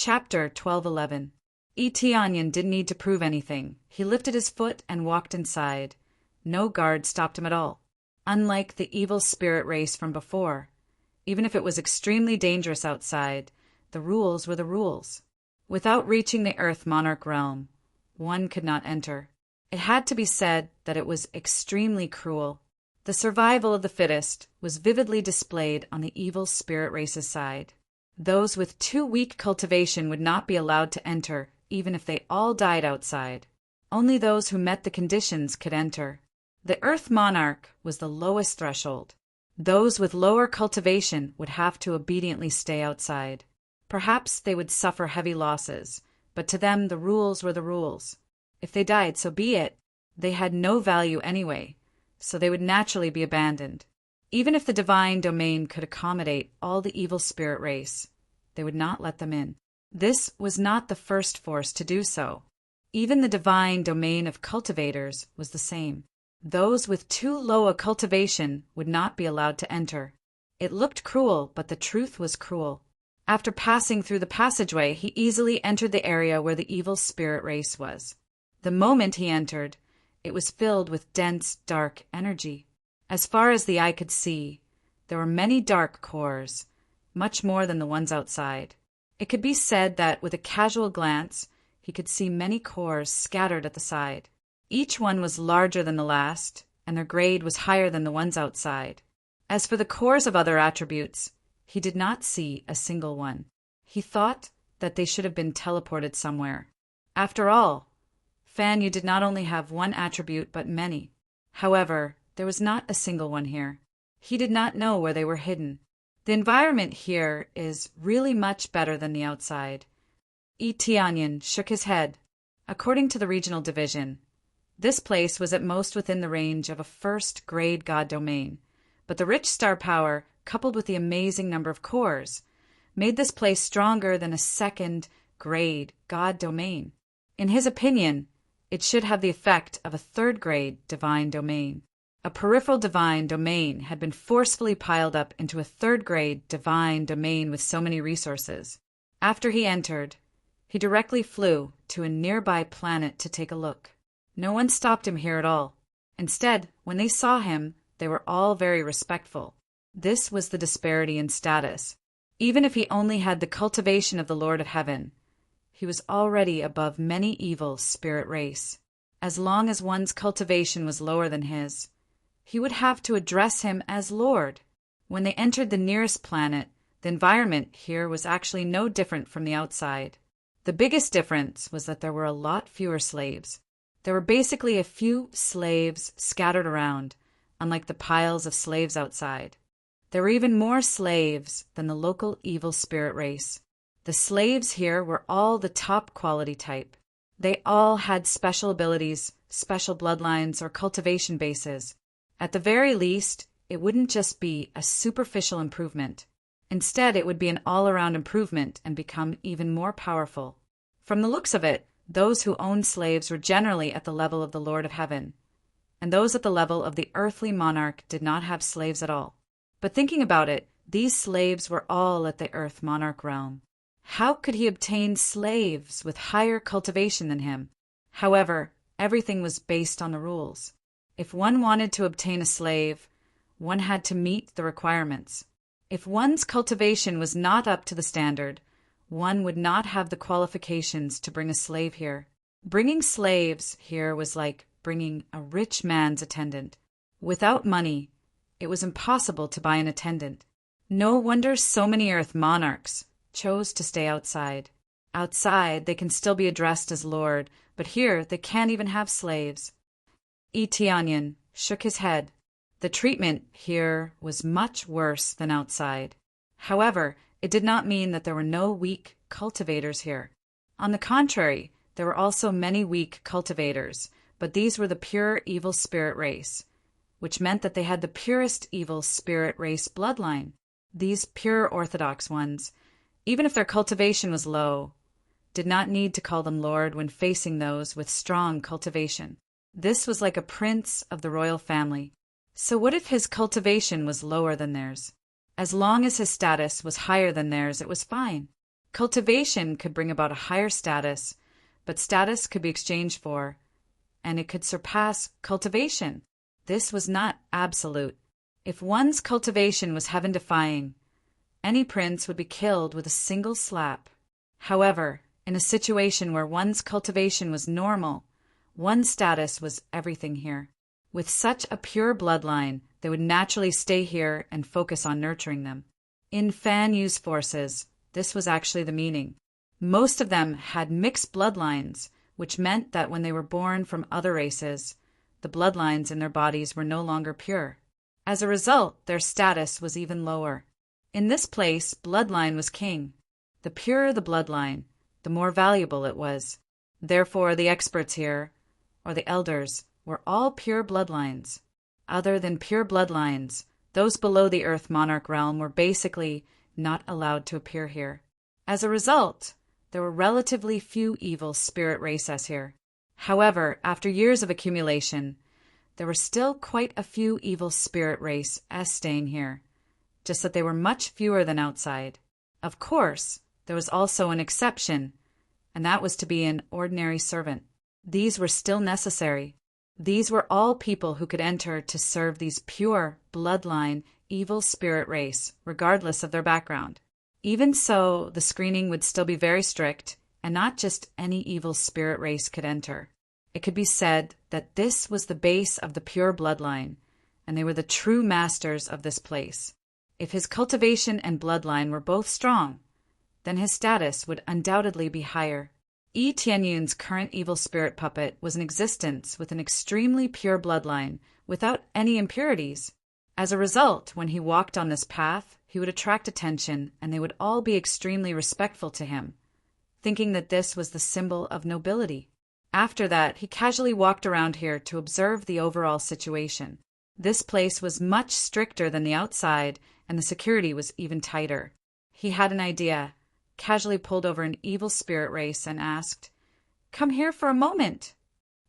Chapter 12:11. Onion didn't need to prove anything. He lifted his foot and walked inside. No guard stopped him at all. Unlike the evil spirit race from before, even if it was extremely dangerous outside, the rules were the rules. Without reaching the Earth Monarch realm, one could not enter. It had to be said that it was extremely cruel. The survival of the fittest was vividly displayed on the evil spirit race's side. Those with too weak cultivation would not be allowed to enter, even if they all died outside. Only those who met the conditions could enter. The Earth Monarch was the lowest threshold. Those with lower cultivation would have to obediently stay outside. Perhaps they would suffer heavy losses, but to them the rules were the rules. If they died, so be it. They had no value anyway, so they would naturally be abandoned. Even if the divine domain could accommodate all the evil spirit race, they would not let them in. This was not the first force to do so. Even the divine domain of cultivators was the same. Those with too low a cultivation would not be allowed to enter. It looked cruel, but the truth was cruel. After passing through the passageway, he easily entered the area where the evil spirit race was. The moment he entered, it was filled with dense, dark energy. As far as the eye could see, there were many dark cores, much more than the ones outside. It could be said that with a casual glance, he could see many cores scattered at the side. Each one was larger than the last, and their grade was higher than the ones outside. As for the cores of other attributes, he did not see a single one. He thought that they should have been teleported somewhere. After all, Fan Yu did not only have one attribute but many. However, there was not a single one here. He did not know where they were hidden. The environment here is really much better than the outside. Onion shook his head. According to the regional division, this place was at most within the range of a first-grade god domain, but the rich star power, coupled with the amazing number of cores, made this place stronger than a second-grade god domain. In his opinion, it should have the effect of a third-grade divine domain. A peripheral divine domain had been forcefully piled up into a third-grade divine domain with so many resources. After he entered, he directly flew to a nearby planet to take a look. No one stopped him here at all. Instead, when they saw him, they were all very respectful. This was the disparity in status. Even if he only had the cultivation of the Lord of Heaven, he was already above many evil spirit race. As long as one's cultivation was lower than his, he would have to address him as Lord. When they entered the nearest planet, the environment here was actually no different from the outside. The biggest difference was that there were a lot fewer slaves. There were basically a few slaves scattered around, unlike the piles of slaves outside. There were even more slaves than the local evil spirit race. The slaves here were all the top quality type. They all had special abilities, special bloodlines, or cultivation bases. At the very least, it wouldn't just be a superficial improvement. Instead, it would be an all-around improvement and become even more powerful. From the looks of it, those who owned slaves were generally at the level of the Lord of Heaven, and those at the level of the earthly monarch did not have slaves at all. But thinking about it, these slaves were all at the Earth Monarch realm. How could he obtain slaves with higher cultivation than him? However, everything was based on the rules. If one wanted to obtain a slave, one had to meet the requirements. If one's cultivation was not up to the standard, one would not have the qualifications to bring a slave here. Bringing slaves here was like bringing a rich man's attendant. Without money, it was impossible to buy an attendant. No wonder so many Earth monarchs chose to stay outside. Outside, they can still be addressed as Lord, but here they can't even have slaves. Onion shook his head. The treatment here was much worse than outside. However, it did not mean that there were no weak cultivators here. On the contrary, there were also many weak cultivators, but these were the pure evil spirit race, which meant that they had the purest evil spirit race bloodline. These pure orthodox ones, even if their cultivation was low, did not need to call them Lord when facing those with strong cultivation. This was like a prince of the royal family. So what if his cultivation was lower than theirs? As long as his status was higher than theirs, it was fine. Cultivation could bring about a higher status, but status could be exchanged for, and it could surpass cultivation. This was not absolute. If one's cultivation was heaven-defying, any prince would be killed with a single slap. However, in a situation where one's cultivation was normal, one's status was everything here. With such a pure bloodline, they would naturally stay here and focus on nurturing them. In Fan Yu's forces, this was actually the meaning. Most of them had mixed bloodlines, which meant that when they were born from other races, the bloodlines in their bodies were no longer pure. As a result, their status was even lower. In this place, bloodline was king. The purer the bloodline, the more valuable it was. Therefore, the experts here, or the elders, were all pure bloodlines. Other than pure bloodlines, those below the Earth Monarch realm were basically not allowed to appear here. As a result, there were relatively few evil spirit races here. However, after years of accumulation, there were still quite a few evil spirit races staying here, just that they were much fewer than outside. Of course, there was also an exception, and that was to be an ordinary servant. These were still necessary. These were all people who could enter to serve these pure, bloodline, evil spirit race, regardless of their background. Even so, the screening would still be very strict, and not just any evil spirit race could enter. It could be said that this was the base of the pure bloodline, and they were the true masters of this place. If his cultivation and bloodline were both strong, then his status would undoubtedly be higher. Yi Tianyun's current evil spirit puppet was in existence with an extremely pure bloodline, without any impurities. As a result, when he walked on this path, he would attract attention, and they would all be extremely respectful to him, thinking that this was the symbol of nobility. After that, he casually walked around here to observe the overall situation. This place was much stricter than the outside, and the security was even tighter. He had an idea, casually pulled over an evil spirit race and asked, "Come here for a moment."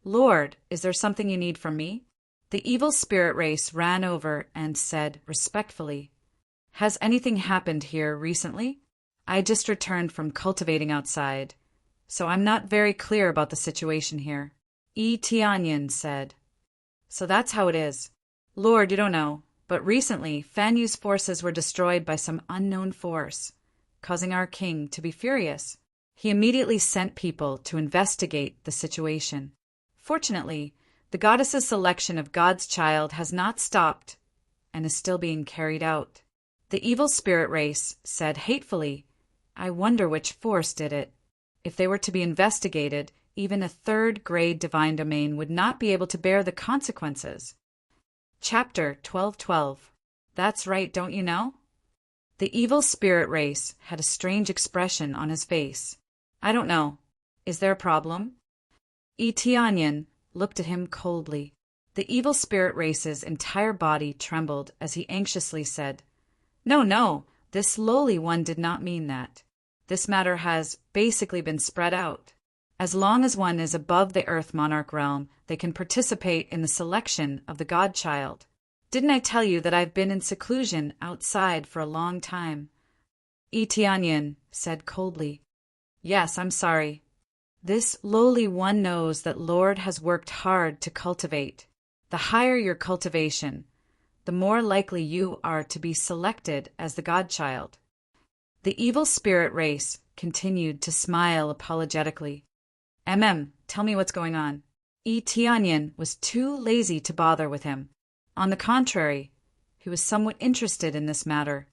"Lord, is there something you need from me?" The evil spirit race ran over and said respectfully, "Has anything happened here recently? I just returned from cultivating outside, so I'm not very clear about the situation here." Yi Tianyun said, "So that's how it is. Lord, you don't know, but recently Fan Yu's forces were destroyed by some unknown force, causing our king to be furious. He immediately sent people to investigate the situation. Fortunately, the goddess's selection of God's child has not stopped and is still being carried out." The evil spirit race said hatefully, "I wonder which force did it. If they were to be investigated, even a third-grade divine domain would not be able to bear the consequences." Chapter 12:12. That's right, don't you know? The evil spirit race had a strange expression on his face. "I don't know. Is there a problem?" Yi Tianyun looked at him coldly. The evil spirit race's entire body trembled as he anxiously said, "No, no, this lowly one did not mean that. This matter has basically been spread out. As long as one is above the Earth Monarch realm, they can participate in the selection of the godchild. Didn't I tell you that I've been in seclusion outside for a long time?" Yi Tianyun said coldly, "Yes, I'm sorry. This lowly one knows that Lord has worked hard to cultivate. The higher your cultivation, the more likely you are to be selected as the godchild." The evil spirit race continued to smile apologetically. Tell me what's going on." Yi Tianyun was too lazy to bother with him. On the contrary, he was somewhat interested in this matter.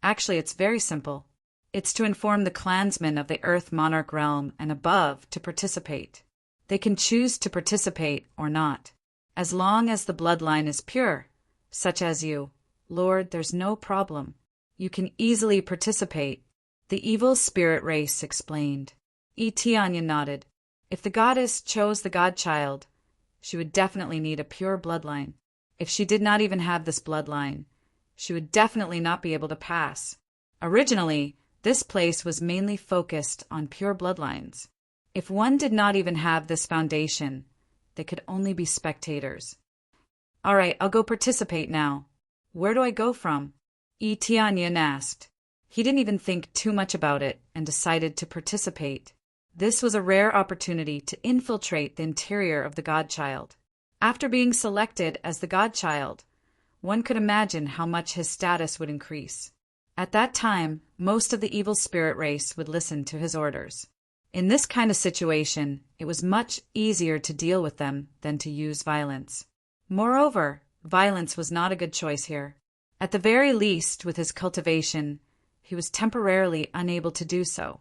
Actually, it's very simple. It's to inform the clansmen of the Earth Monarch realm and above to participate. They can choose to participate or not. As long as the bloodline is pure, such as you, Lord, there's no problem. You can easily participate, the evil spirit race explained. Yi Tianyun nodded. If the goddess chose the godchild, she would definitely need a pure bloodline. If she did not even have this bloodline, she would definitely not be able to pass. Originally, this place was mainly focused on pure bloodlines. If one did not even have this foundation, they could only be spectators. "All right, I'll go participate now. Where do I go from?" Yi Tianyun asked. He didn't even think too much about it and decided to participate. This was a rare opportunity to infiltrate the interior of the godchild. After being selected as the godchild, one could imagine how much his status would increase. At that time, most of the evil spirit race would listen to his orders. In this kind of situation, it was much easier to deal with them than to use violence. Moreover, violence was not a good choice here. At the very least, with his cultivation, he was temporarily unable to do so.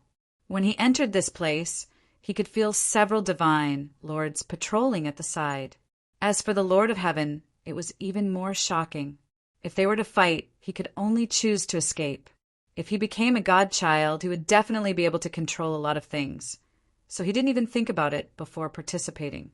When he entered this place, he could feel several divine lords patrolling at the side. As for the Lord of Heaven, it was even more shocking. If they were to fight, he could only choose to escape. If he became a godchild, he would definitely be able to control a lot of things. So he didn't even think about it before participating.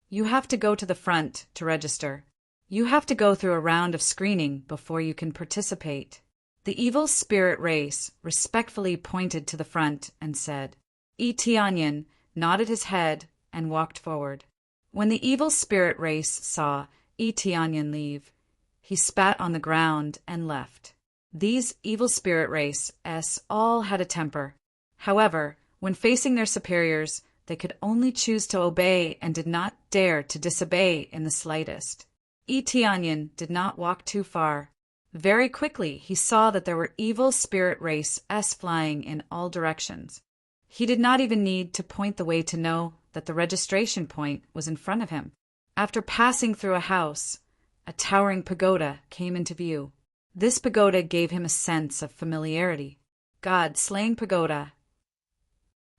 You have to go to the front to register. You have to go through a round of screening before you can participate. The evil spirit race respectfully pointed to the front and said, Etianyan nodded his head and walked forward. When the evil spirit race saw Etianyan leave, he spat on the ground and left. These evil spirit race all had a temper. However, when facing their superiors, they could only choose to obey and did not dare to disobey in the slightest. Etianyan did not walk too far. Very quickly, he saw that there were evil spirit race flying in all directions. He did not even need to point the way to know that the registration point was in front of him. After passing through a house, a towering pagoda came into view. This pagoda gave him a sense of familiarity. God-slaying pagoda.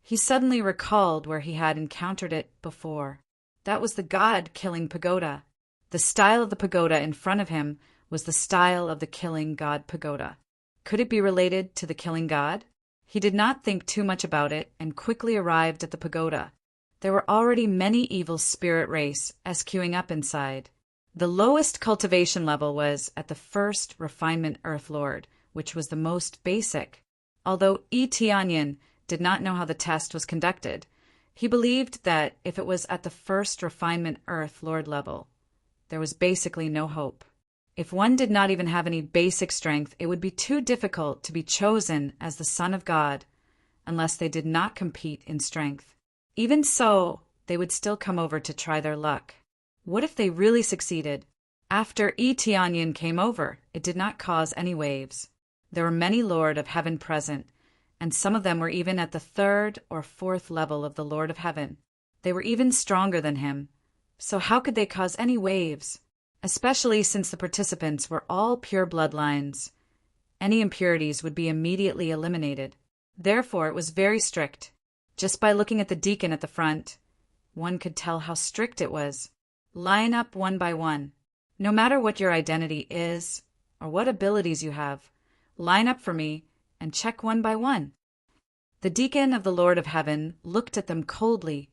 He suddenly recalled where he had encountered it before. That was the God-killing pagoda. The style of the pagoda in front of him was the style of the killing god pagoda. Could it be related to the killing god? He did not think too much about it and quickly arrived at the pagoda. There were already many evil spirit race queuing up inside. The lowest cultivation level was at the first refinement Earth Lord, which was the most basic. Although Etianyan did not know how the test was conducted, he believed that if it was at the first refinement Earth Lord level, there was basically no hope. If one did not even have any basic strength, it would be too difficult to be chosen as the Son of God unless they did not compete in strength. Even so, they would still come over to try their luck. What if they really succeeded? After Etianyan came over, it did not cause any waves. There were many Lord of Heaven present, and some of them were even at the 3rd or 4th level of the Lord of Heaven. They were even stronger than him. So how could they cause any waves? Especially since the participants were all pure bloodlines. Any impurities would be immediately eliminated. Therefore, it was very strict. Just by looking at the deacon at the front, one could tell how strict it was. Line up one by one. No matter what your identity is or what abilities you have, line up for me and check one by one. The deacon of the Lord of Heaven looked at them coldly,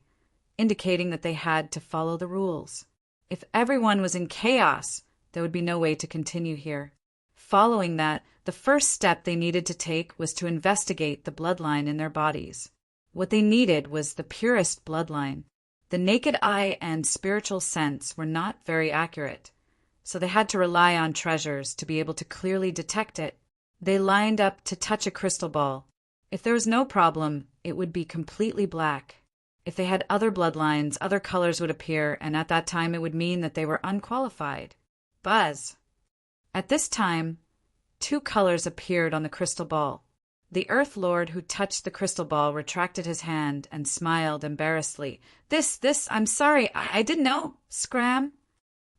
indicating that they had to follow the rules. If everyone was in chaos, there would be no way to continue here. Following that, the first step they needed to take was to investigate the bloodline in their bodies. What they needed was the purest bloodline. The naked eye and spiritual sense were not very accurate, so they had to rely on treasures to be able to clearly detect it. They lined up to touch a crystal ball. If there was no problem, it would be completely black. If they had other bloodlines, other colors would appear, and at that time it would mean that they were unqualified. Buzz. At this time, 2 colors appeared on the crystal ball. The Earth Lord who touched the crystal ball retracted his hand and smiled embarrassedly. I'm sorry, I didn't know. Scram.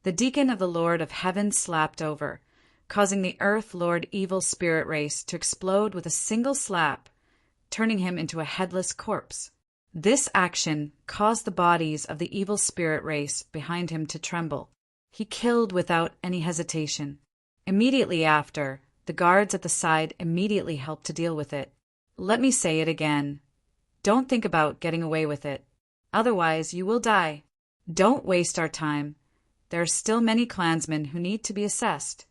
The deacon of the Lord of Heaven slapped over, causing the Earth Lord evil spirit race to explode with a single slap, turning him into a headless corpse. This action caused the bodies of the evil spirit race behind him to tremble. He killed without any hesitation. Immediately after, the guards at the side immediately helped to deal with it. Let me say it again. Don't think about getting away with it. Otherwise, you will die. Don't waste our time. There are still many clansmen who need to be assessed.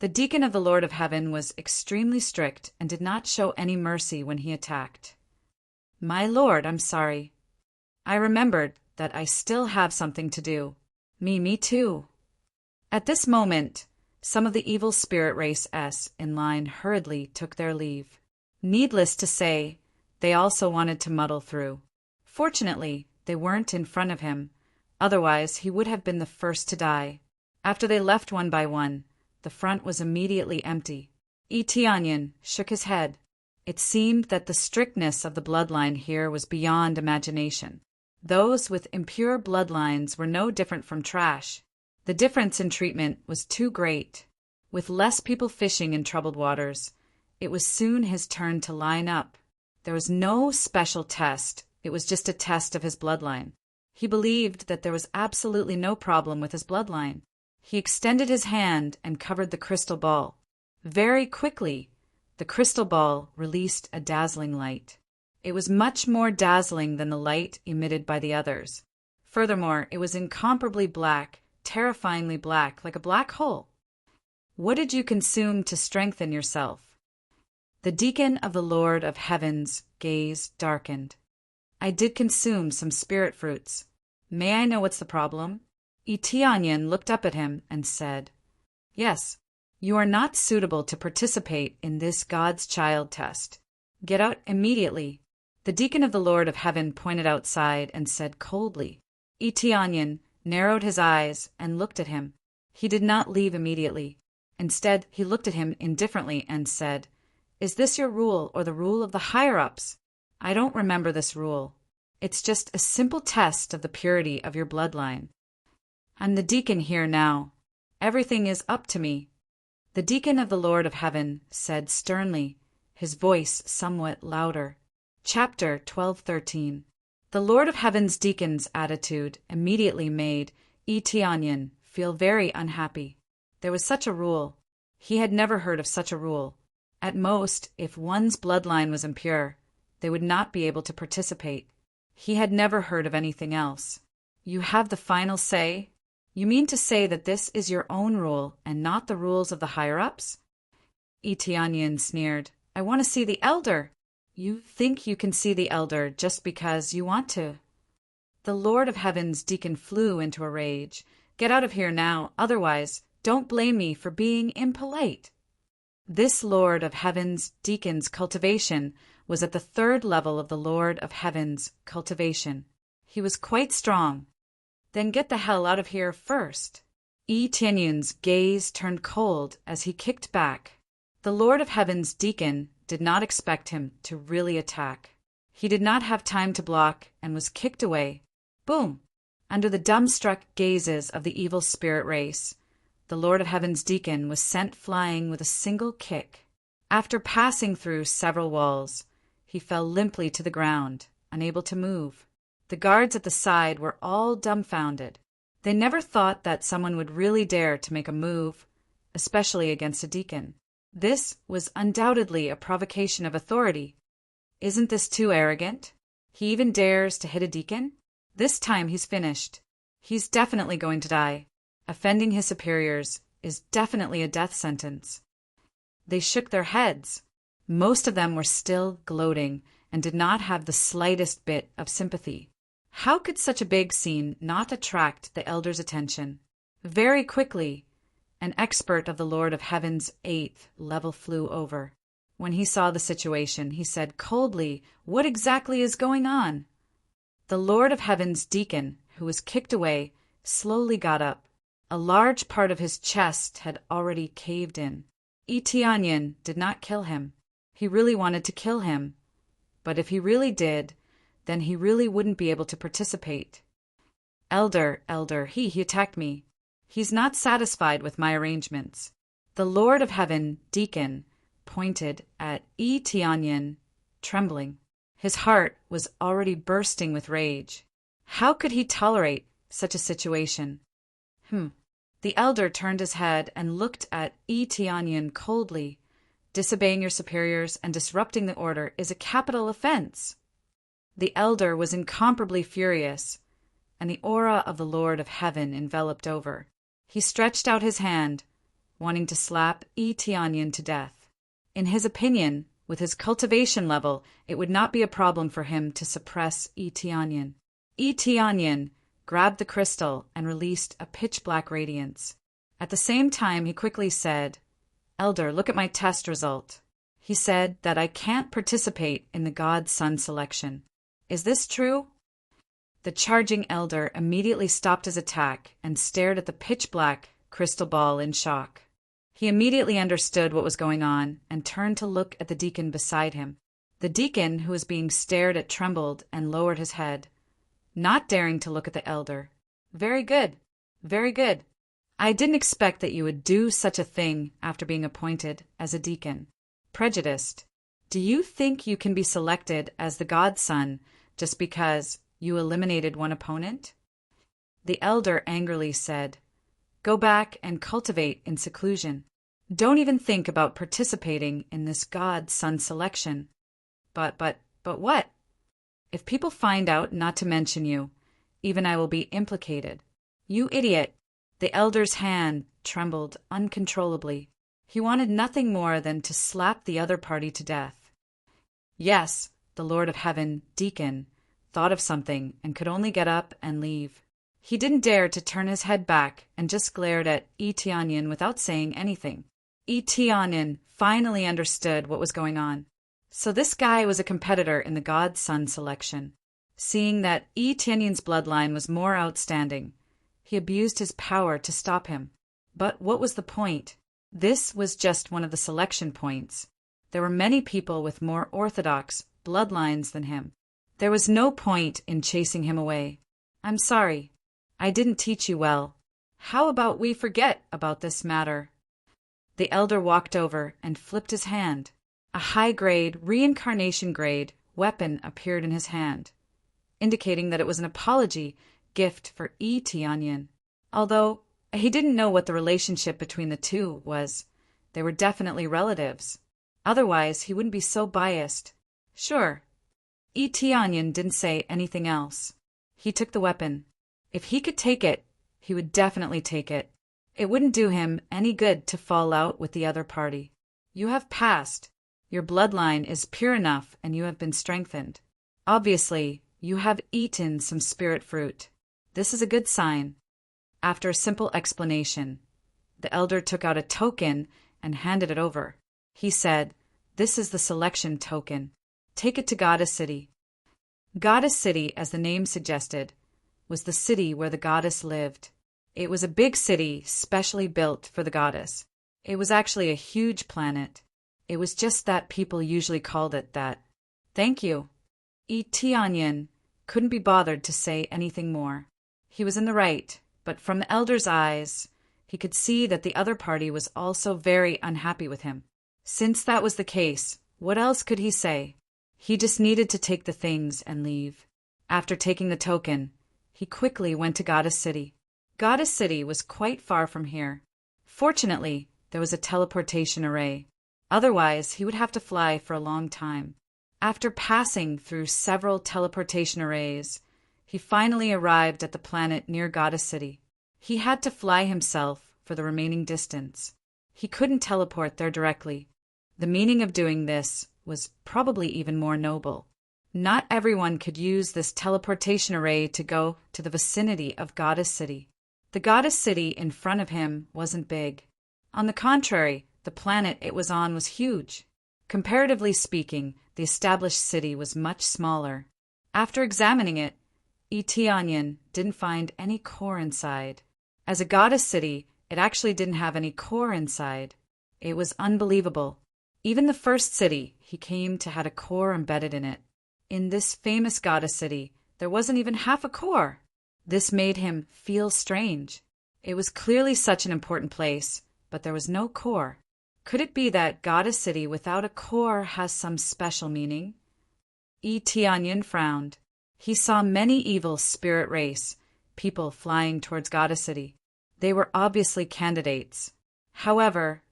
The deacon of the Lord of Heaven was extremely strict and did not show any mercy when he attacked. My lord, I'm sorry. I remembered that I still have something to do. Me too. At this moment, Some of the evil spirit race S in line hurriedly took their leave. Needless to say, they also wanted to muddle through. Fortunately, they weren't in front of him, otherwise he would have been the first to die. After they left one by one, the front was immediately empty. Etianyan shook his head. It seemed that the strictness of the bloodline here was beyond imagination. Those with impure bloodlines were no different from trash. The difference in treatment was too great. With less people fishing in troubled waters, it was soon his turn to line up. There was no special test, it was just a test of his bloodline. He believed that there was absolutely no problem with his bloodline. He extended his hand and covered the crystal ball. Very quickly, the crystal ball released a dazzling light. It was much more dazzling than the light emitted by the others. Furthermore, it was incomparably black, terrifyingly black, like a black hole. What did you consume to strengthen yourself? The deacon of the Lord of Heaven's gaze darkened. I did consume some spirit fruits. May I know what's the problem? Etianyan looked up at him and said, Yes, you are not suitable to participate in this God's child test. Get out immediately. The deacon of the Lord of Heaven pointed outside and said coldly. Etianyan narrowed his eyes and looked at him. He did not leave immediately. Instead, he looked at him indifferently and said, Is this your rule or the rule of the higher-ups? I don't remember this rule. It's just a simple test of the purity of your bloodline. I'm the deacon here now. Everything is up to me. The deacon of the Lord of Heaven said sternly, his voice somewhat louder. Chapter 12:13. The Lord of Heaven's deacon's attitude immediately made Etianyan feel very unhappy. There was such a rule. He had never heard of such a rule. At most, if one's bloodline was impure, they would not be able to participate. He had never heard of anything else. You have the final say? You mean to say that this is your own rule and not the rules of the higher-ups? Etianyan sneered. I want to see the elder. You think you can see the elder just because you want to. The Lord of Heaven's deacon flew into a rage. Get out of here now, otherwise don't blame me for being impolite. This Lord of Heaven's deacon's cultivation was at the third level of the Lord of Heaven's cultivation. He was quite strong. Then get the hell out of here first. Etianyan's gaze turned cold as he kicked back. The Lord of Heaven's deacon did not expect him to really attack. He did not have time to block and was kicked away. Boom! Under the dumbstruck gazes of the evil spirit race, the Lord of Heaven's deacon was sent flying with a single kick. After passing through several walls, he fell limply to the ground, unable to move. The guards at the side were all dumbfounded. They never thought that someone would really dare to make a move, especially against a deacon. This was undoubtedly a provocation of authority. Isn't this too arrogant? He even dares to hit a deacon? This time he's finished. He's definitely going to die. Offending his superiors is definitely a death sentence. They shook their heads. Most of them were still gloating and did not have the slightest bit of sympathy. How could such a big scene not attract the elder's attention? Very quickly, an expert of the Lord of Heaven's 8th level flew over. When he saw the situation, he said coldly, What exactly is going on? The Lord of Heaven's deacon, who was kicked away, slowly got up. A large part of his chest had already caved in. Etianyan did not kill him. He really wanted to kill him. But if he really did, then he really wouldn't be able to participate. Elder, he attacked me. He's not satisfied with my arrangements. The Lord of Heaven, deacon, pointed at Etianyan, trembling. His heart was already bursting with rage. How could he tolerate such a situation? The elder turned his head and looked at Etianyan coldly. Disobeying your superiors and disrupting the order is a capital offense. The elder was incomparably furious, and the aura of the Lord of Heaven enveloped over. He stretched out his hand, wanting to slap Etianyan to death. In his opinion, with his cultivation level, it would not be a problem for him to suppress Etianyan. Etianyan grabbed the crystal and released a pitch-black radiance. At the same time, he quickly said, "Elder, look at my test result." He said that I can't participate in the God-Son selection. Is this true? The charging elder immediately stopped his attack and stared at the pitch-black crystal ball in shock. He immediately understood what was going on and turned to look at the deacon beside him. The deacon, who was being stared at, trembled and lowered his head, not daring to look at the elder. "Very good, very good. I didn't expect that you would do such a thing after being appointed as a deacon. Prejudiced. Do you think you can be selected as the godson just because you eliminated one opponent?" The elder angrily said, "Go back and cultivate in seclusion. Don't even think about participating in this godson selection." But what? "If people find out not to mention you, even I will be implicated." "You idiot!" The elder's hand trembled uncontrollably. He wanted nothing more than to slap the other party to death. Yes, the Lord of Heaven, deacon, thought of something and could only get up and leave. He didn't dare to turn his head back and just glared at Etianyan without saying anything. Etianyan finally understood what was going on. So this guy was a competitor in the God-Son selection. Seeing that Etianyan's bloodline was more outstanding, he abused his power to stop him. But what was the point? This was just one of the selection points. There were many people with more orthodox bloodlines than him. There was no point in chasing him away. "I'm sorry. I didn't teach you well. How about we forget about this matter?" The elder walked over and flipped his hand. A high-grade, reincarnation-grade weapon appeared in his hand, indicating that it was an apology gift for Etianyan. Although he didn't know what the relationship between the two was, they were definitely relatives. Otherwise, he wouldn't be so biased. Sure. Etianyan didn't say anything else. He took the weapon. If he could take it, he would definitely take it. It wouldn't do him any good to fall out with the other party. You have passed. Your bloodline is pure enough and you have been strengthened. Obviously, you have eaten some spirit fruit. This is a good sign. After a simple explanation, the elder took out a token and handed it over. He said, "This is the selection token. Take it to Goddess City." Goddess City, as the name suggested, was the city where the goddess lived. It was a big city specially built for the goddess. It was actually a huge planet. It was just that people usually called it that. "Thank you." Etianyan couldn't be bothered to say anything more. He was in the right, but from the elder's eyes, he could see that the other party was also very unhappy with him. Since that was the case, what else could he say? He just needed to take the things and leave. After taking the token, he quickly went to Goddess City. Goddess City was quite far from here. Fortunately, there was a teleportation array. Otherwise, he would have to fly for a long time. After passing through several teleportation arrays, he finally arrived at the planet near Goddess City. He had to fly himself for the remaining distance. He couldn't teleport there directly. The meaning of doing this was probably even more noble. Not everyone could use this teleportation array to go to the vicinity of Goddess City. The Goddess City in front of him wasn't big. On the contrary, the planet it was on was huge. Comparatively speaking, the established city was much smaller. After examining it, Etianyan didn't find any core inside. As a goddess city, it actually didn't have any core inside. It was unbelievable. Even the first city he came to had a core embedded in it. In this famous goddess city, there wasn't even half a core. This made him feel strange. It was clearly such an important place, but there was no core. Could it be that Goddess City without a core has some special meaning? Etianyan frowned. He saw many evil spirit race, people flying towards Goddess City. They were obviously candidates. However,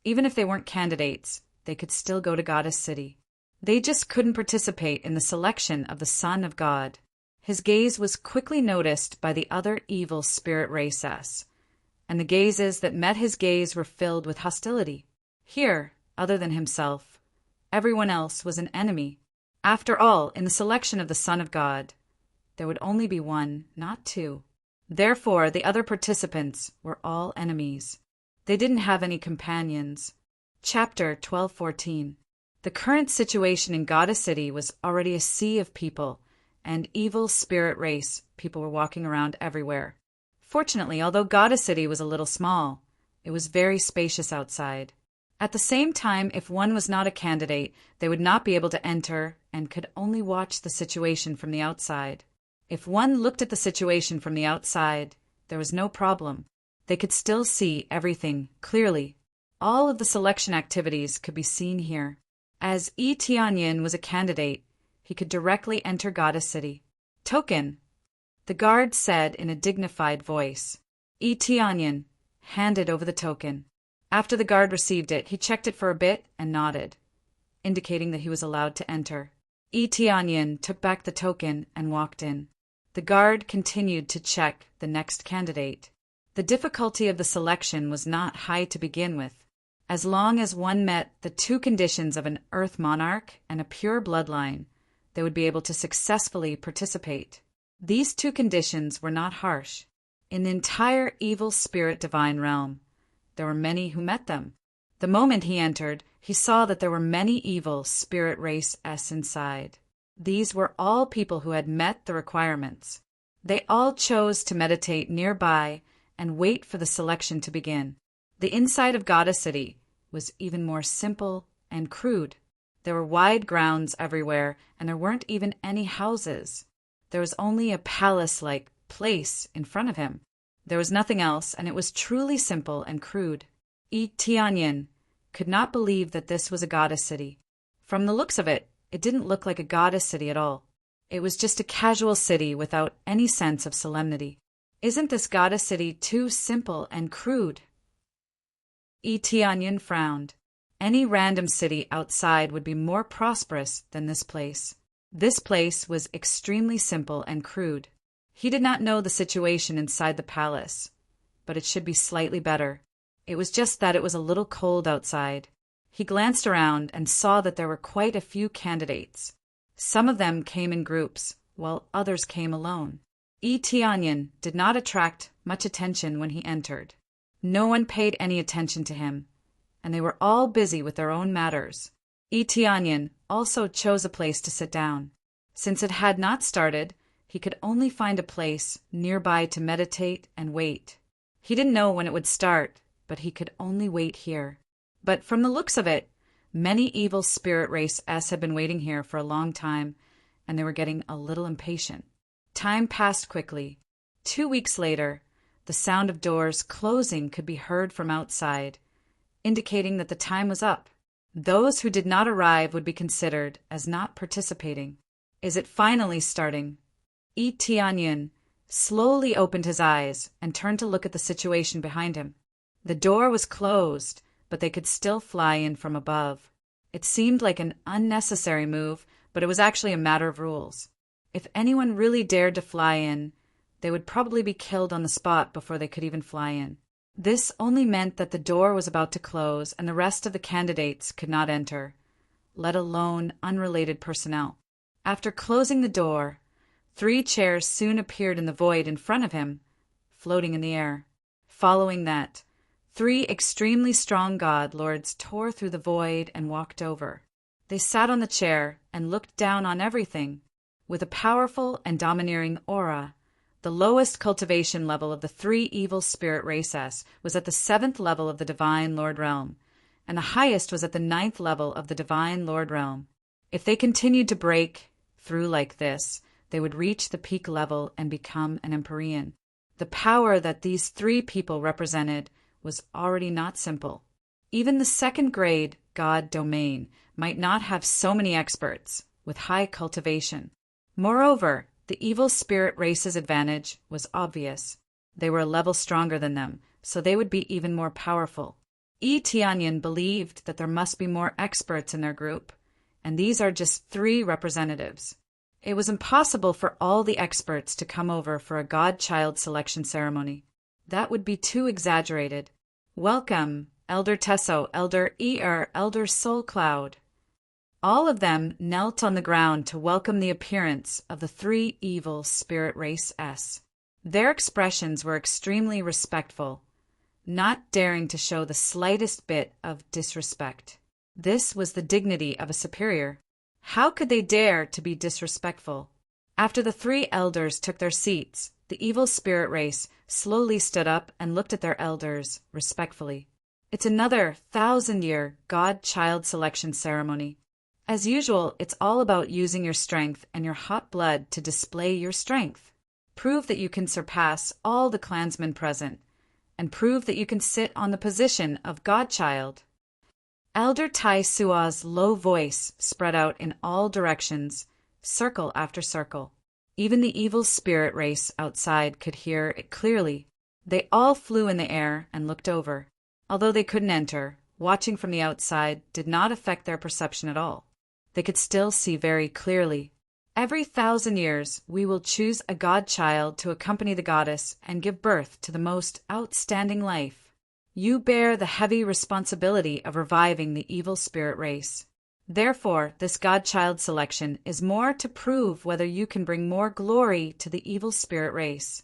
even if they weren't candidates, they could still go to Goddess City. They just couldn't participate in the selection of the Son of God. His gaze was quickly noticed by the other evil spirit races, and the gazes that met his gaze were filled with hostility. Here, other than himself, everyone else was an enemy. After all, in the selection of the Son of God, there would only be one, not two. Therefore, the other participants were all enemies. They didn't have any companions. Chapter 12:14. The current situation in Goddess City was already a sea of people, and evil spirit race people were walking around everywhere. Fortunately, although Goddess City was a little small, it was very spacious outside. At the same time, if one was not a candidate, they would not be able to enter and could only watch the situation from the outside. If one looked at the situation from the outside, there was no problem. They could still see everything clearly. All of the selection activities could be seen here. As Yi Tianyin was a candidate, he could directly enter Goddess City. Token, the guard said in a dignified voice. Yi Tianyin handed over the token. After the guard received it, he checked it for a bit and nodded, indicating that he was allowed to enter. Yi Tianyin took back the token and walked in. The guard continued to check the next candidate. The difficulty of the selection was not high to begin with. As long as one met the two conditions of an Earth monarch and a pure bloodline, they would be able to successfully participate. These two conditions were not harsh. In the entire evil spirit divine realm, there were many who met them. The moment he entered, he saw that there were many evil spirit race S inside. These were all people who had met the requirements. They all chose to meditate nearby and wait for the selection to begin. The inside of Goddess City was even more simple and crude. There were wide grounds everywhere, and there weren't even any houses. There was only a palace-like place in front of him. There was nothing else, and it was truly simple and crude. Yi Tianyin could not believe that this was a Goddess City. From the looks of it, it didn't look like a Goddess City at all. It was just a casual city without any sense of solemnity. Isn't this Goddess City too simple and crude? Yi Tianyin frowned. Any random city outside would be more prosperous than this place. This place was extremely simple and crude. He did not know the situation inside the palace, but it should be slightly better. It was just that it was a little cold outside. He glanced around and saw that there were quite a few candidates. Some of them came in groups, while others came alone. Yi Tianyin did not attract much attention when he entered. No one paid any attention to him, and they were all busy with their own matters. Yi Tianyin also chose a place to sit down. Since it had not started, he could only find a place nearby to meditate and wait. He didn't know when it would start, but he could only wait here. But from the looks of it, many evil spirit race S had been waiting here for a long time, and they were getting a little impatient. Time passed quickly. 2 weeks later, the sound of doors closing could be heard from outside, indicating that the time was up. Those who did not arrive would be considered as not participating. Is it finally starting? Yi Tianyin slowly opened his eyes and turned to look at the situation behind him. The door was closed, but they could still fly in from above. It seemed like an unnecessary move, but it was actually a matter of rules. If anyone really dared to fly in, they would probably be killed on the spot before they could even fly in. This only meant that the door was about to close and the rest of the candidates could not enter, let alone unrelated personnel. After closing the door, 3 chairs soon appeared in the void in front of him, floating in the air. Following that, 3 extremely strong god lords tore through the void and walked over. They sat on the chair and looked down on everything. With a powerful and domineering aura, the lowest cultivation level of the 3 evil spirit races was at the 7th level of the Divine Lord Realm, and the highest was at the 9th level of the Divine Lord Realm. If they continued to break through like this, they would reach the peak level and become an Empyrean. The power that these 3 people represented was already not simple. Even the 2nd grade god domain might not have so many experts with high cultivation. Moreover, the evil spirit race's advantage was obvious. They were a level stronger than them, so they would be even more powerful. Yi Tianyin believed that there must be more experts in their group, and these are just 3 representatives. It was impossible for all the experts to come over for a godchild selection ceremony. That would be too exaggerated. Welcome, Elder Tesso, Elder Elder Soul Cloud. All of them knelt on the ground to welcome the appearance of the 3 evil spirit race S. Their expressions were extremely respectful, not daring to show the slightest bit of disrespect. This was the dignity of a superior. How could they dare to be disrespectful? After the three elders took their seats, the evil spirit race slowly stood up and looked at their elders respectfully. It's another 1,000-year God-child selection ceremony. As usual, it's all about using your strength and your hot blood to display your strength. Prove that you can surpass all the clansmen present, and prove that you can sit on the position of Godchild. Elder Tai Sua's low voice spread out in all directions, circle after circle. Even the evil spirit race outside could hear it clearly. They all flew in the air and looked over. Although they couldn't enter, watching from the outside did not affect their perception at all. They could still see very clearly. Every 1,000 years, we will choose a godchild to accompany the goddess and give birth to the most outstanding life. You bear the heavy responsibility of reviving the evil spirit race. Therefore, this godchild selection is more to prove whether you can bring more glory to the evil spirit race.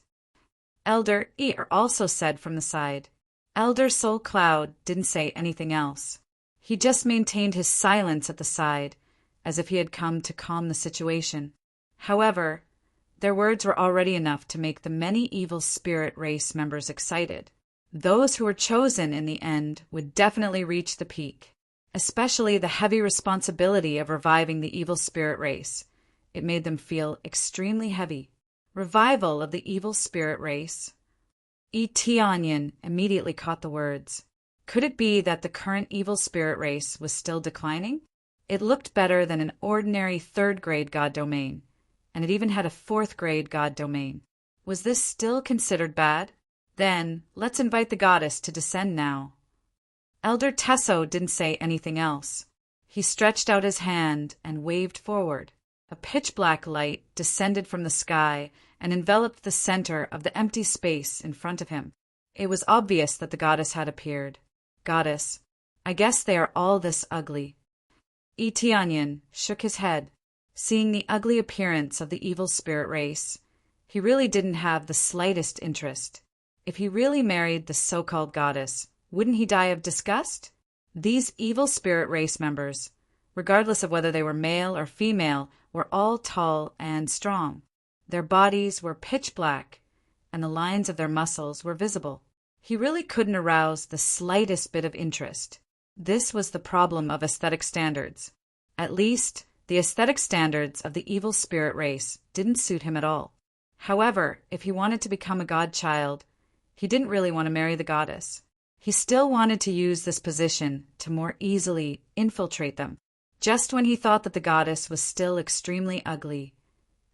Elder Ear also said from the side. Elder Soul Cloud didn't say anything else. He just maintained his silence at the side, as if he had come to calm the situation. However, their words were already enough to make the many evil spirit race members excited. Those who were chosen in the end would definitely reach the peak, especially the heavy responsibility of reviving the evil spirit race. It made them feel extremely heavy. Revival of the evil spirit race. Tianyan immediately caught the words. Could it be that the current evil spirit race was still declining? It looked better than an ordinary 3rd-grade god domain, and it even had a 4th-grade god domain. Was this still considered bad? Then, let's invite the goddess to descend now. Elder Tesso didn't say anything else. He stretched out his hand and waved forward. A pitch-black light descended from the sky and enveloped the center of the empty space in front of him. It was obvious that the goddess had appeared. Goddess, I guess they are all this ugly. Tianyan shook his head. Seeing the ugly appearance of the evil spirit race, he really didn't have the slightest interest. If he really married the so-called goddess, wouldn't he die of disgust? These evil spirit race members, regardless of whether they were male or female, were all tall and strong. Their bodies were pitch black, and the lines of their muscles were visible. He really couldn't arouse the slightest bit of interest. This was the problem of aesthetic standards. At least, the aesthetic standards of the evil spirit race didn't suit him at all. However, if he wanted to become a godchild, he didn't really want to marry the goddess. He still wanted to use this position to more easily infiltrate them. Just when he thought that the goddess was still extremely ugly,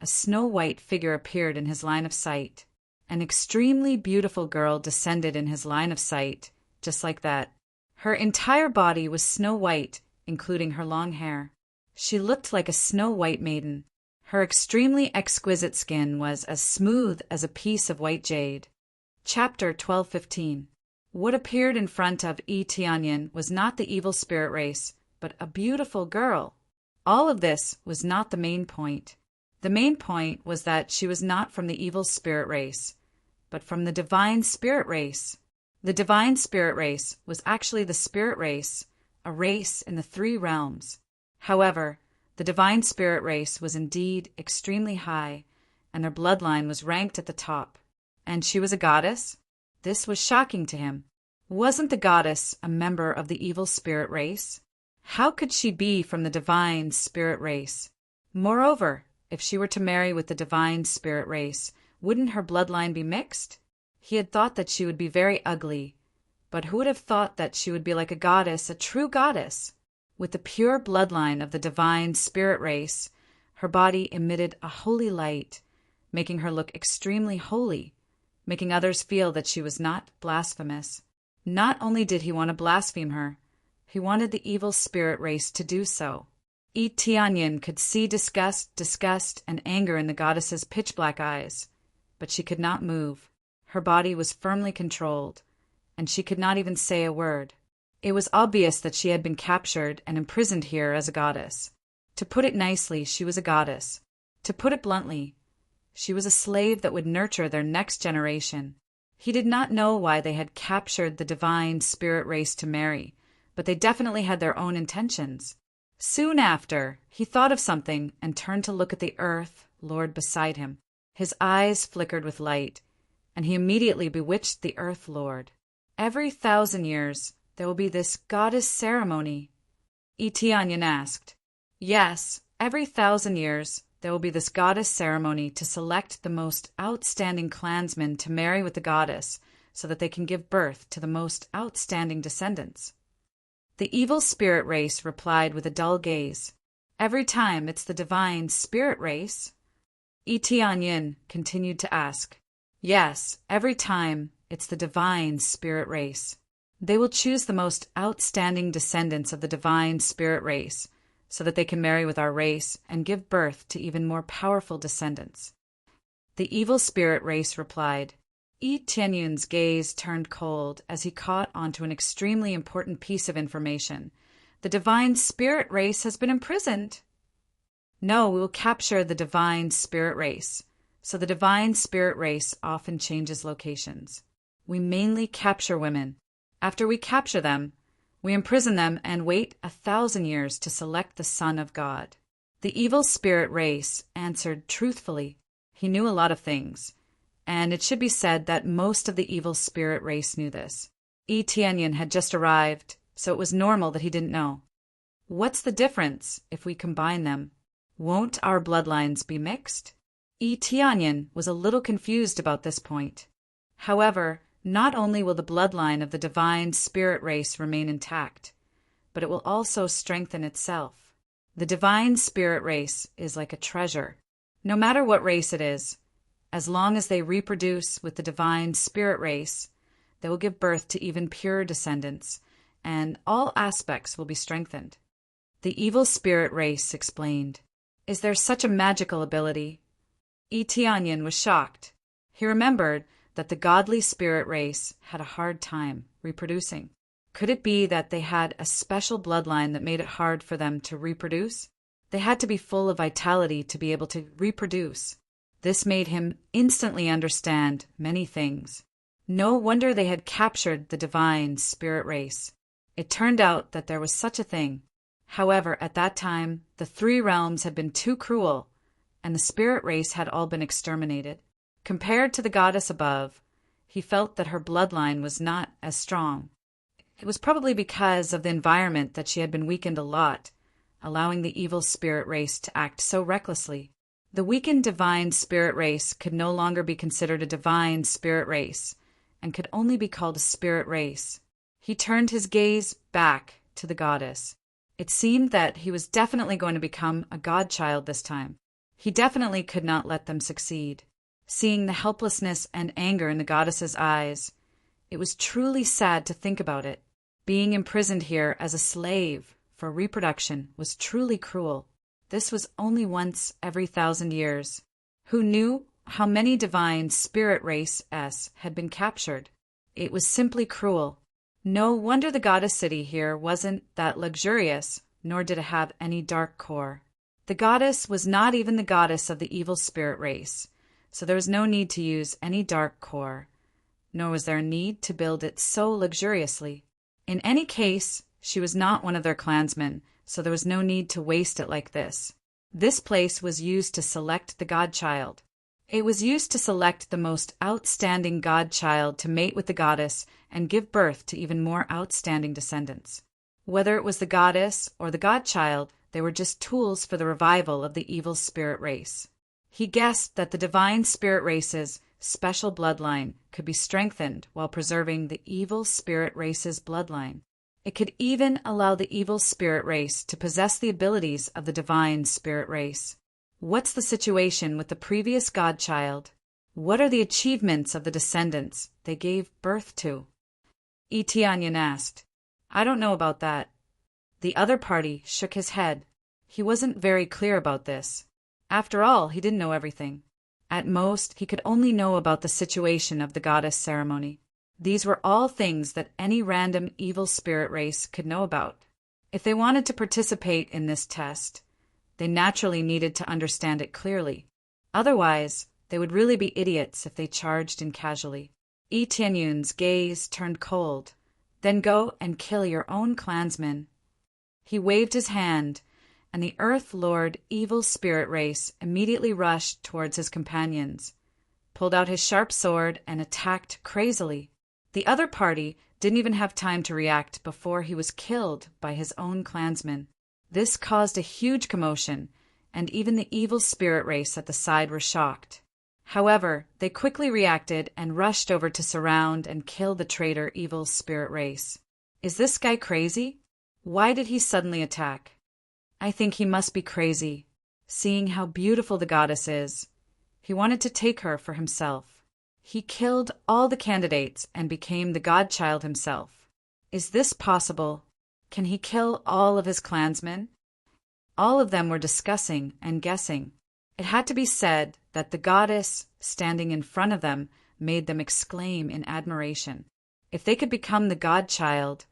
a snow-white figure appeared in his line of sight. An extremely beautiful girl descended in his line of sight, just like that. Her entire body was snow-white, including her long hair. She looked like a snow-white maiden. Her extremely exquisite skin was as smooth as a piece of white jade. Chapter 1215. What appeared in front of Tianyan was not the evil spirit race, but a beautiful girl. All of this was not the main point. The main point was that she was not from the evil spirit race, but from the divine spirit race. The divine spirit race was actually the spirit race, a race in the 3 realms. However, the divine spirit race was indeed extremely high, and their bloodline was ranked at the top. And she was a goddess? This was shocking to him. Wasn't the goddess a member of the evil spirit race? How could she be from the divine spirit race? Moreover, if she were to marry with the divine spirit race, wouldn't her bloodline be mixed? He had thought that she would be very ugly, but who would have thought that she would be like a goddess, a true goddess? With the pure bloodline of the divine spirit race, her body emitted a holy light, making her look extremely holy, making others feel that she was not blasphemous. Not only did he want to blaspheme her, he wanted the evil spirit race to do so. Tianyan could see disgust, and anger in the goddess's pitch-black eyes, but she could not move. Her body was firmly controlled, and she could not even say a word. It was obvious that she had been captured and imprisoned here as a goddess. To put it nicely, she was a goddess. To put it bluntly, She was a slave that would nurture their next generation. He did not know why they had captured the divine spirit race to marry, but they definitely had their own intentions. Soon after, he thought of something and turned to look at the earth lord beside him. His eyes flickered with light, and he immediately bewitched the earth lord. Every 1,000 years, there will be this goddess ceremony. Etianyan asked. Yes, every 1,000 years, there will be this goddess ceremony to select the most outstanding clansmen to marry with the goddess so that they can give birth to the most outstanding descendants. The evil spirit race replied with a dull gaze. Every time it's the divine spirit race? Etianyan continued to ask. Yes, every time it's the divine spirit race. They will choose the most outstanding descendants of the divine spirit race so that they can marry with our race and give birth to even more powerful descendants. The evil spirit race replied. Etianyan's gaze turned cold as he caught onto an extremely important piece of information. The divine spirit race has been imprisoned. No, we will capture the divine spirit race. So the divine spirit race often changes locations. We mainly capture women. After we capture them, we imprison them and wait 1,000 years to select the Son of God. The evil spirit race answered truthfully. He knew a lot of things, and it should be said that most of the evil spirit race knew this. Etianyan had just arrived, so it was normal that he didn't know. What's the difference if we combine them? Won't our bloodlines be mixed? Etianyan was a little confused about this point. However, not only will the bloodline of the divine spirit race remain intact, but it will also strengthen itself. The divine spirit race is like a treasure. No matter what race it is, as long as they reproduce with the divine spirit race, they will give birth to even purer descendants, and all aspects will be strengthened. The evil spirit race explained. Is there such a magical ability? Etianyan was shocked. He remembered that the godly spirit race had a hard time reproducing. Could it be that they had a special bloodline that made it hard for them to reproduce? They had to be full of vitality to be able to reproduce. This made him instantly understand many things. No wonder they had captured the divine spirit race. It turned out that there was such a thing. However, at that time, the 3 realms had been too cruel, and the spirit race had all been exterminated. Compared to the goddess above, he felt that her bloodline was not as strong. It was probably because of the environment that she had been weakened a lot, allowing the evil spirit race to act so recklessly. The weakened divine spirit race could no longer be considered a divine spirit race, and could only be called a spirit race. He turned his gaze back to the goddess. It seemed that he was definitely going to become a godchild this time. He definitely could not let them succeed. Seeing the helplessness and anger in the goddess's eyes, it was truly sad to think about it. Being imprisoned here as a slave for reproduction was truly cruel. This was only once every 1,000 years. Who knew how many divine spirit race-s had been captured? It was simply cruel. No wonder the goddess city here wasn't that luxurious, nor did it have any dark core. The goddess was not even the goddess of the evil spirit race, so there was no need to use any dark core, nor was there a need to build it so luxuriously. In any case, she was not one of their clansmen, so there was no need to waste it like this. This place was used to select the godchild. It was used to select the most outstanding godchild to mate with the goddess and give birth to even more outstanding descendants. Whether it was the goddess or the godchild, they were just tools for the revival of the evil spirit race. He guessed that the divine spirit race's special bloodline could be strengthened while preserving the evil spirit race's bloodline. It could even allow the evil spirit race to possess the abilities of the divine spirit race. What's the situation with the previous godchild? What are the achievements of the descendants they gave birth to? Etianyan asked. I don't know about that. The other party shook his head. He wasn't very clear about this. After all, he didn't know everything. At most, he could only know about the situation of the goddess ceremony. These were all things that any random evil spirit race could know about. If they wanted to participate in this test, they naturally needed to understand it clearly. Otherwise, They would really be idiots if they charged in casually. Yi Tianyun's gaze turned cold. Then go and kill your own clansmen. He waved his hand, and the Earth Lord evil spirit race immediately rushed towards his companions, pulled out his sharp sword, and attacked crazily. The other party didn't even have time to react before he was killed by his own clansmen. This caused a huge commotion, and even the evil spirit race at the side were shocked. However, they quickly reacted and rushed over to surround and kill the traitor evil spirit race. Is this guy crazy? Why did he suddenly attack? I think he must be crazy, seeing how beautiful the goddess is. He wanted to take her for himself. He killed all the candidates and became the godchild himself. Is this possible? Can he kill all of his clansmen? All of them were discussing and guessing. It had to be said that the goddess standing in front of them made them exclaim in admiration. If they could become the godchild,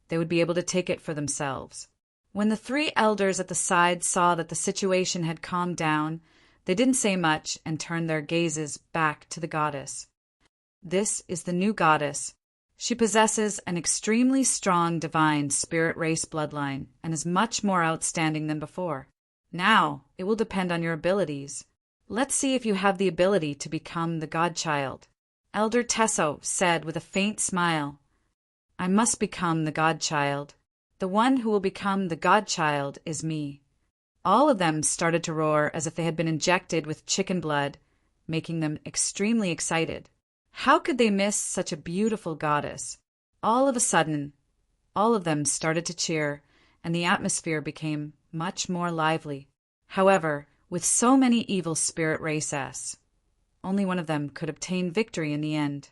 they would be able to take it for themselves. When the three elders at the side saw that the situation had calmed down, they didn't say much and turned their gazes back to the goddess. This is the new goddess. She possesses an extremely strong divine spirit race bloodline and is much more outstanding than before. Now, it will depend on your abilities. Let's see if you have the ability to become the godchild. Elder Tesso said with a faint smile, I must become the godchild. The one who will become the godchild is me. All of them started to roar as if they had been injected with chicken blood, making them extremely excited. How could they miss such a beautiful goddess? All of a sudden, all of them started to cheer, and the atmosphere became much more lively. However, with so many evil spirit races, only one of them could obtain victory in the end.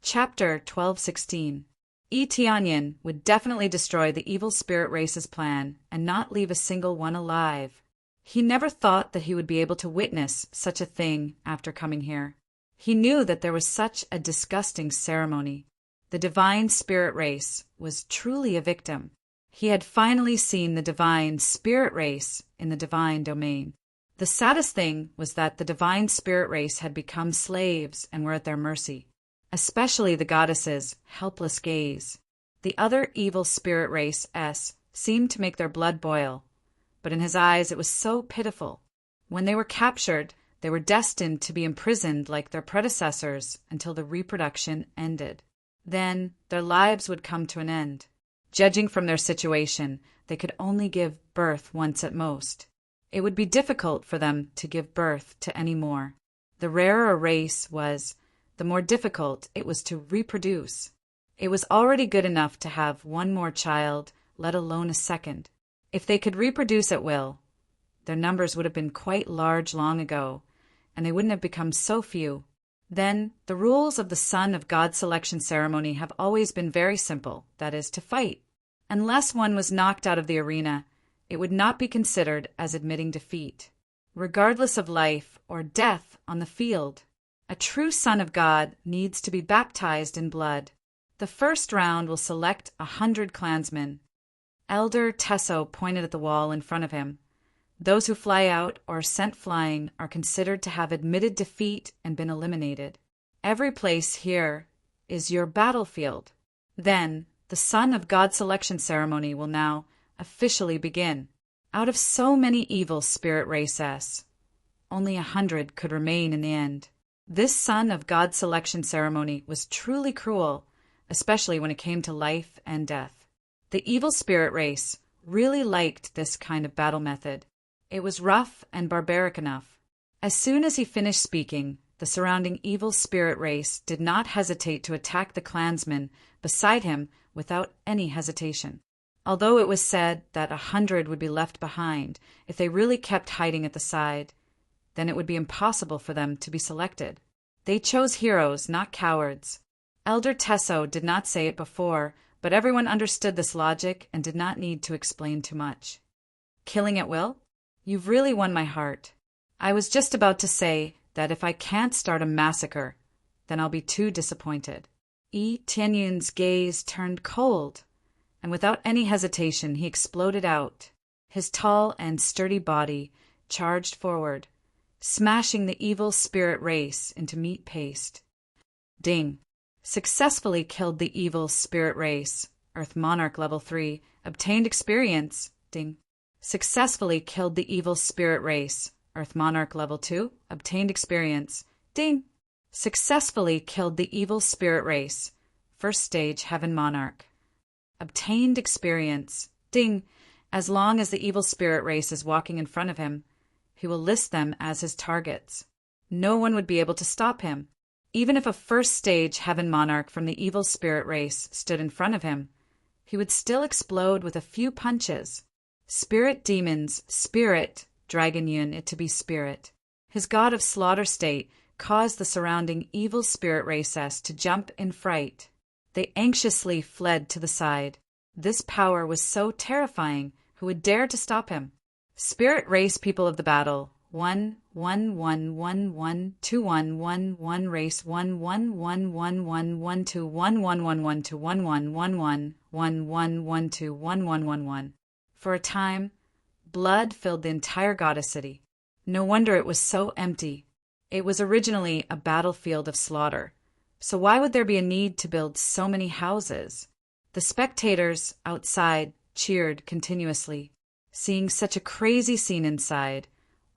Chapter 12:16. Yi Tianyin would definitely destroy the evil spirit race's plan and not leave a single one alive. He never thought that he would be able to witness such a thing after coming here. He knew that there was such a disgusting ceremony. The divine spirit race was truly a victim. He had finally seen the divine spirit race in the divine domain. The saddest thing was that the divine spirit race had become slaves and were at their mercy, especially the goddess's helpless gaze. The other evil spirit race seemed to make their blood boil, but in his eyes it was so pitiful. When they were captured, they were destined to be imprisoned like their predecessors until the reproduction ended. Then their lives would come to an end. Judging from their situation, they could only give birth once at most. It would be difficult for them to give birth to any more. The rarer a race was, the more difficult it was to reproduce. It was already good enough to have one more child, let alone a second. If they could reproduce at will, their numbers would have been quite large long ago, and they wouldn't have become so few. Then, the rules of the Son of God selection ceremony have always been very simple, that is, to fight. Unless one was knocked out of the arena, it would not be considered as admitting defeat, regardless of life or death on the field. A true Son of God needs to be baptized in blood. The first round will select 100 clansmen. Elder Tesso pointed at the wall in front of him. Those who fly out or are sent flying are considered to have admitted defeat and been eliminated. Every place here is your battlefield. Then, the Son of God selection ceremony will now officially begin. Out of so many evil spirit races, only 100 could remain in the end. This Son of God selection ceremony was truly cruel, especially when it came to life and death. The evil spirit race really liked this kind of battle method. It was rough and barbaric enough. As soon as he finished speaking, the surrounding evil spirit race did not hesitate to attack the clansmen beside him without any hesitation. Although it was said that 100 would be left behind if they really kept hiding at the side, then it would be impossible for them to be selected. They chose heroes, not cowards. Elder Tesso did not say it before, but everyone understood this logic and did not need to explain too much. Killing at will? You've really won my heart. I was just about to say that if I can't start a massacre, then I'll be too disappointed. Yi Tianyun's gaze turned cold, and without any hesitation he exploded out. His tall and sturdy body charged forward, smashing the evil spirit race into meat paste. Ding. Successfully killed the evil spirit race. Earth Monarch level 3. Obtained experience. Ding. Successfully killed the evil spirit race. Earth Monarch level 2. Obtained experience. Ding. Successfully killed the evil spirit race. First stage Heaven Monarch. Obtained experience. Ding. As long as the evil spirit race is walking in front of him, he will list them as his targets. No one would be able to stop him. Even if a first stage Heaven Monarch from the evil spirit race stood in front of him, he would still explode with a few punches. Spirit demons, spirit, Dragon Yun it to be spirit. His god of slaughter state caused the surrounding evil spirit races to jump in fright. They anxiously fled to the side. This power was so terrifying, who would dare to stop him? Spirit race people of the battle. 1-1-1-1-1-2-1-1-1 race 1-1-1-1-1-2-1-1-1-1-1-1-1-1-1-1-1. For a time, blood filled the entire goddess city. No wonder it was so empty. It was originally a battlefield of slaughter. So why would there be a need to build so many houses? The spectators outside cheered continuously. Seeing such a crazy scene inside,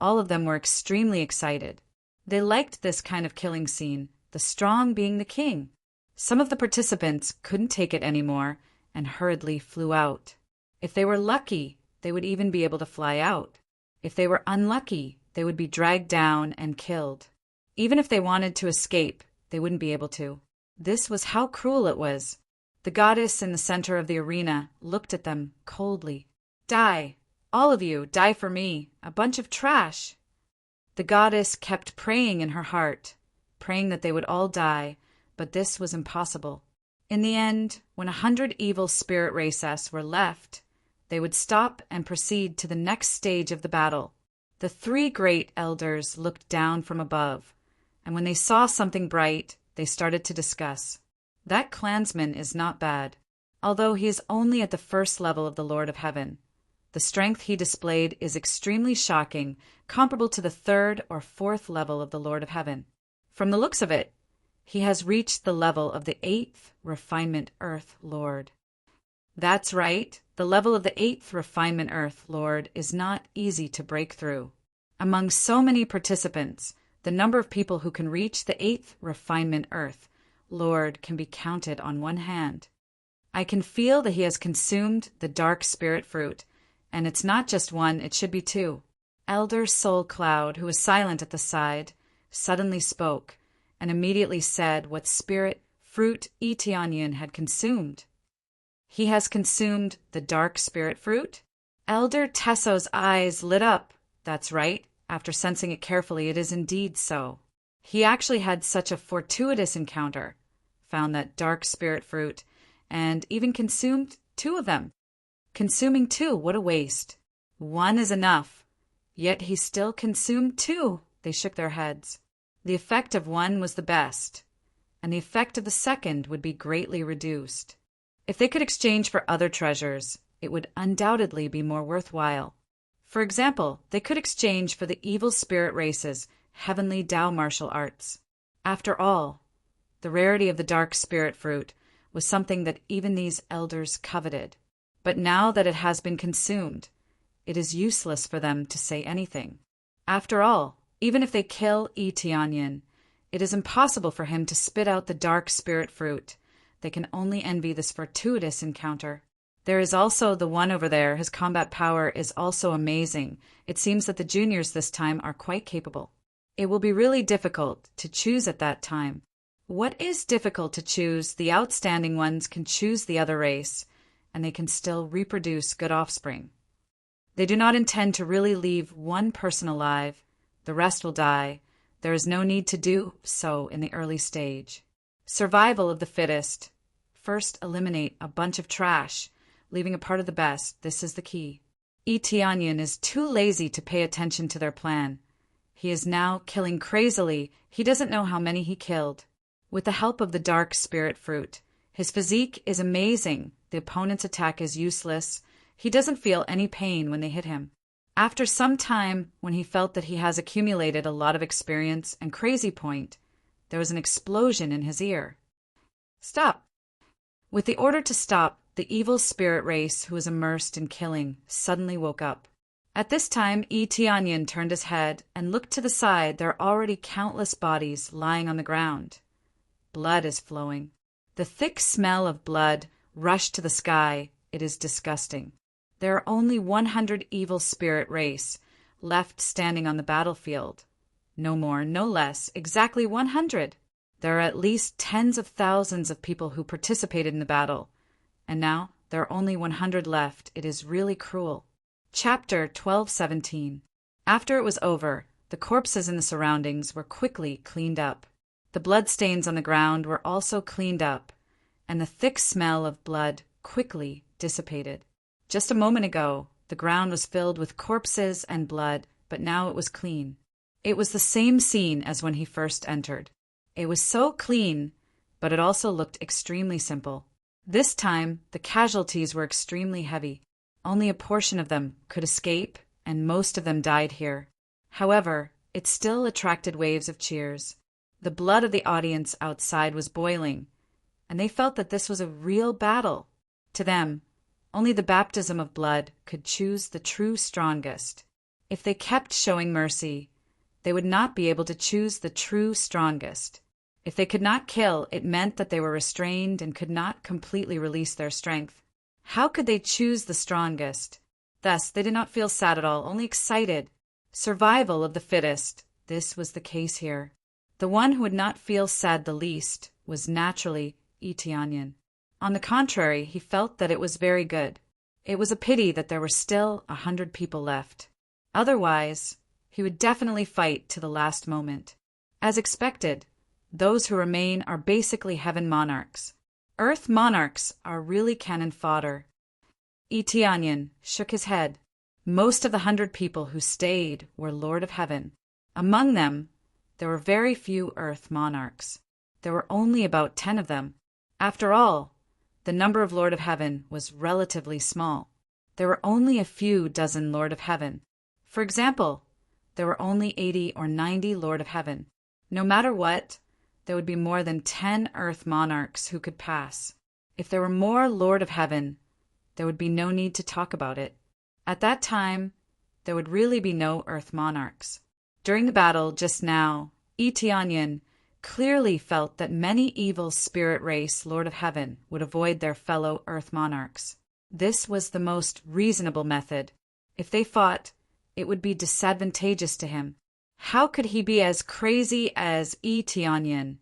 all of them were extremely excited. They liked this kind of killing scene, the strong being the king. Some of the participants couldn't take it anymore and hurriedly flew out. If they were lucky, they would even be able to fly out. If they were unlucky, they would be dragged down and killed. Even if they wanted to escape, they wouldn't be able to. This was how cruel it was. The goddess in the center of the arena looked at them coldly. Die! All of you, die for me! A bunch of trash! The goddess kept praying in her heart, praying that they would all die, but this was impossible. In the end, when 100 evil spirit races were left, they would stop and proceed to the next stage of the battle. The 3 great elders looked down from above, and when they saw something bright, they started to discuss. That clansman is not bad, although he is only at the first level of the Lord of Heaven. The strength he displayed is extremely shocking, comparable to the 3rd or 4th level of the Lord of Heaven. From the looks of it, he has reached the level of the 8th Refinement Earth Lord. That's right, the level of the 8th Refinement Earth Lord is not easy to break through. Among so many participants, the number of people who can reach the 8th Refinement Earth Lord can be counted on one hand. I can feel that he has consumed the dark spirit fruit, and it's not just one, it should be 2. Elder Soul Cloud, who was silent at the side, suddenly spoke, and immediately said what spirit fruit Tianyun had consumed. He has consumed the dark spirit fruit? Elder Tesso's eyes lit up. That's right. After sensing it carefully, it is indeed so. He actually had such a fortuitous encounter, found that dark spirit fruit, and even consumed 2 of them. Consuming 2, what a waste. 1 is enough. Yet he still consumed 2. They shook their heads. The effect of 1 was the best, and the effect of the second would be greatly reduced. If they could exchange for other treasures, it would undoubtedly be more worthwhile. For example, they could exchange for the evil spirit race's heavenly Tao martial arts. After all, the rarity of the dark spirit fruit was something that even these elders coveted. But now that it has been consumed, it is useless for them to say anything. After all, even if they kill Tianyun, it is impossible for him to spit out the dark spirit fruit. They can only envy this fortuitous encounter. There is also the one over there. His combat power is also amazing. It seems that the juniors this time are quite capable. It will be really difficult to choose at that time. What is difficult to choose? The outstanding ones can choose the other race, and they can still reproduce good offspring. They do not intend to really leave one person alive. The rest will die. There is no need to do so in the early stage. Survival of the fittest. First, eliminate a bunch of trash, leaving a part of the best. This is the key. Tianyun is too lazy to pay attention to their plan. He is now killing crazily. He doesn't know how many he killed. With the help of the dark spirit fruit, his physique is amazing. The opponent's attack is useless. He doesn't feel any pain when they hit him. After some time, when he felt that he has accumulated a lot of experience and crazy point, there was an explosion in his ear. Stop! With the order to stop, the evil spirit race who was immersed in killing suddenly woke up. At this time, Tianyin turned his head and looked to the side. There are already countless bodies lying on the ground. Blood is flowing. The thick smell of blood rushed to the sky. It is disgusting. There are only 100 evil spirit race left standing on the battlefield. No more, no less, exactly 100. There are at least tens of thousands of people who participated in the battle, and now there are only 100 left. It is really cruel. Chapter 12:17. After it was over, the corpses in the surroundings were quickly cleaned up. The bloodstains on the ground were also cleaned up, and the thick smell of blood quickly dissipated. Just a moment ago, the ground was filled with corpses and blood, but now it was clean. It was the same scene as when he first entered. It was so clean, but it also looked extremely simple. This time, the casualties were extremely heavy. Only a portion of them could escape, and most of them died here. However, it still attracted waves of cheers. The blood of the audience outside was boiling, and they felt that this was a real battle. To them, only the baptism of blood could choose the true strongest. If they kept showing mercy, they would not be able to choose the true strongest. If they could not kill, it meant that they were restrained and could not completely release their strength. How could they choose the strongest? Thus, they did not feel sad at all, only excited. Survival of the fittest. This was the case here. The one who would not feel sad the least was naturally Tianyin. On the contrary, he felt that it was very good. It was a pity that there were still 100 people left. Otherwise, he would definitely fight to the last moment. As expected, those who remain are basically heaven monarchs. Earth monarchs are really cannon fodder. Tianyin shook his head. Most of the 100 people who stayed were Lord of Heaven. Among them, there were very few Earth monarchs. There were only about 10 of them. After all, the number of Lord of Heaven was relatively small. There were only a few dozen Lord of Heaven. For example, there were only 80 or 90 Lord of Heaven. No matter what, there would be more than 10 Earth monarchs who could pass. If there were more Lord of Heaven, there would be no need to talk about it. At that time, there would really be no Earth monarchs. During the battle just now, Tianyin clearly felt that many evil spirit race Lord of Heaven would avoid their fellow Earth monarchs. This was the most reasonable method. If they fought, it would be disadvantageous to him. How could he be as crazy as Tianyin,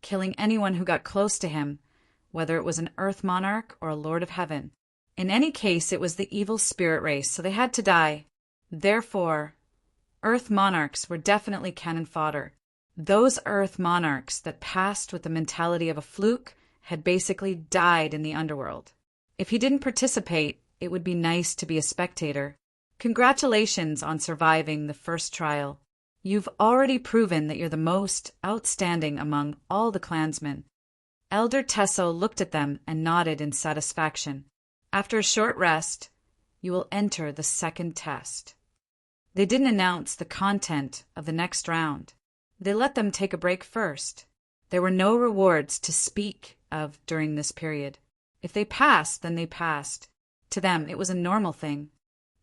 killing anyone who got close to him, whether it was an Earth monarch or a Lord of Heaven? In any case, it was the evil spirit race, so they had to die. Therefore, Earth monarchs were definitely cannon fodder. Those Earth monarchs that passed with the mentality of a fluke had basically died in the underworld. If he didn't participate, it would be nice to be a spectator. Congratulations on surviving the first trial. You've already proven that you're the most outstanding among all the clansmen. Elder Tesso looked at them and nodded in satisfaction. After a short rest, you will enter the second test. They didn't announce the content of the next round. They let them take a break first. There were no rewards to speak of during this period. If they passed, then they passed. To them, it was a normal thing.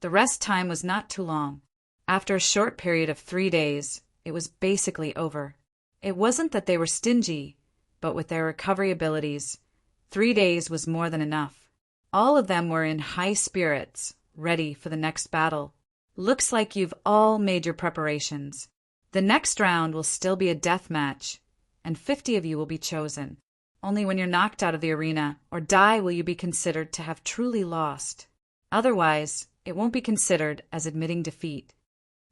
The rest time was not too long. After a short period of 3 days, it was basically over. It wasn't that they were stingy, but with their recovery abilities, 3 days was more than enough. All of them were in high spirits, ready for the next battle. Looks like you've all made your preparations. The next round will still be a death match, and 50 of you will be chosen. Only when you're knocked out of the arena or die will you be considered to have truly lost. Otherwise, it won't be considered as admitting defeat.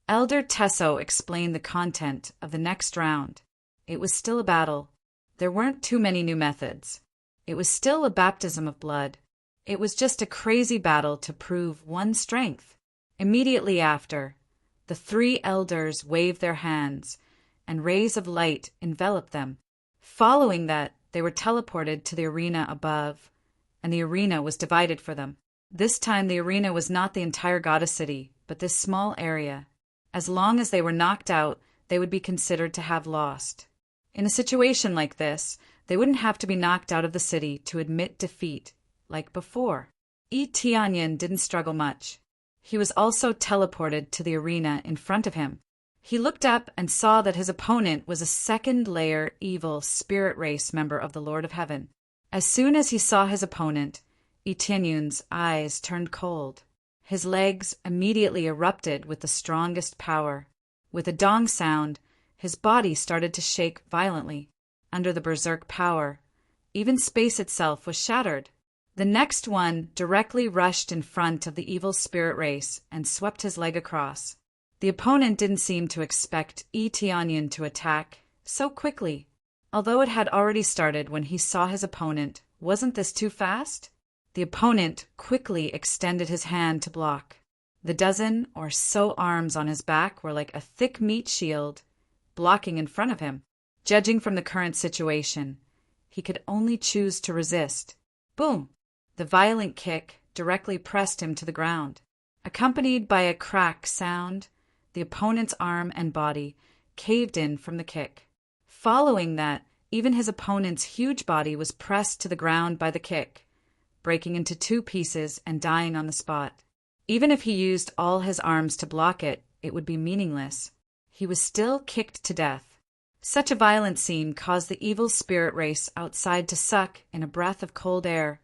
Elder Tesso explained the content of the next round. It was still a battle. There weren't too many new methods. It was still a baptism of blood. It was just a crazy battle to prove one's strength. Immediately after, the 3 elders waved their hands, and rays of light enveloped them. Following that, they were teleported to the arena above, and the arena was divided for them. This time the arena was not the entire goddess city, but this small area. As long as they were knocked out, they would be considered to have lost. In a situation like this, they wouldn't have to be knocked out of the city to admit defeat, like before. Tianyin didn't struggle much. He was also teleported to the arena in front of him. He looked up and saw that his opponent was a second-layer evil spirit race member of the Lord of Heaven. As soon as he saw his opponent, Tianyun's eyes turned cold. His legs immediately erupted with the strongest power. With a dong sound, his body started to shake violently. Under the berserk power, even space itself was shattered. The next one directly rushed in front of the evil spirit race and swept his leg across. The opponent didn't seem to expect Tianyin to attack so quickly. Although it had already started when he saw his opponent, wasn't this too fast? The opponent quickly extended his hand to block. The dozen or so arms on his back were like a thick meat shield, blocking in front of him. Judging from the current situation, he could only choose to resist. Boom! The violent kick directly pressed him to the ground. Accompanied by a crack sound, the opponent's arm and body caved in from the kick. Following that, even his opponent's huge body was pressed to the ground by the kick, breaking into two pieces and dying on the spot. Even if he used all his arms to block it, it would be meaningless. He was still kicked to death. Such a violent scene caused the evil spirit race outside to suck in a breath of cold air,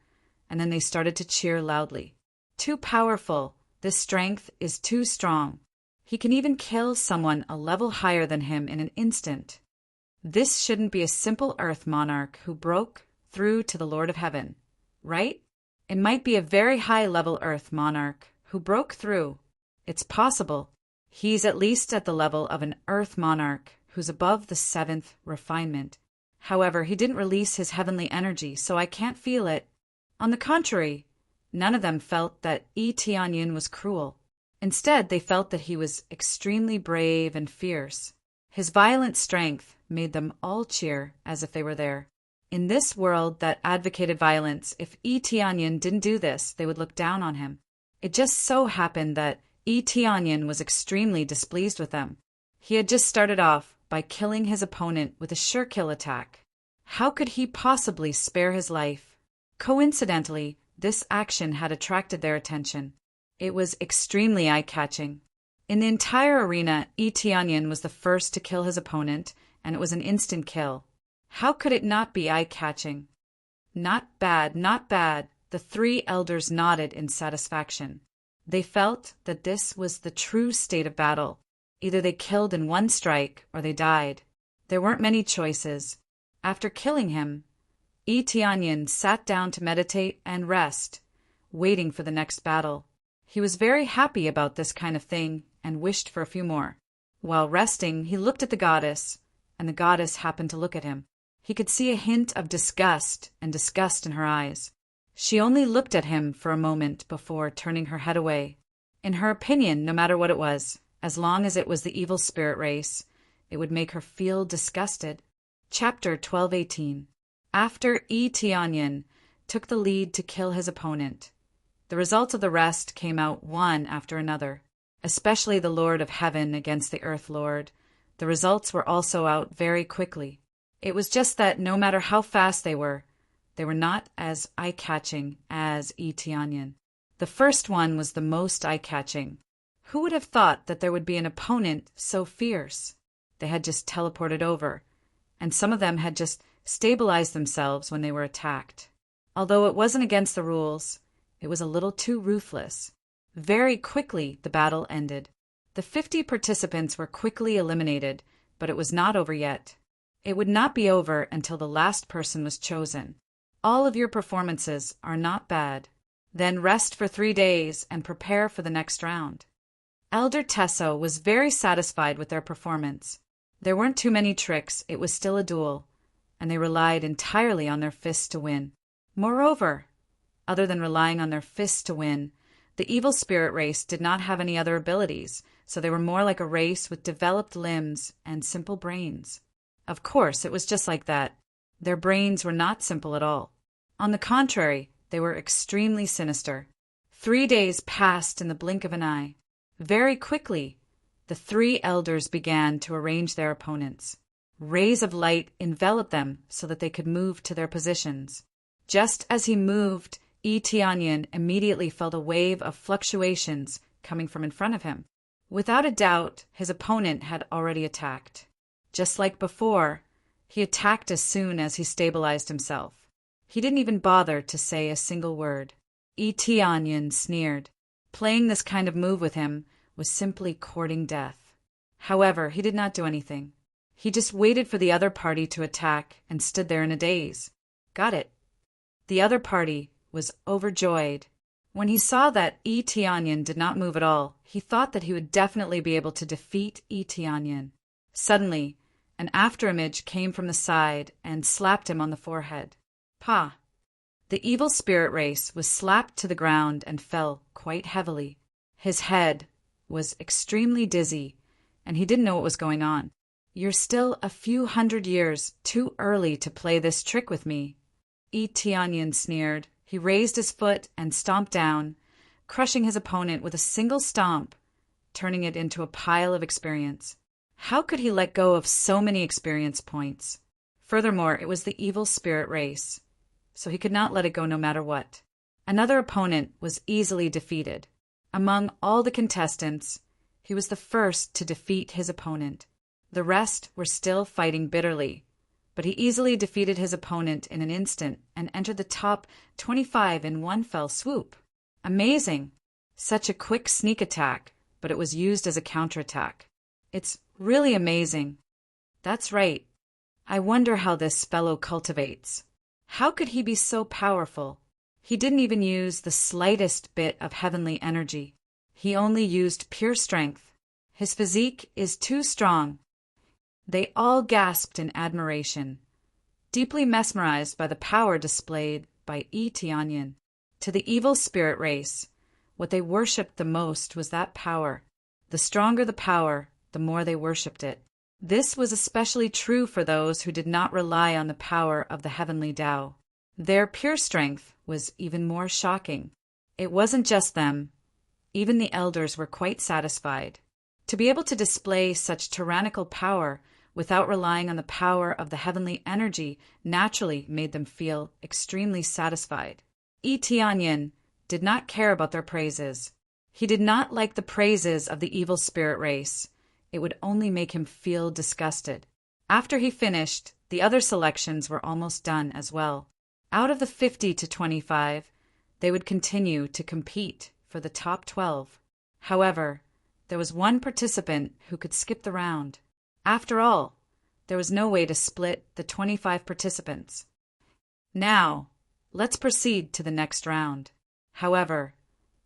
and then they started to cheer loudly. Too powerful. This strength is too strong. He can even kill someone a level higher than him in an instant. This shouldn't be a simple Earth monarch who broke through to the Lord of Heaven, right? It might be a very high-level Earth monarch who broke through. It's possible. He's at least at the level of an Earth monarch who's above the 7th refinement. However, he didn't release his heavenly energy, so I can't feel it. On the contrary, none of them felt that Tianyin was cruel. Instead, they felt that he was extremely brave and fierce. His violent strength made them all cheer as if they were there. In this world that advocated violence, if Tianyin didn't do this, they would look down on him. It just so happened that Tianyin was extremely displeased with them. He had just started off by killing his opponent with a sure-kill attack. How could he possibly spare his life? Coincidentally, this action had attracted their attention. It was extremely eye-catching. In the entire arena, Tianyin was the first to kill his opponent, and it was an instant kill. How could it not be eye-catching? Not bad, not bad. The three elders nodded in satisfaction. They felt that this was the true state of battle. Either they killed in one strike or they died. There weren't many choices. After killing him, Tianyin sat down to meditate and rest, waiting for the next battle. He was very happy about this kind of thing and wished for a few more. While resting, he looked at the goddess, and the goddess happened to look at him. He could see a hint of disgust and disgust in her eyes. She only looked at him for a moment before turning her head away. In her opinion, no matter what it was, as long as it was the evil spirit race, it would make her feel disgusted. Chapter 12:18. After Tianyin took the lead to kill his opponent, the results of the rest came out one after another, especially the Lord of Heaven against the Earth Lord. The results were also out very quickly. It was just that no matter how fast they were not as eye-catching as Tianyin. The first one was the most eye-catching. Who would have thought that there would be an opponent so fierce? They had just teleported over, and some of them had just stabilized themselves when they were attacked. Although it wasn't against the rules, it was a little too ruthless. Very quickly, the battle ended. The 50 participants were quickly eliminated, but it was not over yet. It would not be over until the last person was chosen. All of your performances are not bad. Then rest for 3 days and prepare for the next round. Elder Tesso was very satisfied with their performance. There weren't too many tricks, it was still a duel, and they relied entirely on their fists to win. Moreover, other than relying on their fists to win, the evil spirit race did not have any other abilities, so they were more like a race with developed limbs and simple brains. Of course, it was just like that. Their brains were not simple at all. On the contrary, they were extremely sinister. 3 days passed in the blink of an eye. Very quickly, the three elders began to arrange their opponents. Rays of light enveloped them so that they could move to their positions. Just as he moved, Tianyin immediately felt a wave of fluctuations coming from in front of him. Without a doubt, his opponent had already attacked. Just like before, he attacked as soon as he stabilized himself. He didn't even bother to say a single word. Tianyin sneered. Playing this kind of move with him was simply courting death. However, he did not do anything. He just waited for the other party to attack and stood there in a daze. Got it. The other party was overjoyed. When he saw that Tianyin did not move at all, he thought that he would definitely be able to defeat Tianyin. Suddenly, an afterimage came from the side and slapped him on the forehead. Pa! The evil spirit race was slapped to the ground and fell quite heavily. His head was extremely dizzy, and he didn't know what was going on. You're still a few hundred years too early to play this trick with me. Tianyin sneered. He raised his foot and stomped down, crushing his opponent with a single stomp, turning it into a pile of experience. How could he let go of so many experience points? Furthermore, it was the evil spirit race, so he could not let it go no matter what. Another opponent was easily defeated. Among all the contestants, he was the first to defeat his opponent. The rest were still fighting bitterly, but he easily defeated his opponent in an instant and entered the top 25 in one fell swoop. Amazing! Such a quick sneak attack, but it was used as a counterattack. It's really amazing. That's right. I wonder how this fellow cultivates. How could he be so powerful? He didn't even use the slightest bit of heavenly energy. He only used pure strength. His physique is too strong. They all gasped in admiration, deeply mesmerized by the power displayed by Tianyin. To the evil spirit race, what they worshipped the most was that power. The stronger the power, the more they worshipped it. This was especially true for those who did not rely on the power of the heavenly Tao. Their pure strength was even more shocking. It wasn't just them. Even the elders were quite satisfied. To be able to display such tyrannical power without relying on the power of the heavenly energy naturally made them feel extremely satisfied. Tianyin did not care about their praises. He did not like the praises of the evil spirit race. It would only make him feel disgusted. After he finished, the other selections were almost done as well. Out of the 50 to 25, they would continue to compete for the top 12. However, there was one participant who could skip the round. After all, there was no way to split the 25 participants. Now, let's proceed to the next round. However,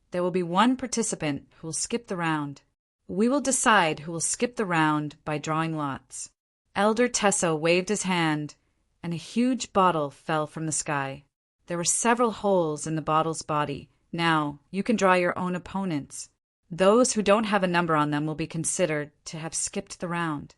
there will be one participant who will skip the round. We will decide who will skip the round by drawing lots. Elder Tesso waved his hand, and a huge bottle fell from the sky. There were several holes in the bottle's body. Now, you can draw your own opponents. Those who don't have a number on them will be considered to have skipped the round.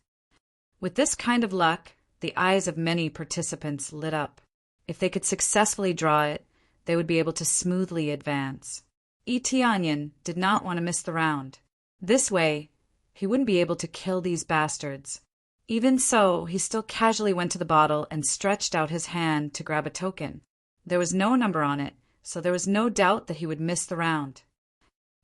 With this kind of luck, the eyes of many participants lit up. If they could successfully draw it, they would be able to smoothly advance. Tianyin did not want to miss the round. This way, he wouldn't be able to kill these bastards. Even so, he still casually went to the bottle and stretched out his hand to grab a token. There was no number on it, so there was no doubt that he would miss the round.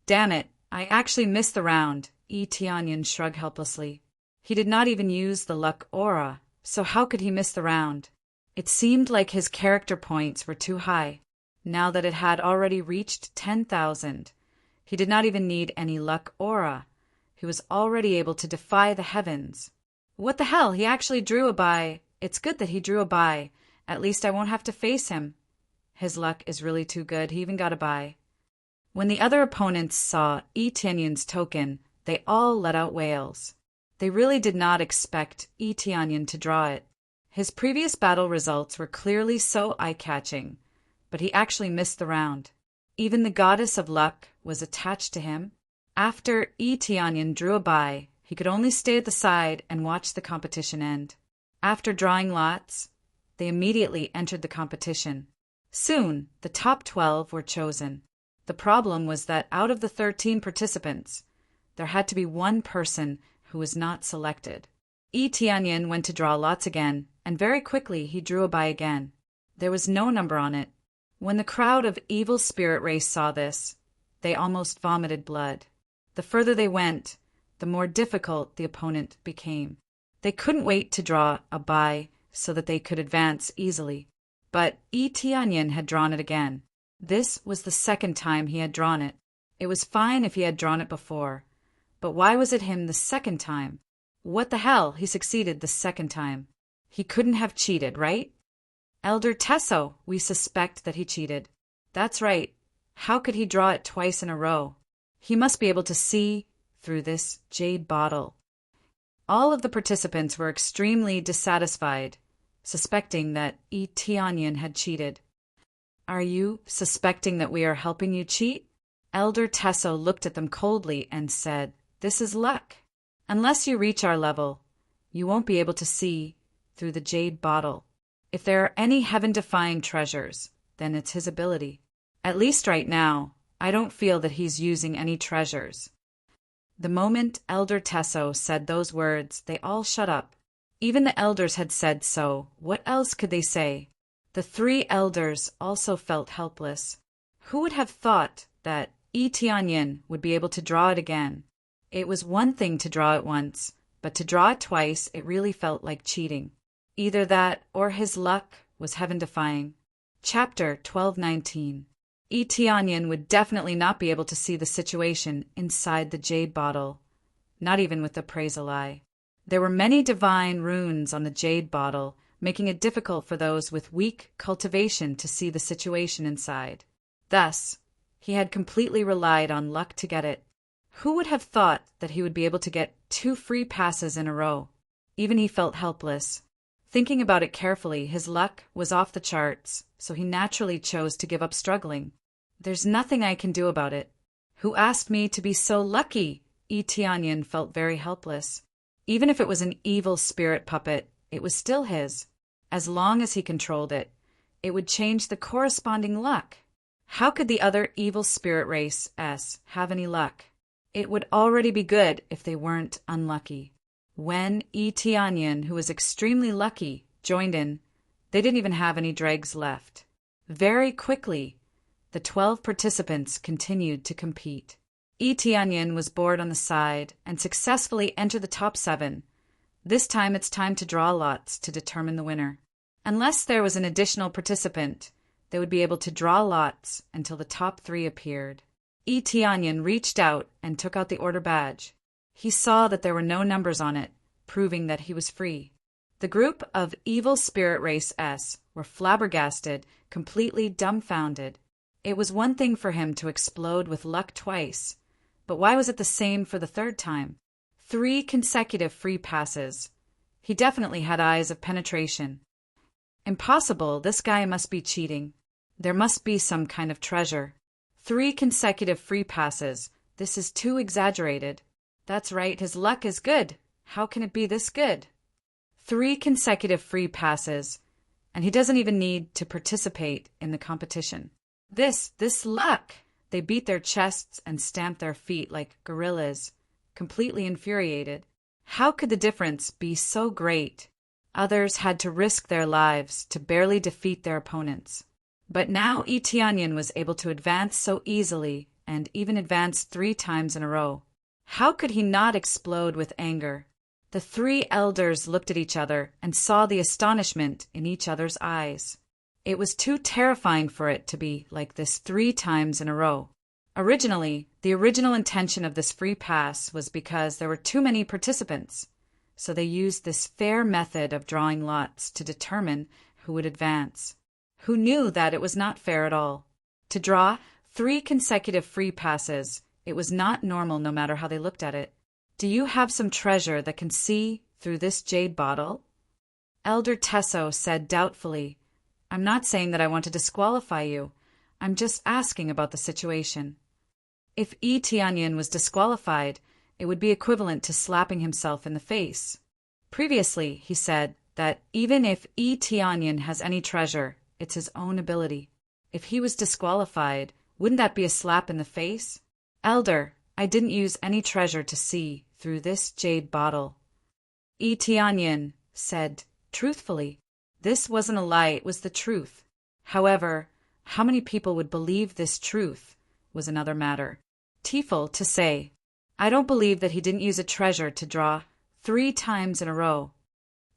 Damn it, I actually missed the round, Tianyin shrugged helplessly. He did not even use the luck aura, so how could he miss the round? It seemed like his character points were too high. Now that it had already reached 10,000, he did not even need any luck aura. He was already able to defy the heavens. What the hell? He actually drew a bye. It's good that he drew a bye. At least I won't have to face him. His luck is really too good. He even got a bye. When the other opponents saw Tianyin's token, they all let out wails. They really did not expect Tianyin to draw it. His previous battle results were clearly so eye-catching, but he actually missed the round. Even the goddess of luck was attached to him. After Tianyin drew a bye, he could only stay at the side and watch the competition end. After drawing lots, they immediately entered the competition. Soon, the top 12 were chosen. The problem was that out of the 13 participants, There had to be one person who was not selected. Tianyin went to draw lots again, and very quickly he drew a bye again. There was no number on it. When the crowd of evil spirit race saw this, they almost vomited blood. The further they went, the more difficult the opponent became. They couldn't wait to draw a bye so that they could advance easily. But Tianyin had drawn it again. This was the second time he had drawn it. It was fine if he had drawn it before. But why was it him the second time? What the hell? He succeeded the second time. He couldn't have cheated, right? Elder Tesso, we suspect that he cheated. That's right. How could he draw it twice in a row? He must be able to see through this jade bottle. All of the participants were extremely dissatisfied, suspecting that Tianyin had cheated. Are you suspecting that we are helping you cheat? Elder Tesso looked at them coldly and said, This is luck. Unless you reach our level, you won't be able to see through the jade bottle. If there are any heaven-defying treasures, then it's his ability. At least right now, I don't feel that he's using any treasures. The moment Elder Tesso said those words, they all shut up. Even the elders had said so. What else could they say? The three elders also felt helpless. Who would have thought that Tianyin would be able to draw it again? It was one thing to draw it once, but to draw it twice, it really felt like cheating. Either that or his luck was heaven-defying. Chapter 12:19. Tianyin would definitely not be able to see the situation inside the jade bottle, not even with the appraisal eye. There were many divine runes on the jade bottle, making it difficult for those with weak cultivation to see the situation inside. Thus, he had completely relied on luck to get it. Who would have thought that he would be able to get 2 free passes in a row? Even he felt helpless. Thinking about it carefully, his luck was off the charts, so he naturally chose to give up struggling. There's nothing I can do about it. Who asked me to be so lucky? Tianyin felt very helpless. Even if it was an evil spirit puppet, it was still his. As long as he controlled it, it would change the corresponding luck. How could the other evil spirit race have any luck? It would already be good if they weren't unlucky. When Tianyin, who was extremely lucky, joined in, they didn't even have any dregs left. Very quickly, the 12 participants continued to compete. Tianyin was bored on the side and successfully entered the top 7. This time it's time to draw lots to determine the winner. Unless there was an additional participant, they would be able to draw lots until the top 3 appeared. Tianyin reached out and took out the order badge. He saw that there were no numbers on it, proving that he was free. The group of evil spirit race were flabbergasted, completely dumbfounded. It was one thing for him to explode with luck twice, but why was it the same for the third time? 3 consecutive free passes. He definitely had eyes of penetration. Impossible, this guy must be cheating. There must be some kind of treasure. 3 consecutive free passes. This is too exaggerated. That's right, his luck is good. How can it be this good? 3 consecutive free passes, and he doesn't even need to participate in the competition. This luck! They beat their chests and stamped their feet like gorillas, completely infuriated. How could the difference be so great? Others had to risk their lives to barely defeat their opponents. But now Tianyin was able to advance so easily and even advance 3 times in a row. How could he not explode with anger? The 3 elders looked at each other and saw the astonishment in each other's eyes. It was too terrifying for it to be like this 3 times in a row. Originally, the original intention of this free pass was because there were too many participants, so they used this fair method of drawing lots to determine who would advance. Who knew that it was not fair at all? To draw 3 consecutive free passes, it was not normal no matter how they looked at it. Do you have some treasure that can see through this jade bottle? Elder Tesso said doubtfully, I'm not saying that I want to disqualify you. I'm just asking about the situation. If Tianyin was disqualified, it would be equivalent to slapping himself in the face. Previously, he said that even if Tianyin has any treasure, it's his own ability. If he was disqualified, wouldn't that be a slap in the face? Elder, I didn't use any treasure to see through this jade bottle. Tianyin said truthfully. This wasn't a lie, it was the truth. However, how many people would believe this truth was another matter. Tifel to say, I don't believe that he didn't use a treasure to draw 3 times in a row.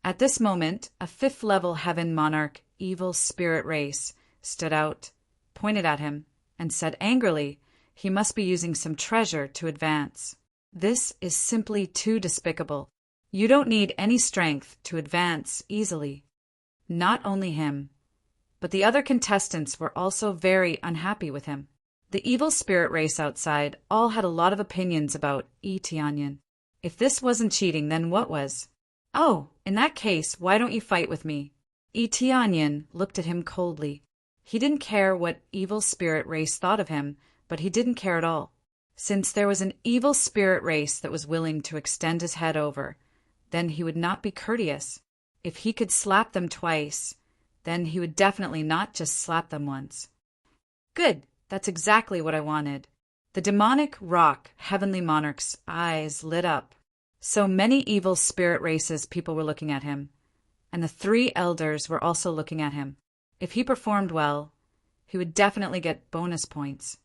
At this moment, a 5th-level heaven monarch, evil spirit race, stood out, pointed at him, and said angrily, he must be using some treasure to advance. This is simply too despicable. You don't need any strength to advance easily. Not only him, but the other contestants were also very unhappy with him. The evil spirit race outside all had a lot of opinions about Tianyin. If this wasn't cheating, then what was? Oh, in that case, why don't you fight with me? Tianyin looked at him coldly. He didn't care what evil spirit race thought of him, but he didn't care at all. Since there was an evil spirit race that was willing to extend his head over, then he would not be courteous. If he could slap them twice, then he would definitely not just slap them once. Good, that's exactly what I wanted. The demonic rock heavenly monarch's eyes lit up. So many evil spirit races people were looking at him, and the 3 elders were also looking at him. If he performed well, he would definitely get bonus points.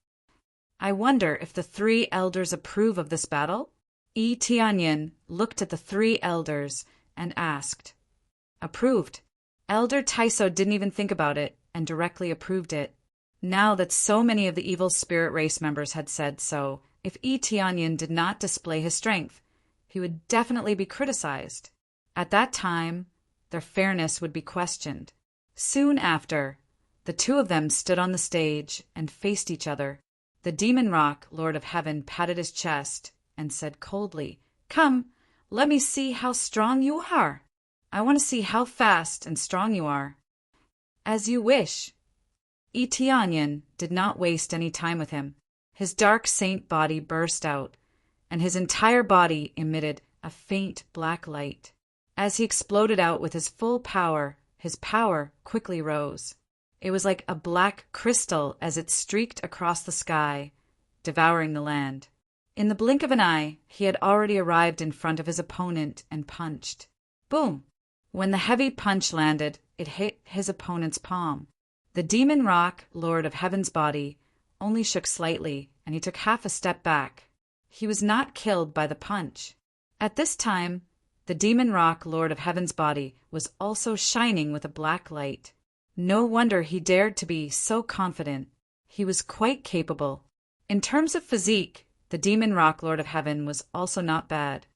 I wonder if the 3 elders approve of this battle? Tianyin looked at the 3 elders and asked. Approved. Elder Taiso didn't even think about it and directly approved it. Now that so many of the evil spirit race members had said so, if Tianyin did not display his strength, he would definitely be criticized. At that time, their fairness would be questioned. Soon after, the 2 of them stood on the stage and faced each other. The demon rock, Lord of Heaven, patted his chest and said coldly, Come, let me see how strong you are. I want to see how fast and strong you are. As you wish. Tianyin did not waste any time with him. His dark saint body burst out, and his entire body emitted a faint black light. As he exploded out with his full power, his power quickly rose. It was like a black crystal as it streaked across the sky, devouring the land. In the blink of an eye, he had already arrived in front of his opponent and punched. Boom! When the heavy punch landed, it hit his opponent's palm. The demon rock, Lord of Heaven's body, only shook slightly, and he took half a step back. He was not killed by the punch. At this time, the demon rock, Lord of Heaven's body, was also shining with a black light. No wonder he dared to be so confident. He was quite capable. In terms of physique, the demon rock, Lord of Heaven, was also not bad.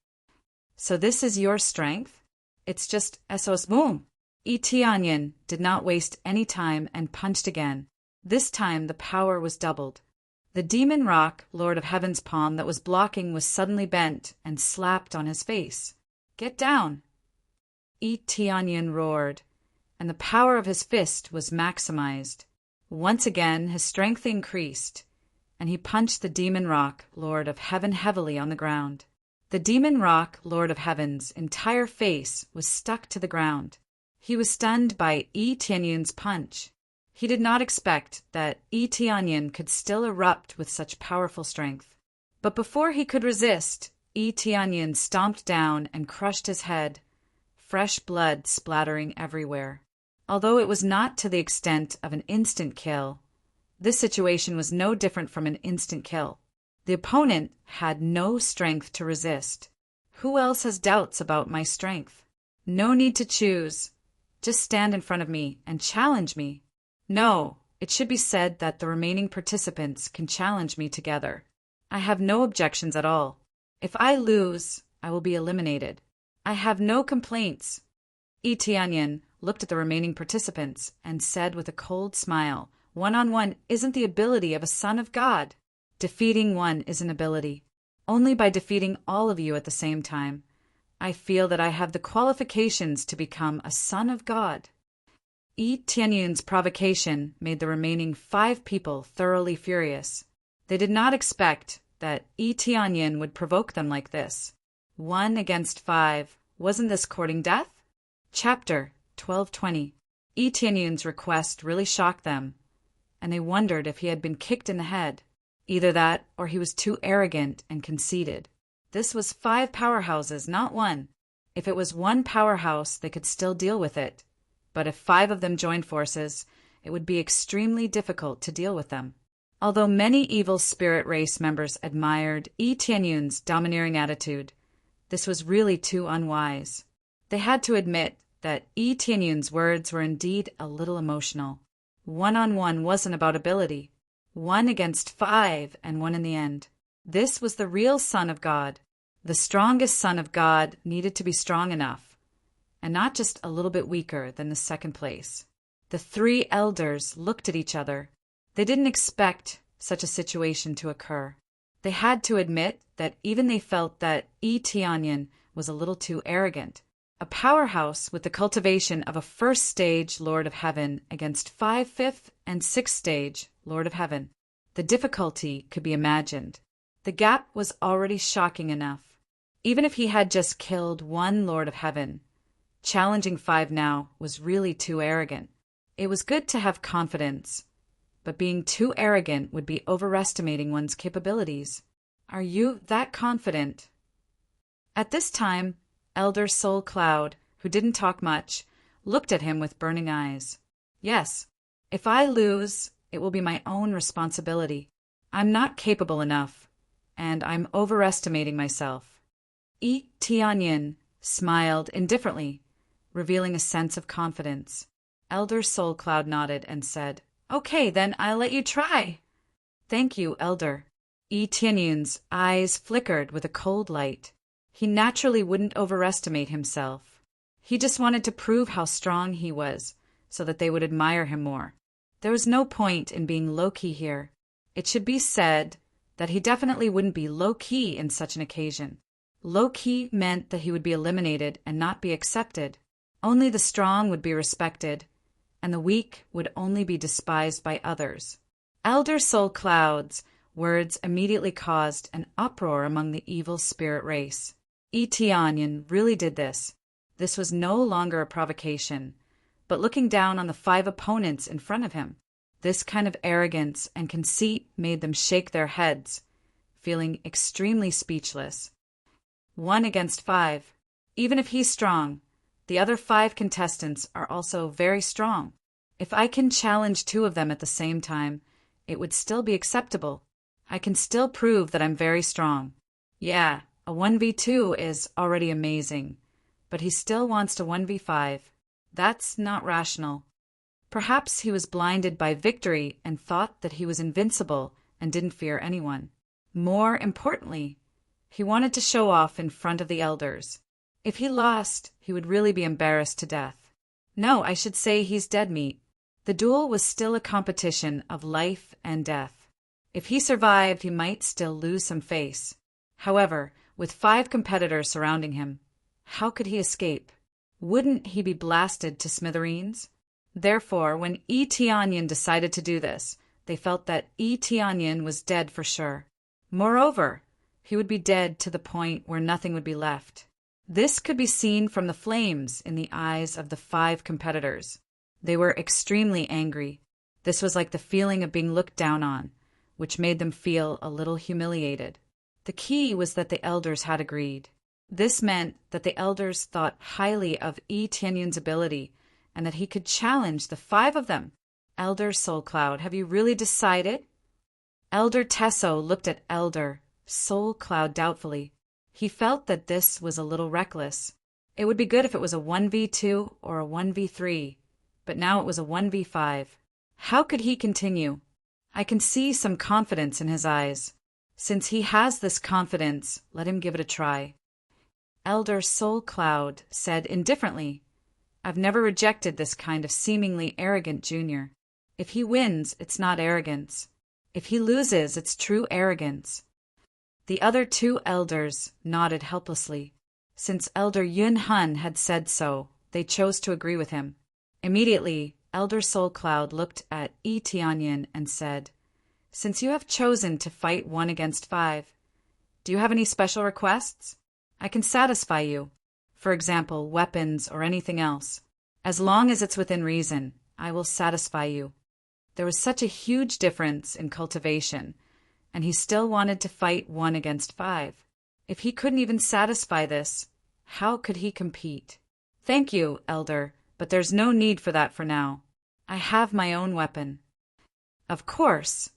So this is your strength? It's just esos boom. Tianyin did not waste any time and punched again. This time the power was doubled. The demon rock, Lord of Heaven's palm that was blocking was suddenly bent and slapped on his face. Get down! Tianyin roared, and the power of his fist was maximized. Once again his strength increased, and he punched the demon rock, Lord of Heaven, heavily on the ground. The demon rock, Lord of Heaven's entire face was stuck to the ground. He was stunned by Tianyin's punch. He did not expect that Tianyin could still erupt with such powerful strength. But before he could resist, Tianyin stomped down and crushed his head, fresh blood splattering everywhere. Although it was not to the extent of an instant kill, this situation was no different from an instant kill. The opponent had no strength to resist. Who else has doubts about my strength? No need to choose. Just stand in front of me and challenge me. No, it should be said that the remaining participants can challenge me together. I have no objections at all. If I lose, I will be eliminated. I have no complaints. Tianyin looked at the remaining participants and said with a cold smile, One-on-one isn't the ability of a son of God. Defeating one is an ability. Only by defeating all of you at the same time, I feel that I have the qualifications to become a son of God. Tianyin's provocation made the remaining 5 people thoroughly furious. They did not expect that Tianyin would provoke them like this. 1 against 5. Wasn't this courting death? Chapter 1220. Tianyin's request really shocked them, and they wondered if he had been kicked in the head. Either that, or he was too arrogant and conceited. This was 5 powerhouses, not one. If it was one powerhouse, they could still deal with it. But if 5 of them joined forces, it would be extremely difficult to deal with them. Although many evil spirit race members admired Yi Tianyun's domineering attitude, this was really too unwise. They had to admit that Yi Tianyun's words were indeed a little emotional. 1-on-1 wasn't about ability. 1 against 5 and won in the end. This was the real Son of God. The strongest Son of God needed to be strong enough, and not just a little bit weaker than the second place. The 3 elders looked at each other. They didn't expect such a situation to occur. They had to admit that even they felt that Yi Tianyan was a little too arrogant. A powerhouse with the cultivation of a first stage Lord of Heaven against 5 fifth and 6th stage Lord of Heaven. The difficulty could be imagined. The gap was already shocking enough. Even if he had just killed 1 Lord of Heaven, challenging 5 now was really too arrogant. It was good to have confidence, but being too arrogant would be overestimating one's capabilities. Are you that confident? At this time, Elder Soul Cloud, who didn't talk much, looked at him with burning eyes. Yes, if I lose, it will be my own responsibility. I'm not capable enough, and I'm overestimating myself. Yi Tianyan smiled indifferently, revealing a sense of confidence. Elder Soul Cloud nodded and said, "Okay, then I'll let you try." "Thank you, Elder." Yi Tianyun's eyes flickered with a cold light. He naturally wouldn't overestimate himself. He just wanted to prove how strong he was, so that they would admire him more. There was no point in being low-key here. It should be said that he definitely wouldn't be low-key in such an occasion. Low-key meant that he would be eliminated and not be accepted. Only the strong would be respected, and the weak would only be despised by others. Elder Soul Cloud's words immediately caused an uproar among the evil spirit race. Yi Tianyan really did this. This was no longer a provocation, but looking down on the 5 opponents in front of him. This kind of arrogance and conceit made them shake their heads, feeling extremely speechless. 1 against 5. Even if he's strong, the other 5 contestants are also very strong. If I can challenge 2 of them at the same time, it would still be acceptable. I can still prove that I'm very strong. Yeah, a 1v2 is already amazing, but he still wants to 1v5. That's not rational. Perhaps he was blinded by victory and thought that he was invincible and didn't fear anyone. More importantly, he wanted to show off in front of the elders. If he lost, he would really be embarrassed to death. No, I should say he's dead meat. The duel was still a competition of life and death. If he survived, he might still lose some face. However, with 5 competitors surrounding him, how could he escape? Wouldn't he be blasted to smithereens? Therefore, when Yi Tianyan decided to do this, they felt that Yi Tianyan was dead for sure. Moreover, he would be dead to the point where nothing would be left. This could be seen from the flames in the eyes of the 5 competitors. They were extremely angry. This was like the feeling of being looked down on, which made them feel a little humiliated. The key was that the elders had agreed. This meant that the elders thought highly of Yi Tianyun's ability and that he could challenge the 5 of them. Elder Soul Cloud, have you really decided? Elder Tesso looked at Elder Soul Cloud doubtfully. He felt that this was a little reckless. It would be good if it was a 1v2 or a 1v3, but now it was a 1v5. How could he continue? I can see some confidence in his eyes. Since he has this confidence, let him give it a try. Elder Soul Cloud said indifferently, I've never rejected this kind of seemingly arrogant junior. If he wins, it's not arrogance. If he loses, it's true arrogance. The other 2 elders nodded helplessly. Since Elder Yun Hun had said so, they chose to agree with him. Immediately, Elder Soul Cloud looked at Yi Tianyan and said, Since you have chosen to fight 1 against 5, do you have any special requests? I can satisfy you. For example, weapons or anything else. As long as it's within reason, I will satisfy you. There was such a huge difference in cultivation, and he still wanted to fight 1 against 5. If he couldn't even satisfy this, how could he compete? Thank you, Elder, but there's no need for that for now. I have my own weapon. Of course,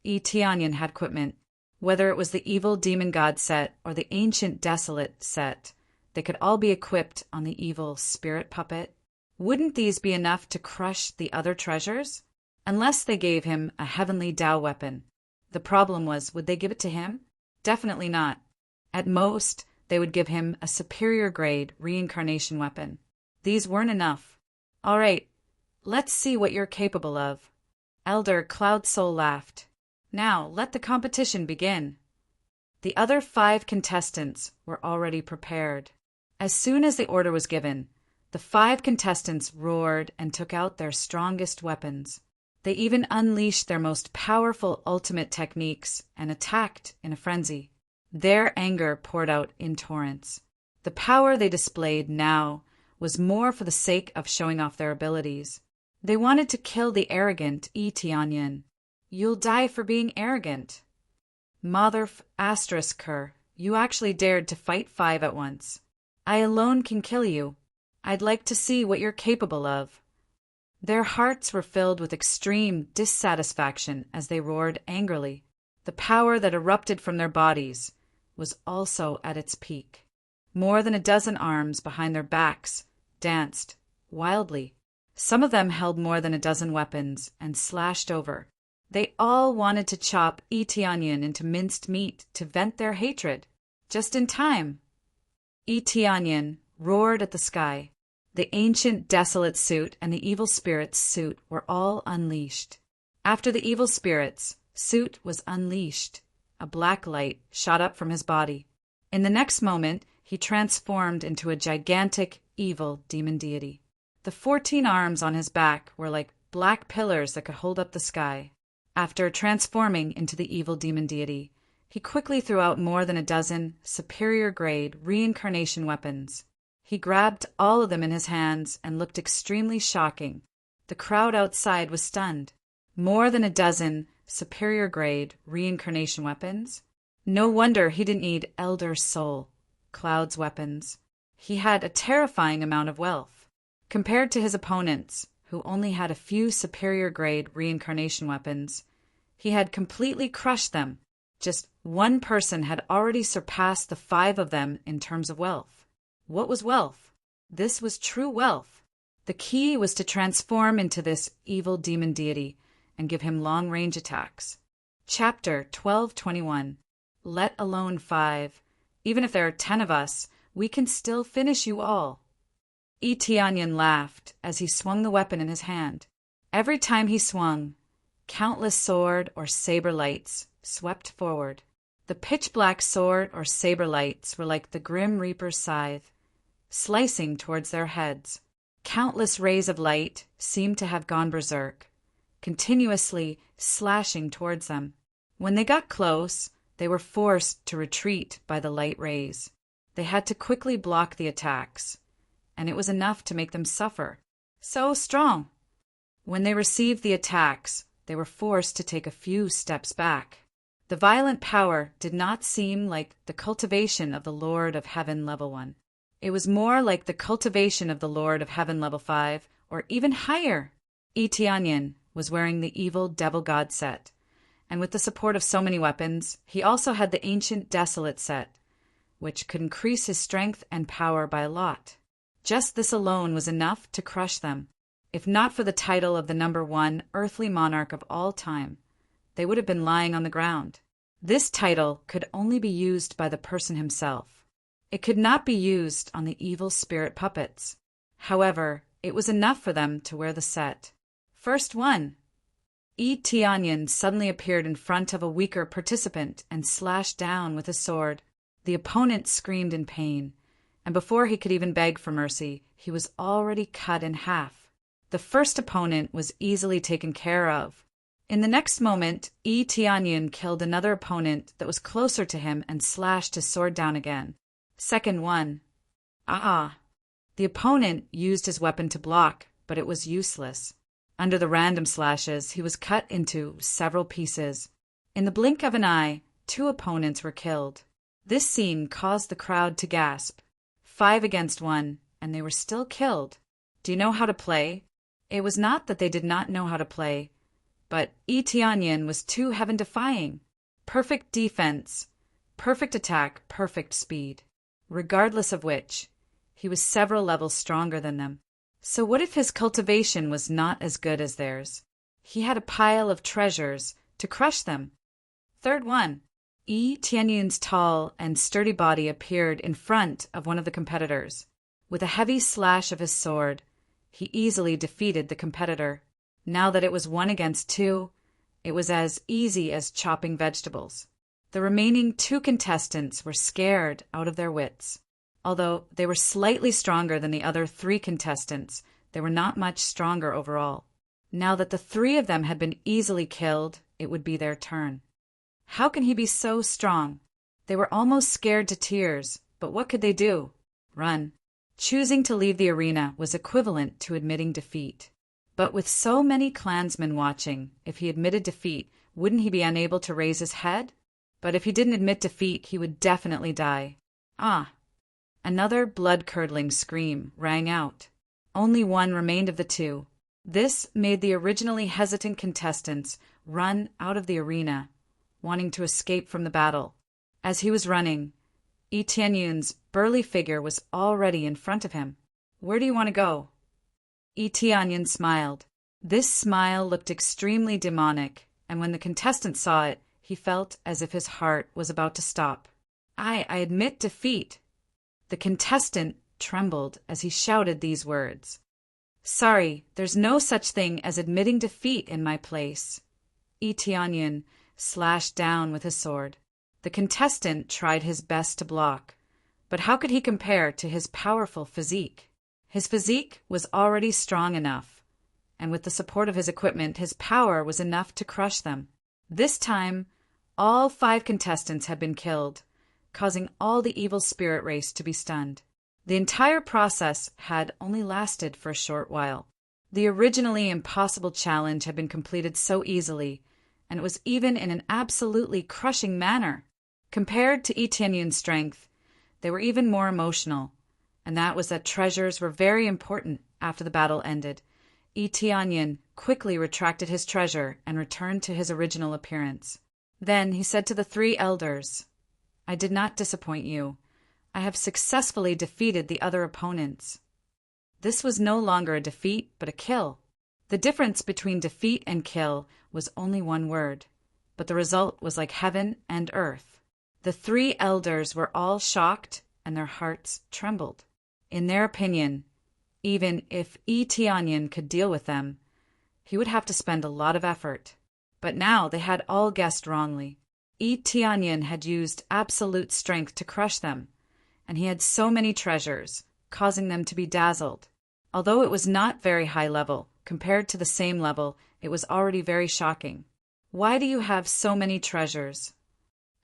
Tianyan had equipment. Whether it was the evil demon god set or the ancient desolate set, they could all be equipped on the evil spirit puppet. Wouldn't these be enough to crush the other treasures? Unless they gave him a heavenly Tao weapon. The problem was, would they give it to him? Definitely not. At most, they would give him a superior grade reincarnation weapon. These weren't enough. All right, let's see what you're capable of. Elder Cloud Soul laughed. Now, let the competition begin. The other 5 contestants were already prepared. As soon as the order was given, the 5 contestants roared and took out their strongest weapons. They even unleashed their most powerful ultimate techniques and attacked in a frenzy. Their anger poured out in torrents. The power they displayed now was more for the sake of showing off their abilities. They wanted to kill the arrogant Tianyan. You'll die for being arrogant. Mother****, you actually dared to fight 5 at once. I alone can kill you. I'd like to see what you're capable of. Their hearts were filled with extreme dissatisfaction as they roared angrily. The power that erupted from their bodies was also at its peak. More than a dozen arms behind their backs danced wildly. Some of them held more than a dozen weapons and slashed over. They all wanted to chop Tianyan into minced meat to vent their hatred. Just in time. Tianyan roared at the sky. The ancient desolate suit and the evil spirit's suit were all unleashed. After the evil spirit's suit was unleashed, a black light shot up from his body. In the next moment, he transformed into a gigantic, evil demon deity. The 14 arms on his back were like black pillars that could hold up the sky. After transforming into the evil demon deity, he quickly threw out more than a dozen superior-grade reincarnation weapons. He grabbed all of them in his hands and looked extremely shocking. The crowd outside was stunned. More than a dozen superior-grade reincarnation weapons? No wonder he didn't need Elder Soul, Cloud's weapons. He had a terrifying amount of wealth. Compared to his opponents, who only had a few superior-grade reincarnation weapons, he had completely crushed them. Just one person had already surpassed the 5 of them in terms of wealth. What was wealth? This was true wealth. The key was to transform into this evil demon deity and give him long-range attacks. Chapter 12:21. Let alone 5. Even if there are 10 of us, we can still finish you all. Tianyan laughed as he swung the weapon in his hand. Every time he swung, countless sword or saber lights swept forward. The pitch-black sword or saber lights were like the Grim Reaper's scythe, slicing towards their heads. Countless rays of light seemed to have gone berserk, continuously slashing towards them. When they got close, they were forced to retreat by the light rays. They had to quickly block the attacks, and it was enough to make them suffer. So strong! When they received the attacks, they were forced to take a few steps back. The violent power did not seem like the cultivation of the Lord of Heaven Level 1. It was more like the cultivation of the Lord of Heaven Level 5, or even higher. Tianyan was wearing the evil devil god set, and with the support of so many weapons, he also had the ancient desolate set, which could increase his strength and power by a lot. Just this alone was enough to crush them. If not for the title of the number 1 earthly monarch of all time, they would have been lying on the ground. This title could only be used by the person himself. It could not be used on the evil spirit puppets. However, it was enough for them to wear the set. First one. Tianyan suddenly appeared in front of a weaker participant and slashed down with his sword. The opponent screamed in pain, and before he could even beg for mercy, he was already cut in half. The first opponent was easily taken care of. In the next moment, Tianyan killed another opponent that was closer to him and slashed his sword down again. Second one. The opponent used his weapon to block, but it was useless. Under the random slashes, he was cut into several pieces. In the blink of an eye, 2 opponents were killed. This scene caused the crowd to gasp. 5 against 1, and they were still killed. Do you know how to play? It was not that they did not know how to play, but Tianyin was too heaven-defying. Perfect defense, perfect attack, perfect speed. Regardless of which, he was several levels stronger than them. So what if his cultivation was not as good as theirs? He had a pile of treasures to crush them. Third one. Tianyin's tall and sturdy body appeared in front of one of the competitors. With a heavy slash of his sword, he easily defeated the competitor. Now that it was 1 against 2, it was as easy as chopping vegetables. The remaining 2 contestants were scared out of their wits. Although they were slightly stronger than the other 3 contestants, they were not much stronger overall. Now that the 3 of them had been easily killed, it would be their turn. How can he be so strong? They were almost scared to tears, but what could they do? Run. Choosing to leave the arena was equivalent to admitting defeat. But with so many clansmen watching, if he admitted defeat, wouldn't he be unable to raise his head? But if he didn't admit defeat, he would definitely die. Ah! Another blood-curdling scream rang out. Only 1 remained of the 2. This made the originally hesitant contestants run out of the arena, wanting to escape from the battle. As he was running, Tianyin's burly figure was already in front of him. Where do you want to go? Tianyin smiled. This smile looked extremely demonic, and when the contestant saw it, he felt as if his heart was about to stop. I admit defeat. The contestant trembled as he shouted these words. Sorry, there's no such thing as admitting defeat in my place. Tianyin slashed down with his sword. The contestant tried his best to block, but how could he compare to his powerful physique? His physique was already strong enough, and with the support of his equipment, his power was enough to crush them. This time, all 5 contestants had been killed, causing all the evil spirit race to be stunned. The entire process had only lasted for a short while. The originally impossible challenge had been completed so easily, and it was even in an absolutely crushing manner. Compared to Tianyin's strength, they were even more emotional, and that was that treasures were very important after the battle ended. Tianyin quickly retracted his treasure and returned to his original appearance. Then he said to the 3 elders, I did not disappoint you. I have successfully defeated the other opponents. This was no longer a defeat, but a kill. The difference between defeat and kill was only 1 word, but the result was like heaven and earth. The 3 elders were all shocked, and their hearts trembled. In their opinion, even if Tianyin could deal with them, he would have to spend a lot of effort. But now they had all guessed wrongly. Tianyin had used absolute strength to crush them, and he had so many treasures, causing them to be dazzled. Although it was not very high level, compared to the same level, it was already very shocking. Why do you have so many treasures?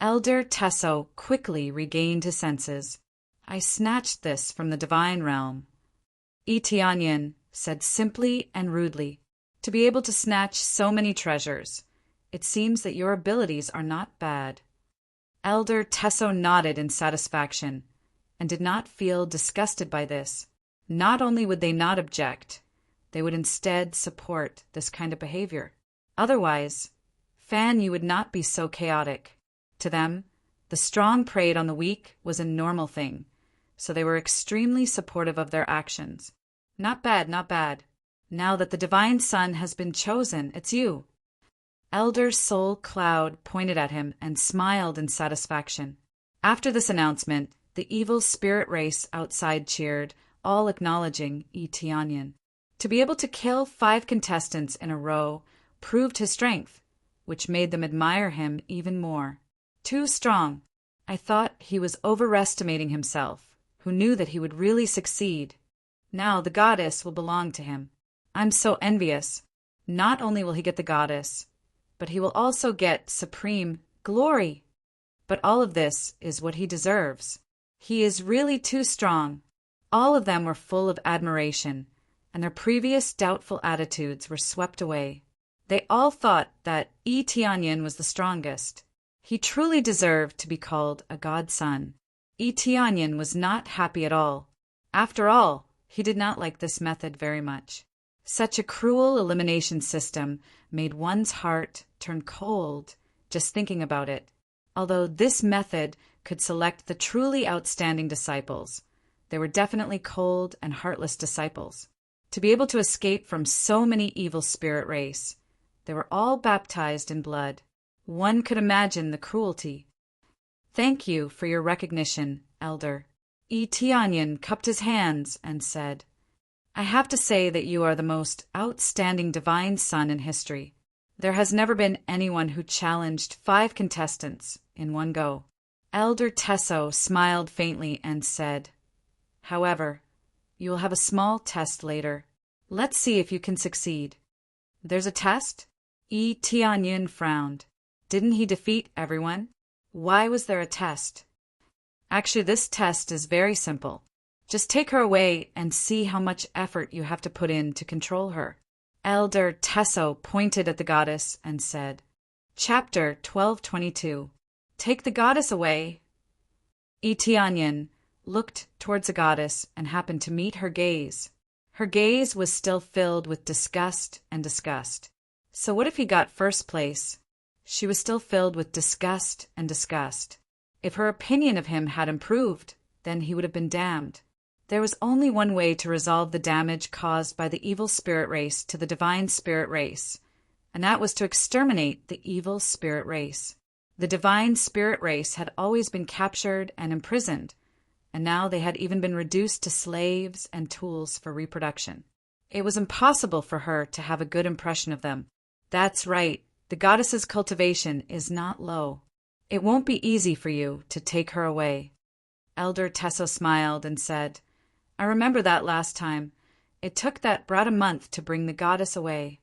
Elder Tesso quickly regained his senses. I snatched this from the divine realm. Tianyin said simply and rudely, to be able to snatch so many treasures. It seems that your abilities are not bad. Elder Tesso nodded in satisfaction, and did not feel disgusted by this. Not only would they not object, they would instead support this kind of behavior. Otherwise, Fan Yu would not be so chaotic. To them, the strong preyed on the weak was a normal thing, so they were extremely supportive of their actions. Not bad, not bad. Now that the Divine Son has been chosen, it's you. Elder Soul Cloud pointed at him and smiled in satisfaction. After this announcement, the evil spirit race outside cheered, all acknowledging Tianyin. To be able to kill 5 contestants in a row proved his strength, which made them admire him even more. Too strong. I thought he was overestimating himself, who knew that he would really succeed. Now the goddess will belong to him. I'm so envious. Not only will he get the goddess, but he will also get supreme glory. But all of this is what he deserves. He is really too strong. All of them were full of admiration, and their previous doubtful attitudes were swept away. They all thought that Tianyin was the strongest. He truly deserved to be called a godson. Tianyin was not happy at all. After all, he did not like this method very much. Such a cruel elimination system made one's heart turn cold just thinking about it. Although this method could select the truly outstanding disciples, there were definitely cold and heartless disciples. To be able to escape from so many evil spirit race, they were all baptized in blood. One could imagine the cruelty. "Thank you for your recognition, Elder." Tianyin cupped his hands and said, "I have to say that you are the most outstanding divine son in history. There has never been anyone who challenged 5 contestants in one go." Elder Tesso smiled faintly and said, "However, you will have a small test later. Let's see if you can succeed." "There's a test?" Tianyin frowned. Didn't he defeat everyone? Why was there a test? "Actually, this test is very simple. Just take her away and see how much effort you have to put in to control her." Elder Tesso pointed at the goddess and said, Chapter 1222. Take the goddess away. Tianyin looked towards the goddess and happened to meet her gaze. Her gaze was still filled with disgust and disgust. So what if he got first place? She was still filled with disgust and disgust. If her opinion of him had improved, then he would have been damned. There was only one way to resolve the damage caused by the evil spirit race to the divine spirit race, and that was to exterminate the evil spirit race. The divine spirit race had always been captured and imprisoned, and now they had even been reduced to slaves and tools for reproduction. It was impossible for her to have a good impression of them. That's right, the goddess's cultivation is not low. It won't be easy for you to take her away. Elder Tesso smiled and said, "I remember that last time. It took that brat a month to bring the goddess away."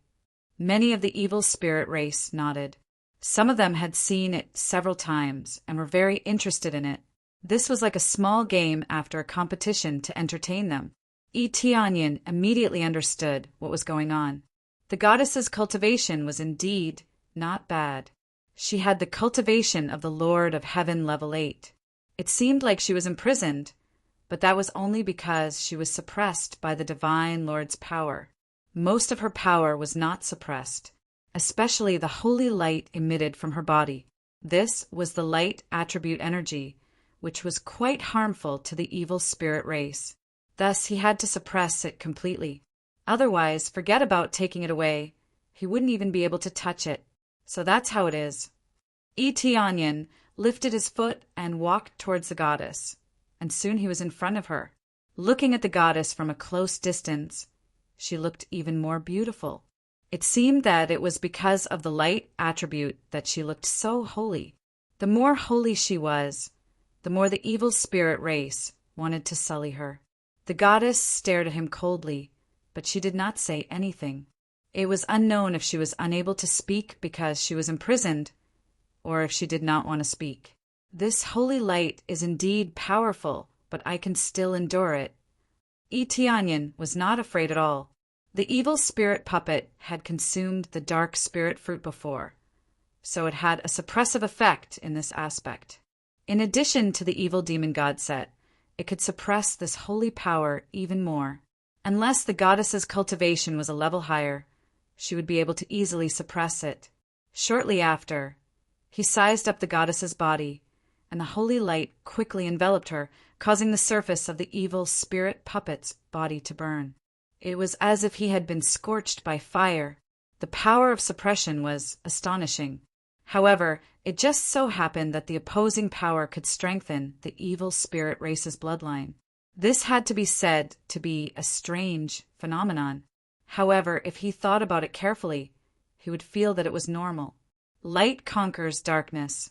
Many of the evil spirit race nodded. Some of them had seen it several times and were very interested in it. This was like a small game after a competition to entertain them. Tianyin immediately understood what was going on. The goddess's cultivation was indeed not bad. She had the cultivation of the Lord of Heaven level 8. It seemed like she was imprisoned, but that was only because she was suppressed by the divine Lord's power. Most of her power was not suppressed, especially the holy light emitted from her body. This was the light attribute energy, which was quite harmful to the evil spirit race. Thus he had to suppress it completely. Otherwise, forget about taking it away. He wouldn't even be able to touch it. So that's how it is. Tianyin lifted his foot and walked towards the goddess, and soon he was in front of her. Looking at the goddess from a close distance, she looked even more beautiful. It seemed that it was because of the light attribute that she looked so holy. The more holy she was, the more the evil spirit race wanted to sully her. The goddess stared at him coldly, but she did not say anything. It was unknown if she was unable to speak because she was imprisoned, or if she did not want to speak. This holy light is indeed powerful, but I can still endure it. Tianyin was not afraid at all. The evil spirit puppet had consumed the dark spirit fruit before, so it had a suppressive effect in this aspect. In addition to the evil demon god set, it could suppress this holy power even more. Unless the goddess's cultivation was a level higher, she would be able to easily suppress it. Shortly after, he sized up the goddess's body, and the holy light quickly enveloped her, causing the surface of the evil spirit puppet's body to burn. It was as if he had been scorched by fire. The power of suppression was astonishing. However, it just so happened that the opposing power could strengthen the evil spirit race's bloodline. This had to be said to be a strange phenomenon. However, if he thought about it carefully, he would feel that it was normal. Light conquers darkness.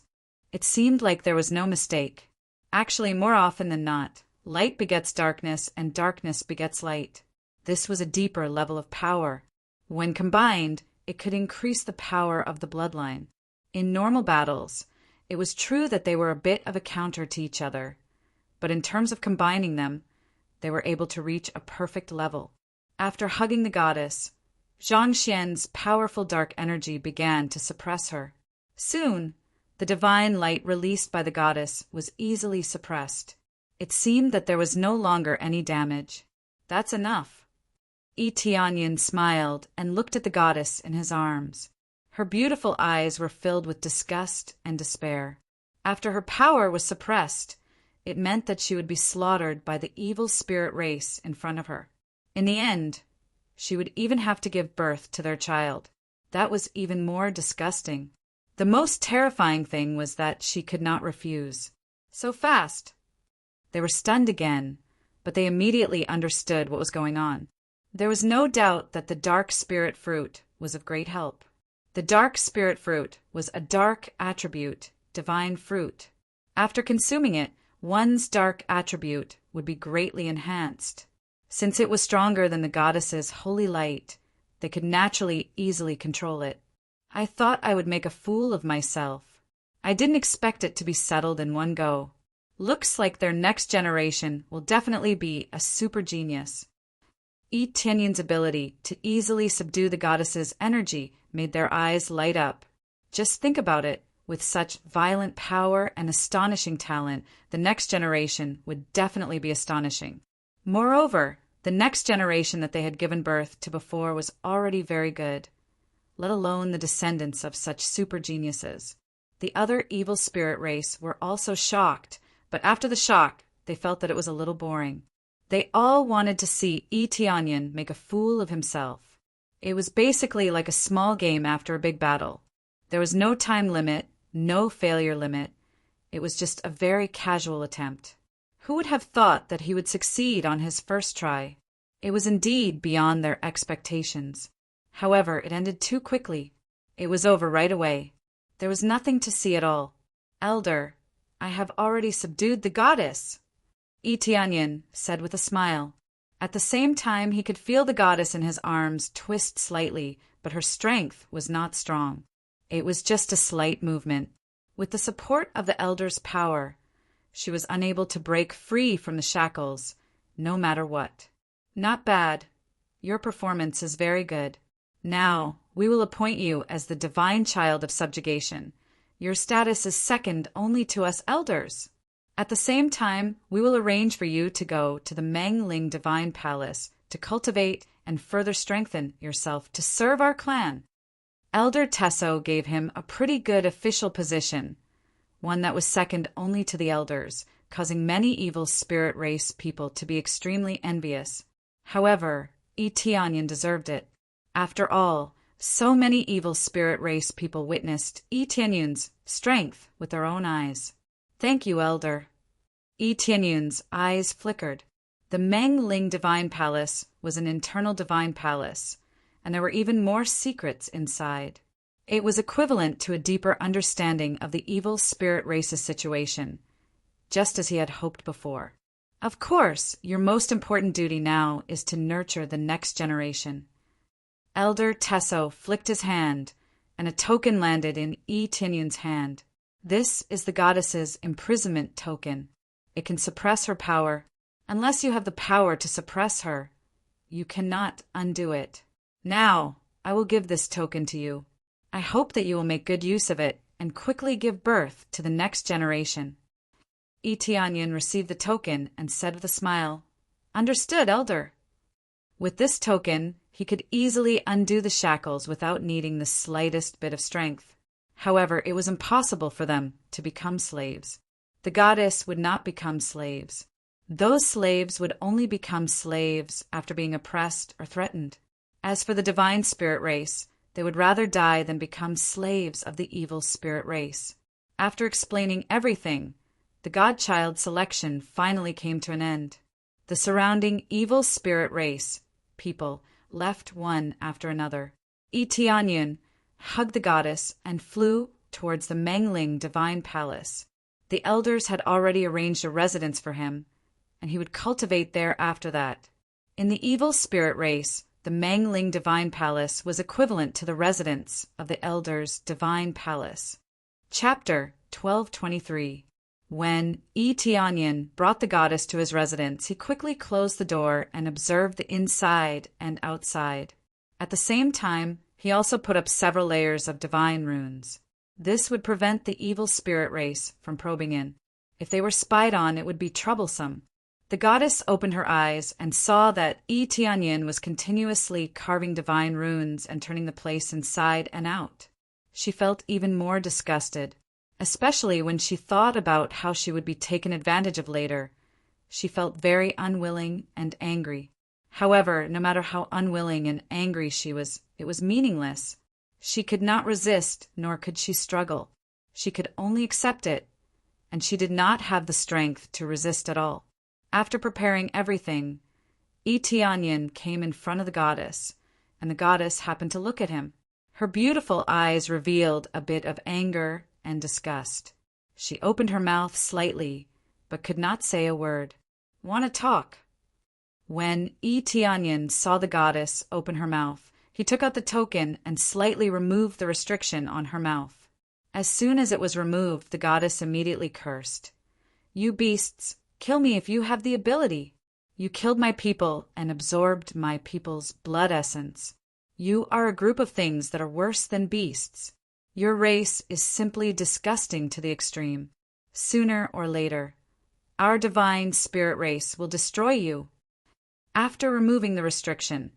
It seemed like there was no mistake. Actually, more often than not, light begets darkness and darkness begets light. This was a deeper level of power. When combined, it could increase the power of the bloodline. In normal battles, it was true that they were a bit of a counter to each other, but in terms of combining them, they were able to reach a perfect level. After hugging the goddess, Zhangxian's powerful dark energy began to suppress her. Soon, the divine light released by the goddess was easily suppressed. It seemed that there was no longer any damage. That's enough. Yi Tianyan smiled and looked at the goddess in his arms. Her beautiful eyes were filled with disgust and despair. After her power was suppressed, it meant that she would be slaughtered by the evil spirit race in front of her. In the end, she would even have to give birth to their child. That was even more disgusting. The most terrifying thing was that she could not refuse. So fast! They were stunned again, but they immediately understood what was going on. There was no doubt that the dark spirit fruit was of great help. The dark spirit fruit was a dark attribute, divine fruit. After consuming it, one's dark attribute would be greatly enhanced. Since it was stronger than the goddess's holy light, they could naturally easily control it. I thought I would make a fool of myself. I didn't expect it to be settled in one go. Looks like their next generation will definitely be a super genius. Yi Tianyan's ability to easily subdue the goddess's energy made their eyes light up. Just think about it. With such violent power and astonishing talent, the next generation would definitely be astonishing. Moreover, the next generation that they had given birth to before was already very good, let alone the descendants of such super geniuses. The other evil spirit race were also shocked, but after the shock, they felt that it was a little boring. They all wanted to see Yi Tianyan make a fool of himself. It was basically like a small game after a big battle. There was no time limit, no failure limit. It was just a very casual attempt. Who would have thought that he would succeed on his first try? It was indeed beyond their expectations. However, it ended too quickly. It was over right away. There was nothing to see at all. Elder, I have already subdued the goddess, Yi Tianyan said with a smile. At the same time, he could feel the goddess in his arms twist slightly, but her strength was not strong. It was just a slight movement. With the support of the elder's power, she was unable to break free from the shackles, no matter what. Not bad. Your performance is very good. Now, we will appoint you as the divine child of subjugation. Your status is second only to us elders. At the same time, we will arrange for you to go to the Mangling Divine Palace to cultivate and further strengthen yourself to serve our clan. Elder Tesso gave him a pretty good official position, one that was second only to the elders, causing many evil spirit race people to be extremely envious. However, Yi Tianyan deserved it. After all, so many evil spirit race people witnessed Yi Tianyan's strength with their own eyes. Thank you, Elder. Yi Tianyan's eyes flickered. The Mangling Divine Palace was an internal divine palace, and there were even more secrets inside. It was equivalent to a deeper understanding of the evil spirit race's situation, just as he had hoped before. Of course, your most important duty now is to nurture the next generation. Elder Tesso flicked his hand, and a token landed in Yi Tianyan's hand. This is the goddess's imprisonment token. It can suppress her power. Unless you have the power to suppress her, you cannot undo it. Now, I will give this token to you. I hope that you will make good use of it and quickly give birth to the next generation. Yi Tianyan received the token and said with a smile, Understood, Elder. With this token, he could easily undo the shackles without needing the slightest bit of strength. However, it was impossible for them to become slaves. The goddess would not become slaves. Those slaves would only become slaves after being oppressed or threatened. As for the divine spirit race, they would rather die than become slaves of the evil spirit race. After explaining everything, the godchild selection finally came to an end. The surrounding evil spirit race people left one after another. Yi Tianyan hugged the goddess and flew towards the Mangling Divine Palace. The elders had already arranged a residence for him, and he would cultivate there after that. In the evil spirit race, the Mangling Divine Palace was equivalent to the residence of the elders' Divine Palace. Chapter 1223. When Yi Tianyan brought the goddess to his residence, he quickly closed the door and observed the inside and outside. At the same time, he also put up several layers of divine runes. This would prevent the evil spirit race from probing in. If they were spied on, it would be troublesome. The goddess opened her eyes and saw that Yi Tianyin was continuously carving divine runes and turning the place inside and out. She felt even more disgusted, especially when she thought about how she would be taken advantage of later. She felt very unwilling and angry. However, no matter how unwilling and angry she was, it was meaningless. She could not resist, nor could she struggle. She could only accept it, and she did not have the strength to resist at all. After preparing everything, Yi Tianyin came in front of the goddess, and the goddess happened to look at him. Her beautiful eyes revealed a bit of anger and disgust. She opened her mouth slightly, but could not say a word. "Want to talk?" When Yi Tianyin saw the goddess open her mouth, he took out the token and slightly removed the restriction on her mouth. As soon as it was removed, the goddess immediately cursed. "You beasts, kill me if you have the ability. You killed my people and absorbed my people's blood essence. You are a group of things that are worse than beasts. Your race is simply disgusting to the extreme. Sooner or later, our divine spirit race will destroy you." After removing the restriction,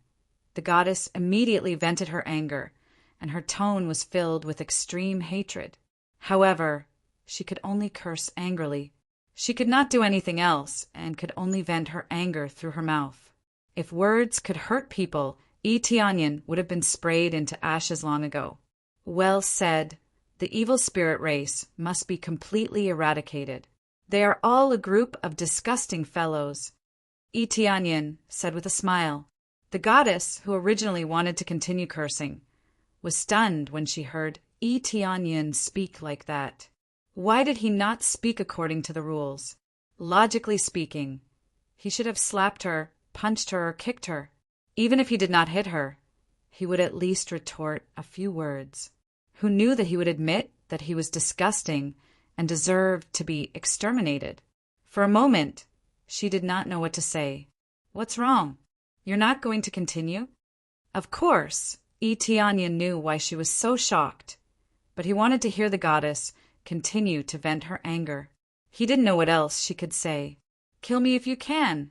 the goddess immediately vented her anger, and her tone was filled with extreme hatred. However, she could only curse angrily. She could not do anything else, and could only vent her anger through her mouth. If words could hurt people, Yi Tianyin would have been sprayed into ashes long ago. Well said. The evil spirit race must be completely eradicated. They are all a group of disgusting fellows, Yi Tianyin said with a smile. The goddess, who originally wanted to continue cursing, was stunned when she heard Yi Tianyin speak like that. Why did he not speak according to the rules? Logically speaking, he should have slapped her, punched her, or kicked her. Even if he did not hit her, he would at least retort a few words. Who knew that he would admit that he was disgusting and deserved to be exterminated? For a moment, she did not know what to say. "What's wrong? You're not going to continue?" Of course, Yi Tianyin knew why she was so shocked, but he wanted to hear the goddess continue to vent her anger. He didn't know what else she could say. "Kill me if you can."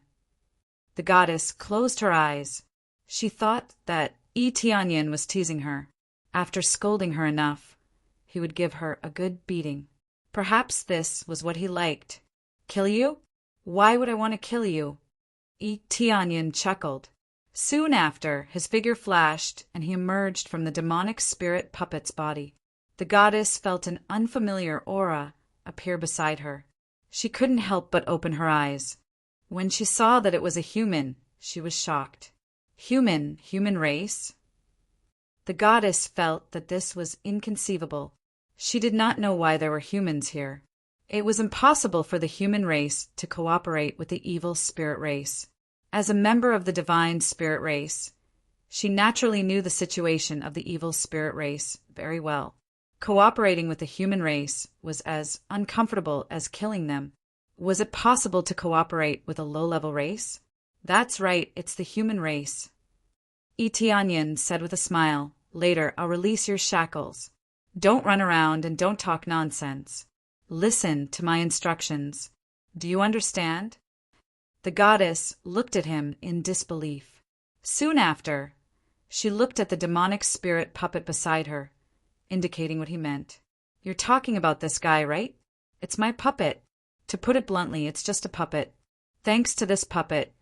The goddess closed her eyes. She thought that Yi Tianyin was teasing her. After scolding her enough, he would give her a good beating. Perhaps this was what he liked. "Kill you? Why would I want to kill you?" Yi Tianyin chuckled. Soon after, his figure flashed, and he emerged from the demonic spirit puppet's body. The goddess felt an unfamiliar aura appear beside her. She couldn't help but open her eyes. When she saw that it was a human, she was shocked. Human race? The goddess felt that this was inconceivable. She did not know why there were humans here. It was impossible for the human race to cooperate with the evil spirit race. As a member of the divine spirit race, she naturally knew the situation of the evil spirit race very well. Cooperating with the human race was as uncomfortable as killing them. Was it possible to cooperate with a low-level race? That's right, it's the human race. Yi Tianyin said with a smile, "Later, I'll release your shackles. Don't run around and don't talk nonsense. Listen to my instructions. Do you understand?" The goddess looked at him in disbelief. Soon after, she looked at the demonic spirit puppet beside her, indicating what he meant. "You're talking about this guy, right? It's my puppet. To put it bluntly, it's just a puppet. Thanks to this puppet,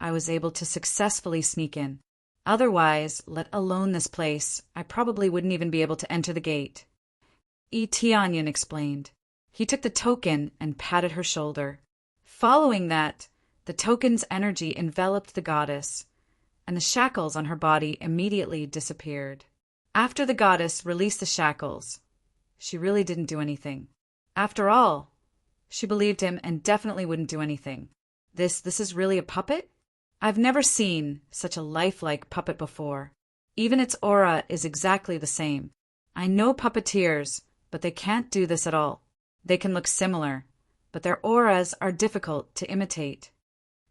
I was able to successfully sneak in. Otherwise, let alone this place, I probably wouldn't even be able to enter the gate." Yi Tianyin explained. He took the token and patted her shoulder. Following that, the token's energy enveloped the goddess, and the shackles on her body immediately disappeared. After the goddess released the shackles, she really didn't do anything. After all, she believed him and definitely wouldn't do anything. This is really a puppet? I've never seen such a lifelike puppet before. Even its aura is exactly the same. I know puppeteers, but they can't do this at all. They can look similar, but their auras are difficult to imitate.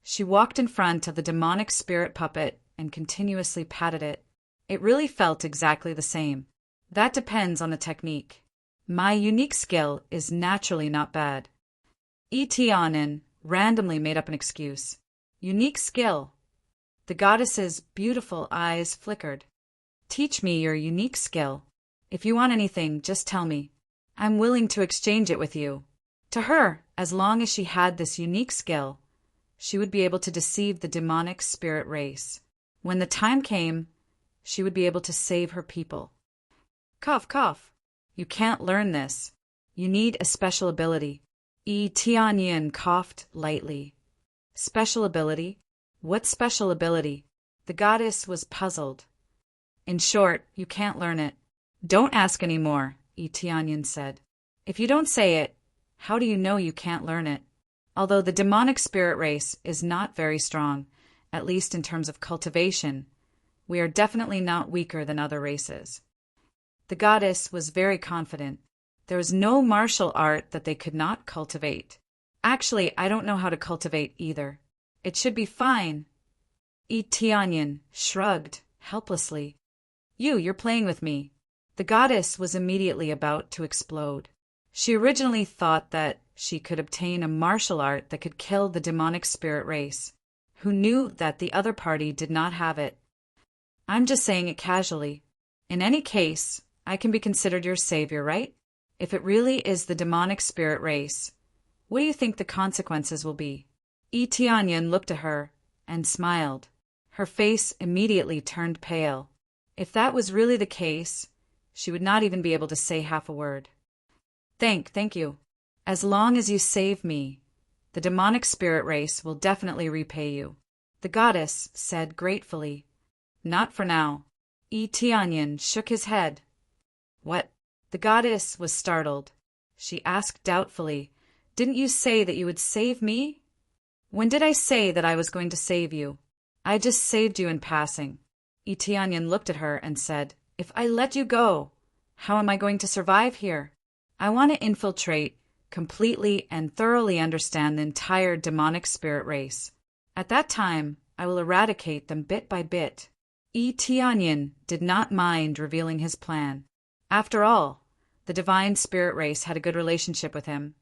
She walked in front of the demonic spirit puppet and continuously patted it. It really felt exactly the same. That depends on the technique. My unique skill is naturally not bad. Etionin randomly made up an excuse. Unique skill. The goddess's beautiful eyes flickered. Teach me your unique skill. If you want anything, just tell me. I'm willing to exchange it with you. To her, as long as she had this unique skill, she would be able to deceive the demonic spirit race. When the time came, she would be able to save her people. Cough, cough. You can't learn this. You need a special ability. Tianyin coughed lightly. Special ability? What special ability? The goddess was puzzled. In short, you can't learn it. Don't ask any more, Tianyin said. If you don't say it, how do you know you can't learn it? Although the demonic spirit race is not very strong, at least in terms of cultivation, we are definitely not weaker than other races. The goddess was very confident. There was no martial art that they could not cultivate. Actually, I don't know how to cultivate either. It should be fine. Tianyin shrugged helplessly. You're playing with me. The goddess was immediately about to explode. She originally thought that she could obtain a martial art that could kill the demonic spirit race, who knew that the other party did not have it. I'm just saying it casually. In any case, I can be considered your savior, right? If it really is the demonic spirit race, what do you think the consequences will be? Tianyin looked at her and smiled. Her face immediately turned pale. If that was really the case, she would not even be able to say half a word. Thank you. As long as you save me, the demonic spirit race will definitely repay you. The goddess said gratefully. Not for now. Tianyin shook his head. What? The goddess was startled. She asked doubtfully, Didn't you say that you would save me? When did I say that I was going to save you? I just saved you in passing. Tianyin looked at her and said, If I let you go, how am I going to survive here? I want to infiltrate, completely and thoroughly understand the entire demonic spirit race. At that time, I will eradicate them bit by bit. Tianyin did not mind revealing his plan. After all, the divine spirit race had a good relationship with him.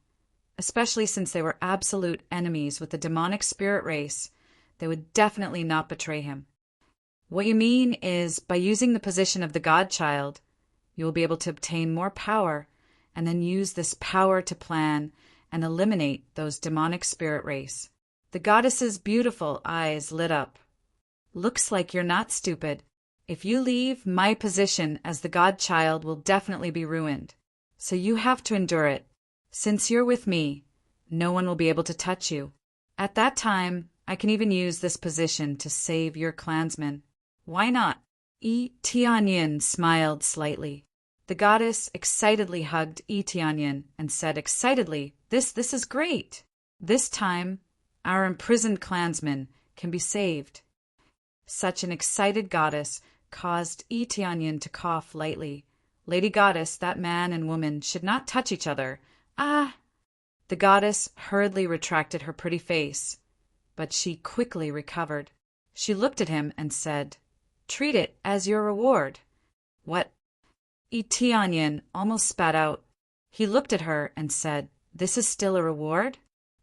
Especially since they were absolute enemies with the demonic spirit race, they would definitely not betray him. What you mean is, by using the position of the godchild, you will be able to obtain more power and then use this power to plan and eliminate those demonic spirit race. The goddess's beautiful eyes lit up. Looks like you're not stupid. If you leave, my position as the godchild will definitely be ruined. So you have to endure it. Since you're with me, no one will be able to touch you. At that time, I can even use this position to save your clansmen. Why not? Tianyin smiled slightly. The goddess excitedly hugged Tianyin and said excitedly, This is great. This time, our imprisoned clansmen can be saved. Such an excited goddess caused Tianyin to cough lightly. Lady Goddess, that man and woman should not touch each other. Ah! The goddess hurriedly retracted her pretty face, but she quickly recovered. She looked at him and said, Treat it as your reward. What? Tianyin almost spat out. He looked at her and said, This is still a reward?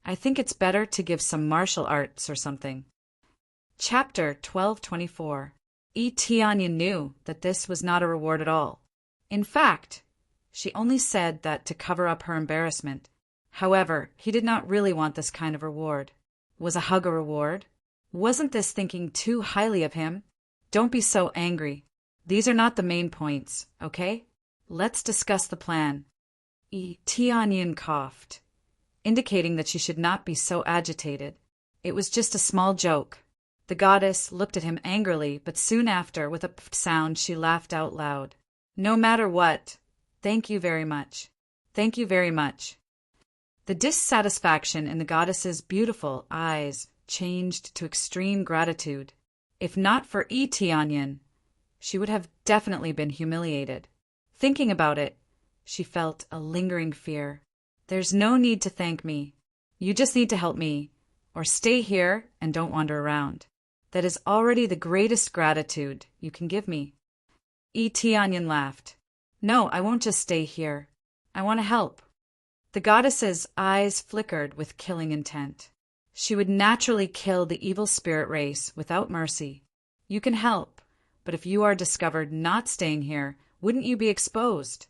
I think it's better to give some martial arts or something. Chapter 1224. Tianyin knew that this was not a reward at all. In fact, she only said that to cover up her embarrassment. However, he did not really want this kind of reward. Was a hug a reward? Wasn't this thinking too highly of him? Don't be so angry. These are not the main points, okay? Let's discuss the plan. Tianyin coughed, indicating that she should not be so agitated. It was just a small joke. The goddess looked at him angrily, but soon after, with a sound, she laughed out loud. No matter what, thank you very much. Thank you very much. The dissatisfaction in the goddess's beautiful eyes changed to extreme gratitude. If not for Tianyin, she would have definitely been humiliated. Thinking about it, she felt a lingering fear. There's no need to thank me. You just need to help me, or stay here and don't wander around. That is already the greatest gratitude you can give me. Tianyan laughed. No, I won't just stay here. I want to help. The goddess's eyes flickered with killing intent. She would naturally kill the evil spirit race without mercy. You can help, but if you are discovered not staying here, wouldn't you be exposed?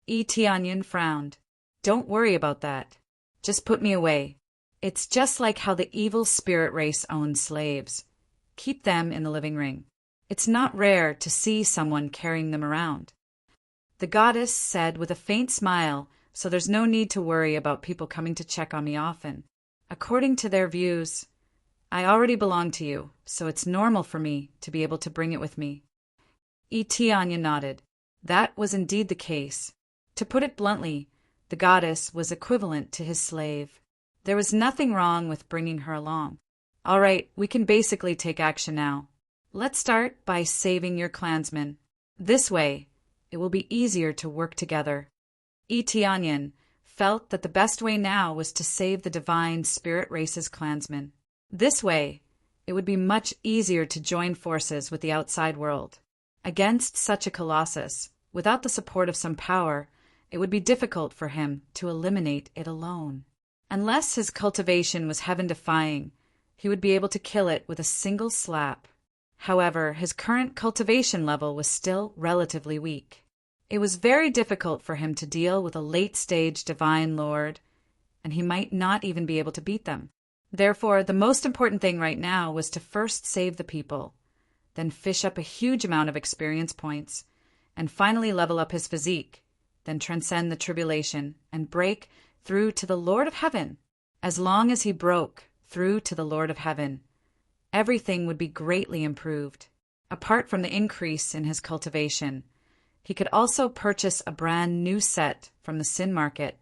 Tianyan frowned. Don't worry about that. Just put me away. It's just like how the evil spirit race owns slaves. Keep them in the living ring. It's not rare to see someone carrying them around. The goddess said with a faint smile, so there's no need to worry about people coming to check on me often. According to their views, I already belong to you, so it's normal for me to be able to bring it with me. Tianyan nodded. That was indeed the case. To put it bluntly, the goddess was equivalent to his slave. There was nothing wrong with bringing her along. All right, we can basically take action now. Let's start by saving your clansmen. This way, it will be easier to work together. Tianyan felt that the best way now was to save the divine spirit race's clansmen. This way, it would be much easier to join forces with the outside world. Against such a colossus, without the support of some power, it would be difficult for him to eliminate it alone. Unless his cultivation was heaven-defying, he would be able to kill it with a single slap. However, his current cultivation level was still relatively weak. It was very difficult for him to deal with a late-stage divine lord, and he might not even be able to beat them. Therefore, the most important thing right now was to first save the people, then fish up a huge amount of experience points, and finally level up his physique, then transcend the tribulation and break through to the Lord of Heaven. As long as he broke through to the Lord of Heaven, everything would be greatly improved. Apart from the increase in his cultivation, he could also purchase a brand new set from the sin market.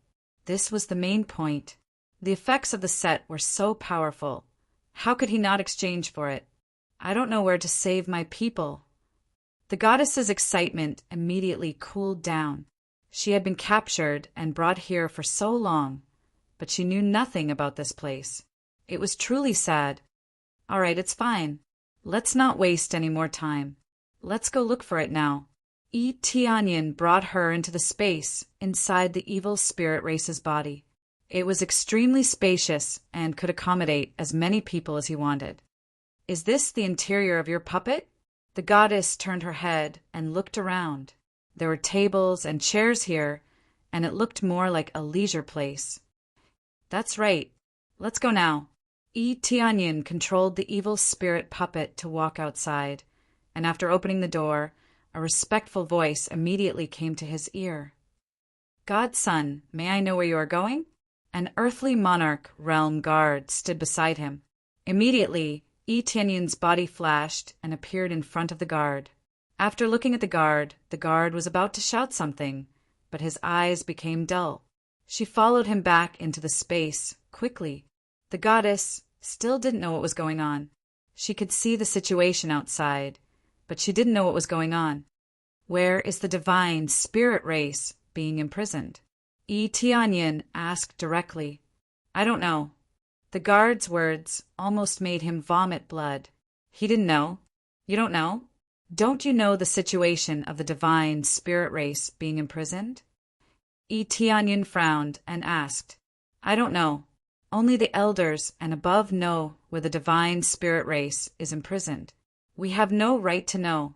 This was the main point. The effects of the set were so powerful. How could he not exchange for it? I don't know where to save my people. The goddess's excitement immediately cooled down. She had been captured and brought here for so long, but she knew nothing about this place. It was truly sad. All right, it's fine. Let's not waste any more time. Let's go look for it now. Tianyan brought her into the space inside the evil spirit race's body. It was extremely spacious and could accommodate as many people as he wanted. Is this the interior of your puppet? The goddess turned her head and looked around. There were tables and chairs here, and it looked more like a leisure place. That's right. Let's go now. Tianyan controlled the evil spirit puppet to walk outside, and after opening the door, a respectful voice immediately came to his ear. Godson, may I know where you are going? An earthly monarch realm guard stood beside him. Immediately, Tianyan's body flashed and appeared in front of the guard. After looking at the guard was about to shout something, but his eyes became dull. She followed him back into the space, quickly. The goddess still didn't know what was going on. She could see the situation outside, but she didn't know what was going on. Where is the divine spirit race being imprisoned? Tianyan asked directly. I don't know. The guard's words almost made him vomit blood. He didn't know. You don't know? Don't you know the situation of the divine spirit race being imprisoned? Tianyan frowned and asked. I don't know. Only the elders and above know where the divine spirit race is imprisoned. We have no right to know.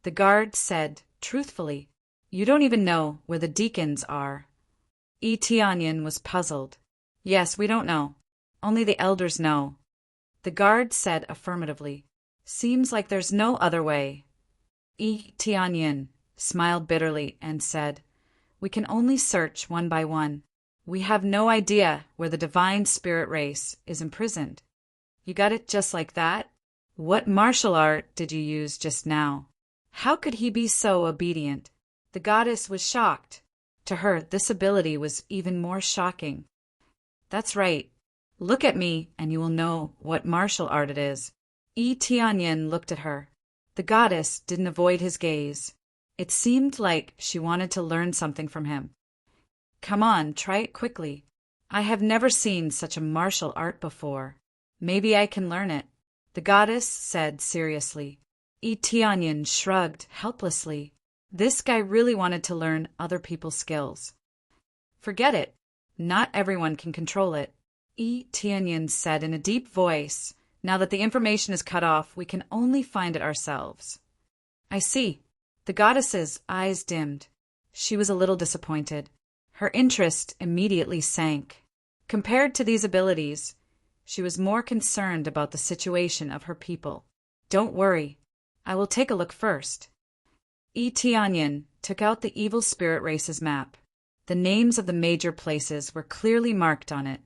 The guard said, truthfully, you don't even know where the deacons are. Tianyan was puzzled. Yes, we don't know. Only the elders know. The guard said affirmatively. Seems like there's no other way. Tianyan smiled bitterly and said, we can only search one by one. We have no idea where the divine spirit race is imprisoned. You got it just like that? What martial art did you use just now? How could he be so obedient? The goddess was shocked. To her, this ability was even more shocking. That's right. Look at me and you will know what martial art it is. Tianyan looked at her. The goddess didn't avoid his gaze. It seemed like she wanted to learn something from him. Come on, try it quickly. I have never seen such a martial art before. Maybe I can learn it. The goddess said seriously. Tianyan shrugged helplessly. This guy really wanted to learn other people's skills. Forget it. Not everyone can control it. Tianyan said in a deep voice. Now that the information is cut off, we can only find it ourselves. I see. The goddess's eyes dimmed. She was a little disappointed. Her interest immediately sank. Compared to these abilities, she was more concerned about the situation of her people. Don't worry. I will take a look first. Tianyan took out the evil spirit race's map. The names of the major places were clearly marked on it.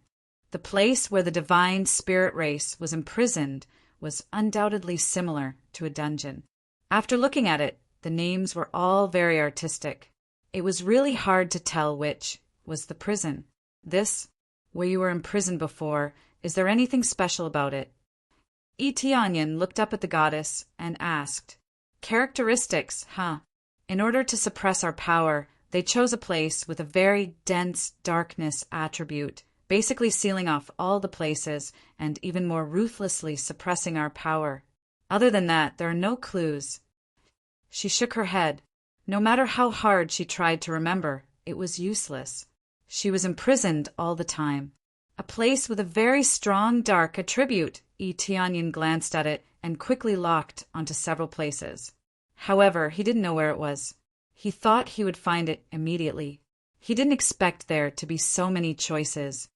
The place where the divine spirit race was imprisoned was undoubtedly similar to a dungeon. After looking at it, the names were all very artistic. It was really hard to tell which was the prison. This, where you were imprisoned before, is there anything special about it? Tianyan looked up at the goddess and asked, Characteristics, huh? In order to suppress our power, they chose a place with a very dense darkness attribute, basically sealing off all the places and even more ruthlessly suppressing our power. Other than that, there are no clues. She shook her head. No matter how hard she tried to remember, it was useless. She was imprisoned all the time. A place with a very strong dark attribute. Tianyan glanced at it and quickly locked onto several places. However, he didn't know where it was. He thought he would find it immediately. He didn't expect there to be so many choices.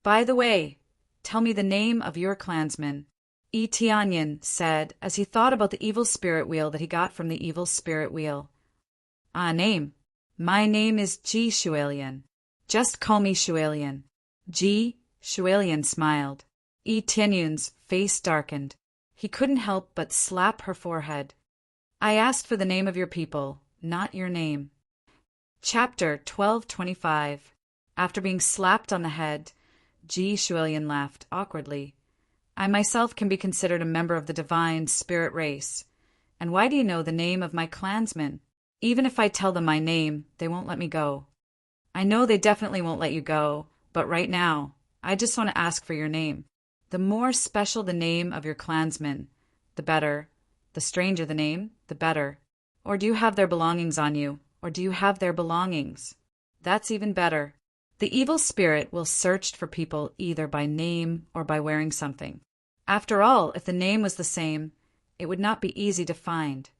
By the way, tell me the name of your clansman, Tianyan said as he thought about the evil spirit wheel that he got from the evil spirit wheel. Name. My name is Ji Shualian. Just call me Shualian. Ji Shualian smiled. Tianyan's face darkened. He couldn't help but slap her forehead. I asked for the name of your people, not your name. Chapter 1225. After being slapped on the head, Ji Shualian laughed awkwardly. I myself can be considered a member of the divine spirit race. And why do you know the name of my clansmen? Even if I tell them my name, they won't let me go. I know they definitely won't let you go, but right now, I just want to ask for your name. The more special the name of your clansmen, the better. The stranger the name, the better. Or do you have their belongings on you? Or do you have their belongings? That's even better. The evil spirit will search for people either by name or by wearing something. After all, if the name was the same, it would not be easy to find.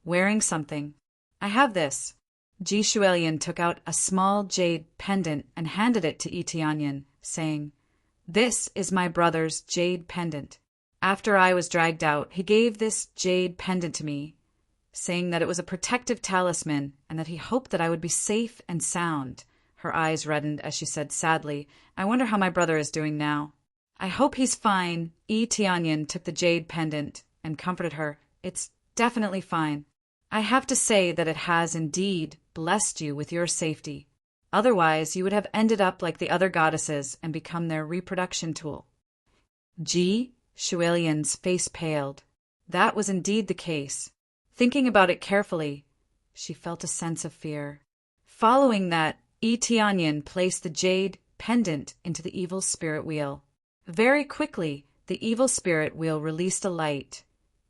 Wearing something. I have this. Ji Shualian took out a small jade pendant and handed it to Tianyan, saying, This is my brother's jade pendant. After I was dragged out, he gave this jade pendant to me, saying that it was a protective talisman and that he hoped that I would be safe and sound. Her eyes reddened as she said sadly, I wonder how my brother is doing now. I hope he's fine. Tianyan took the jade pendant and comforted her. It's definitely fine. I have to say that it has indeed blessed you with your safety. Otherwise, you would have ended up like the other goddesses and become their reproduction tool. Ji Shualian's face paled. That was indeed the case. Thinking about it carefully, she felt a sense of fear. Following that, Tianyan placed the jade pendant into the evil spirit wheel. Very quickly, the evil spirit wheel released a light.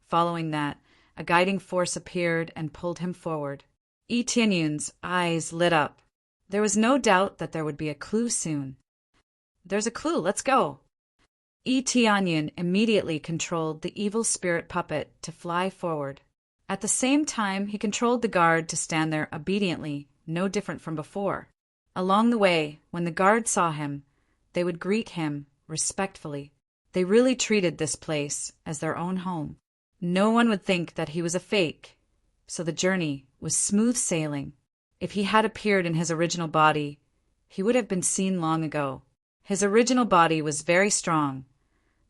Following that, a guiding force appeared and pulled him forward. Tianyan's eyes lit up. There was no doubt that there would be a clue soon. There's a clue, let's go. Tianyan immediately controlled the evil spirit puppet to fly forward. At the same time, he controlled the guard to stand there obediently, no different from before. Along the way, when the guard saw him, they would greet him respectfully. They really treated this place as their own home. No one would think that he was a fake, so the journey was smooth sailing. If he had appeared in his original body, he would have been seen long ago. His original body was very strong,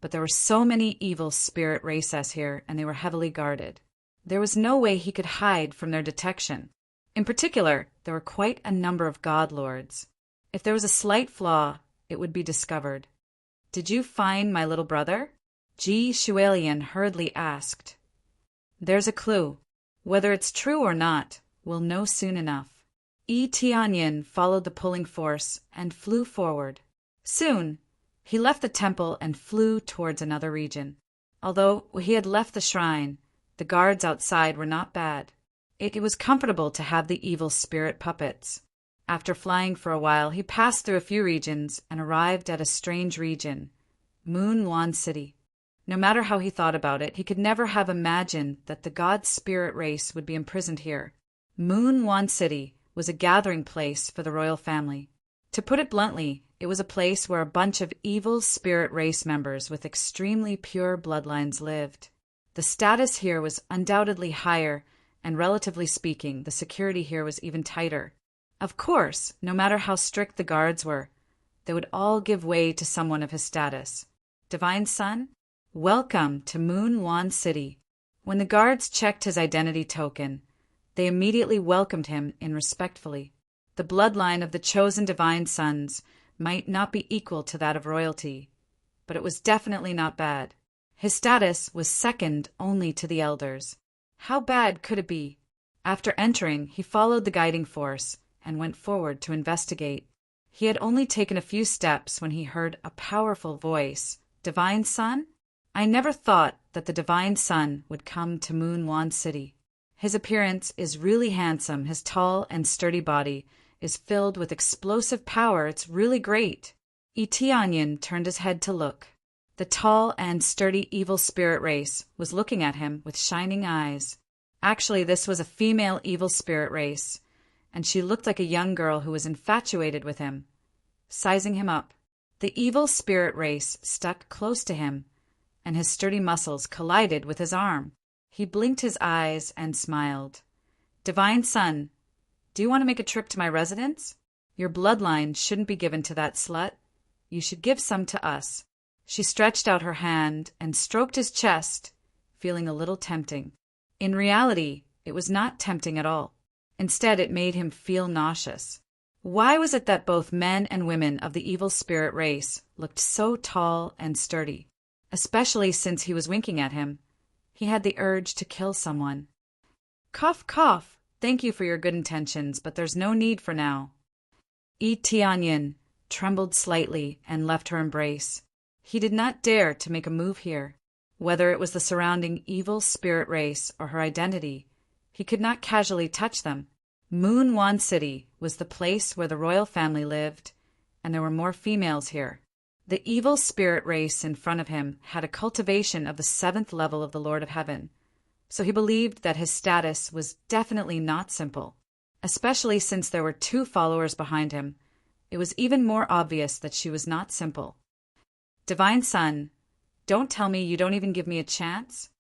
but there were so many evil spirit races here, and they were heavily guarded. There was no way he could hide from their detection. In particular, there were quite a number of god lords. If there was a slight flaw, it would be discovered. Did you find my little brother? Ji Shualian hurriedly asked. There's a clue. Whether it's true or not, we'll know soon enough. Tianyan followed the pulling force and flew forward. Soon, he left the temple and flew towards another region. Although he had left the shrine, The guards outside were not bad. It was comfortable to have the evil spirit puppets. After flying for a while, he passed through a few regions and arrived at a strange region, Moon Wan City. No matter how he thought about it, he could never have imagined that the god spirit race would be imprisoned here. Moon Wan City was a gathering place for the royal family. To put it bluntly, it was a place where a bunch of evil spirit race members with extremely pure bloodlines lived. The status here was undoubtedly higher, and relatively speaking, the security here was even tighter. Of course, no matter how strict the guards were, they would all give way to someone of his status. Divine Son, welcome to Moon Wan City. When the guards checked his identity token, they immediately welcomed him in respectfully. The bloodline of the chosen divine sons might not be equal to that of royalty, but it was definitely not bad. His status was second only to the elders. How bad could it be? After entering, he followed the guiding force and went forward to investigate. He had only taken a few steps when he heard a powerful voice. Divine Son? I never thought that the Divine Son would come to Moon Wan City. His appearance is really handsome. His tall and sturdy body is filled with explosive power. It's really great. Etianyan turned his head to look. The tall and sturdy evil spirit race was looking at him with shining eyes. Actually, this was a female evil spirit race, and she looked like a young girl who was infatuated with him. Sizing him up, the evil spirit race stuck close to him, and his sturdy muscles collided with his arm. He blinked his eyes and smiled. Divine Son, do you want to make a trip to my residence? Your bloodline shouldn't be given to that slut. You should give some to us. She stretched out her hand and stroked his chest, feeling a little tempting. In reality, it was not tempting at all. Instead, it made him feel nauseous. Why was it that both men and women of the evil spirit race looked so tall and sturdy? Especially since he was winking at him. He had the urge to kill someone. Cough, cough. Thank you for your good intentions, but there's no need for now. Etianyan trembled slightly and left her embrace. He did not dare to make a move here. Whether it was the surrounding evil spirit race or her identity, he could not casually touch them. Moon Wan City was the place where the royal family lived, and there were more females here. The evil spirit race in front of him had a cultivation of the 7th level of the Lord of Heaven, so he believed that his status was definitely not simple. Especially since there were 2 followers behind him, it was even more obvious that she was not simple. Divine Son, don't tell me you don't even give me a chance?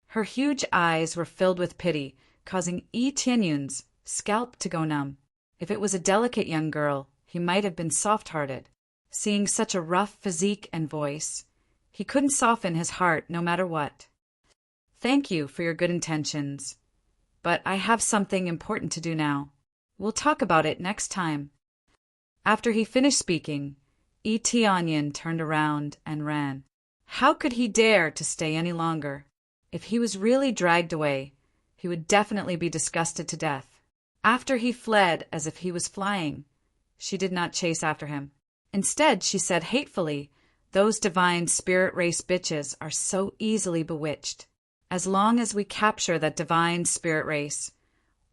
Her huge eyes were filled with pity, causing Etianyan's scalp to go numb. If it was a delicate young girl, he might have been soft-hearted. Seeing such a rough physique and voice, he couldn't soften his heart no matter what. Thank you for your good intentions, but I have something important to do now. We'll talk about it next time. After he finished speaking, Etianyan turned around and ran. How could he dare to stay any longer? If he was really dragged away, he would definitely be disgusted to death. After he fled as if he was flying, she did not chase after him. Instead, she said hatefully, "Those divine spirit race bitches are so easily bewitched. As long as we capture that divine spirit race,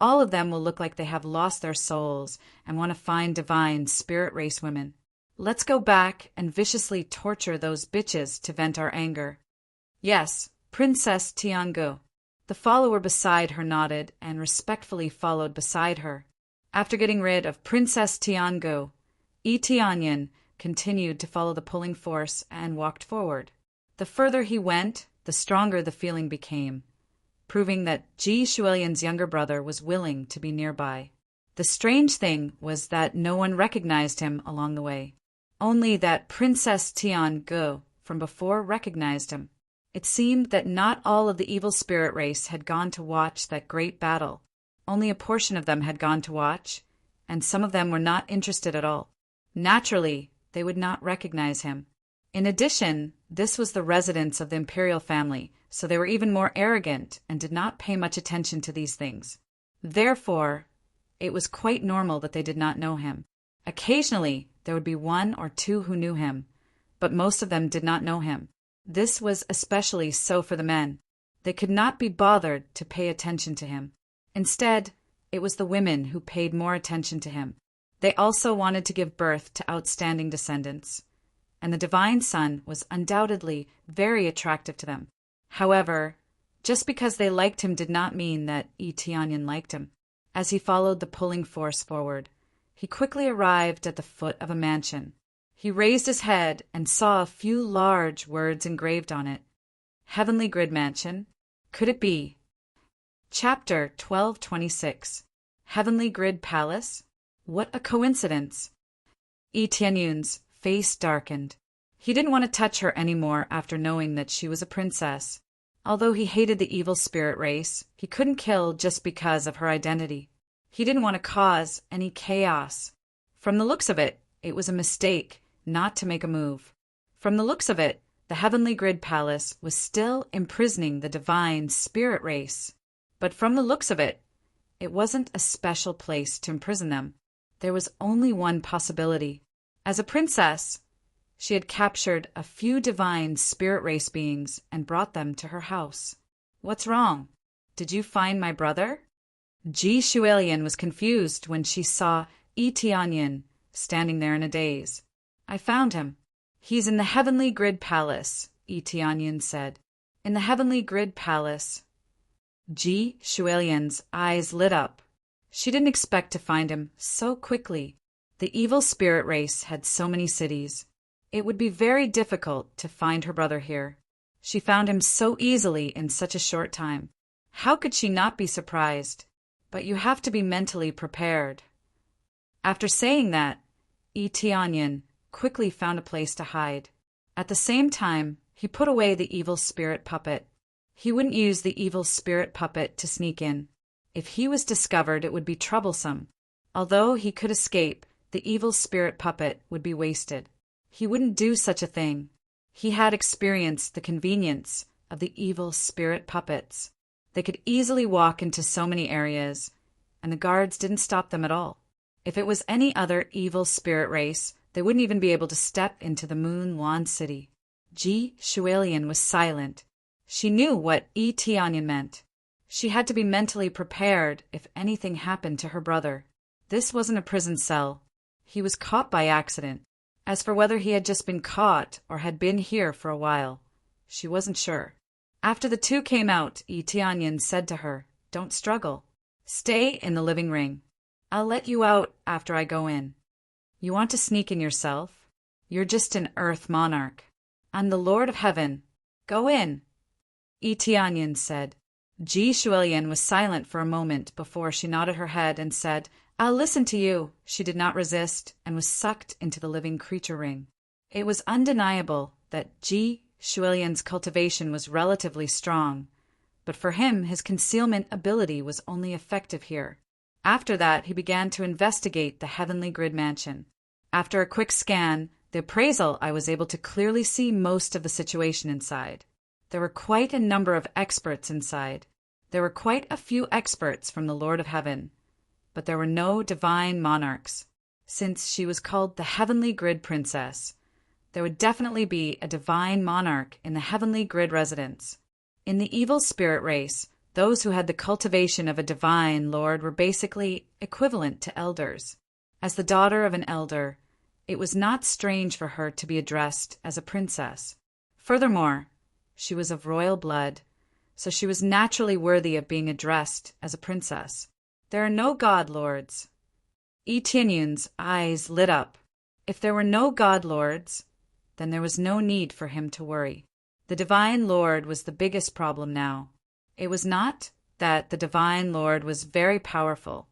all of them will look like they have lost their souls and want to find divine spirit race women. Let's go back and viciously torture those bitches to vent our anger." Yes, Princess Tiangu. The follower beside her nodded and respectfully followed beside her. After getting rid of Princess Tiangu, Etianyan continued to follow the pulling force and walked forward. The further he went, the stronger the feeling became, proving that Ji Shuilian's younger brother was willing to be nearby. The strange thing was that no one recognized him along the way. Only that Princess Tiangu from before recognized him. It seemed that not all of the evil spirit race had gone to watch that great battle. Only a portion of them had gone to watch, and some of them were not interested at all. Naturally, they would not recognize him. In addition, this was the residence of the imperial family, so they were even more arrogant and did not pay much attention to these things. Therefore, it was quite normal that they did not know him. Occasionally, there would be 1 or 2 who knew him, but most of them did not know him. This was especially so for the men. They could not be bothered to pay attention to him. Instead, it was the women who paid more attention to him. They also wanted to give birth to outstanding descendants, and the divine son was undoubtedly very attractive to them. However, just because they liked him did not mean that Eteonion liked him. As he followed the pulling force forward, he quickly arrived at the foot of a mansion. He raised his head and saw a few large words engraved on it. Heavenly Grid Mansion. Could it be? Chapter 1226. Heavenly Grid Palace? What a coincidence! Eteonion's face darkened. He didn't want to touch her anymore after knowing that she was a princess. Although he hated the evil spirit race, he couldn't kill just because of her identity. He didn't want to cause any chaos. From the looks of it, it was a mistake not to make a move. From the looks of it, the Heavenly Grid Palace was still imprisoning the divine spirit race. But from the looks of it, it wasn't a special place to imprison them. There was only one possibility. As a princess, she had captured a few divine spirit race beings and brought them to her house. What's wrong? Did you find my brother? Ji Shuelian was confused when she saw Eteonion standing there in a daze. I found him. He's in the Heavenly Grid Palace, Eteonion said. In the Heavenly Grid Palace. Ji Shuelian's eyes lit up. She didn't expect to find him so quickly. The evil spirit race had so many cities. It would be very difficult to find her brother here. She found him so easily in such a short time. How could she not be surprised? But you have to be mentally prepared. After saying that, Eteonion quickly found a place to hide. At the same time, he put away the evil spirit puppet. He wouldn't use the evil spirit puppet to sneak in. If he was discovered, it would be troublesome. Although he could escape, the evil spirit puppet would be wasted. He wouldn't do such a thing. He had experienced the convenience of the evil spirit puppets. They could easily walk into so many areas, and the guards didn't stop them at all. If it was any other evil spirit race, they wouldn't even be able to step into the Moon Lawn City. Ji Shuelian was silent. She knew what Eteonion meant. She had to be mentally prepared if anything happened to her brother. This wasn't a prison cell. He was caught by accident. As for whether he had just been caught or had been here for a while, she wasn't sure. After the two came out, Eteonion said to her, "Don't struggle. Stay in the living ring. I'll let you out after I go in. You want to sneak in yourself? You're just an earth monarch. I'm the Lord of Heaven. Go in." Eteonion said. Ji Shuelian was silent for a moment before she nodded her head and said, "I'll listen to you." She did not resist and was sucked into the living creature ring. It was undeniable that Ji Shuelian's cultivation was relatively strong, but for him his concealment ability was only effective here. After that, he began to investigate the Heavenly Grid Mansion. After a quick scan, the appraisal, I was able to clearly see most of the situation inside. There were quite a number of experts inside. There were quite a few experts from the Lord of Heaven, but there were no divine monarchs. Since she was called the Heavenly Grid Princess, there would definitely be a divine monarch in the Heavenly Grid residence. In the evil spirit race, those who had the cultivation of a divine lord were basically equivalent to elders. As the daughter of an elder, it was not strange for her to be addressed as a princess. Furthermore, she was of royal blood, so she was naturally worthy of being addressed as a princess. There are no god lords. Eteonion's eyes lit up. If there were no god lords, then there was no need for him to worry. The divine lord was the biggest problem now. It was not that the divine lord was very powerful,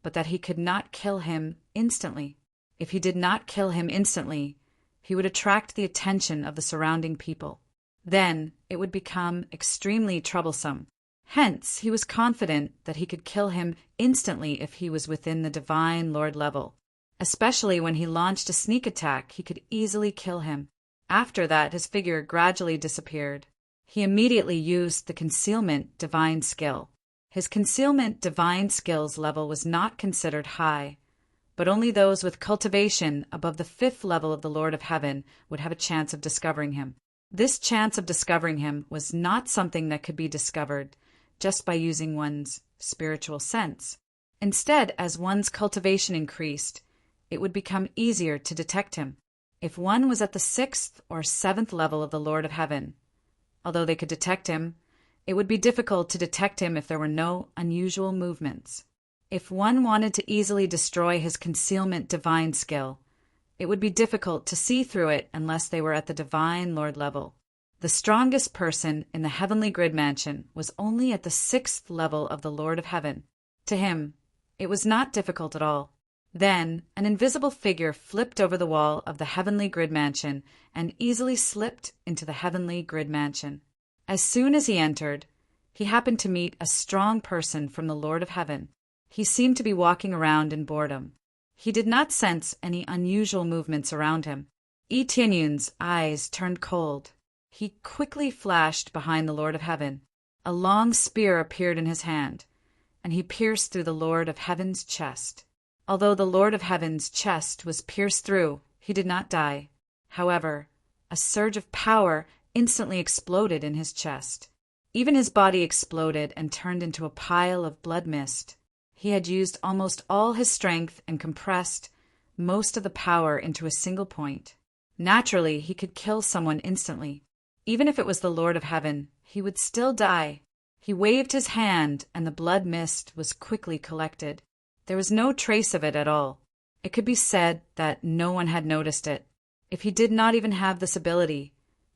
but that he could not kill him instantly. If he did not kill him instantly, he would attract the attention of the surrounding people. Then it would become extremely troublesome. Hence, he was confident that he could kill him instantly if he was within the divine lord level. Especially when he launched a sneak attack, he could easily kill him. After that, his figure gradually disappeared. He immediately used the concealment divine skill. His concealment divine skills level was not considered high, but only those with cultivation above the 5th level of the Lord of Heaven would have a chance of discovering him. This chance of discovering him was not something that could be discovered just by using one's spiritual sense. Instead, as one's cultivation increased, it would become easier to detect him. If one was at the 6th or 7th level of the Lord of Heaven, although they could detect him, it would be difficult to detect him if there were no unusual movements. If one wanted to easily destroy his concealment divine skill, it would be difficult to see through it unless they were at the divine Lord level. The strongest person in the heavenly grid mansion was only at the 6th level of the Lord of Heaven. To him, it was not difficult at all. Then, an invisible figure flipped over the wall of the heavenly grid mansion and easily slipped into the heavenly grid mansion. As soon as he entered, he happened to meet a strong person from the Lord of Heaven. He seemed to be walking around in boredom. He did not sense any unusual movements around him. Tianyun's eyes turned cold. He quickly flashed behind the Lord of Heaven. A long spear appeared in his hand, and he pierced through the Lord of Heaven's chest. Although the Lord of Heaven's chest was pierced through, he did not die. However, a surge of power instantly exploded in his chest. Even his body exploded and turned into a pile of blood mist. He had used almost all his strength and compressed most of the power into a single point. Naturally, he could kill someone instantly. Even if it was the Lord of Heaven, he would still die. He waved his hand, and the blood mist was quickly collected. There was no trace of it at all. It could be said that no one had noticed it. If he did not even have this ability,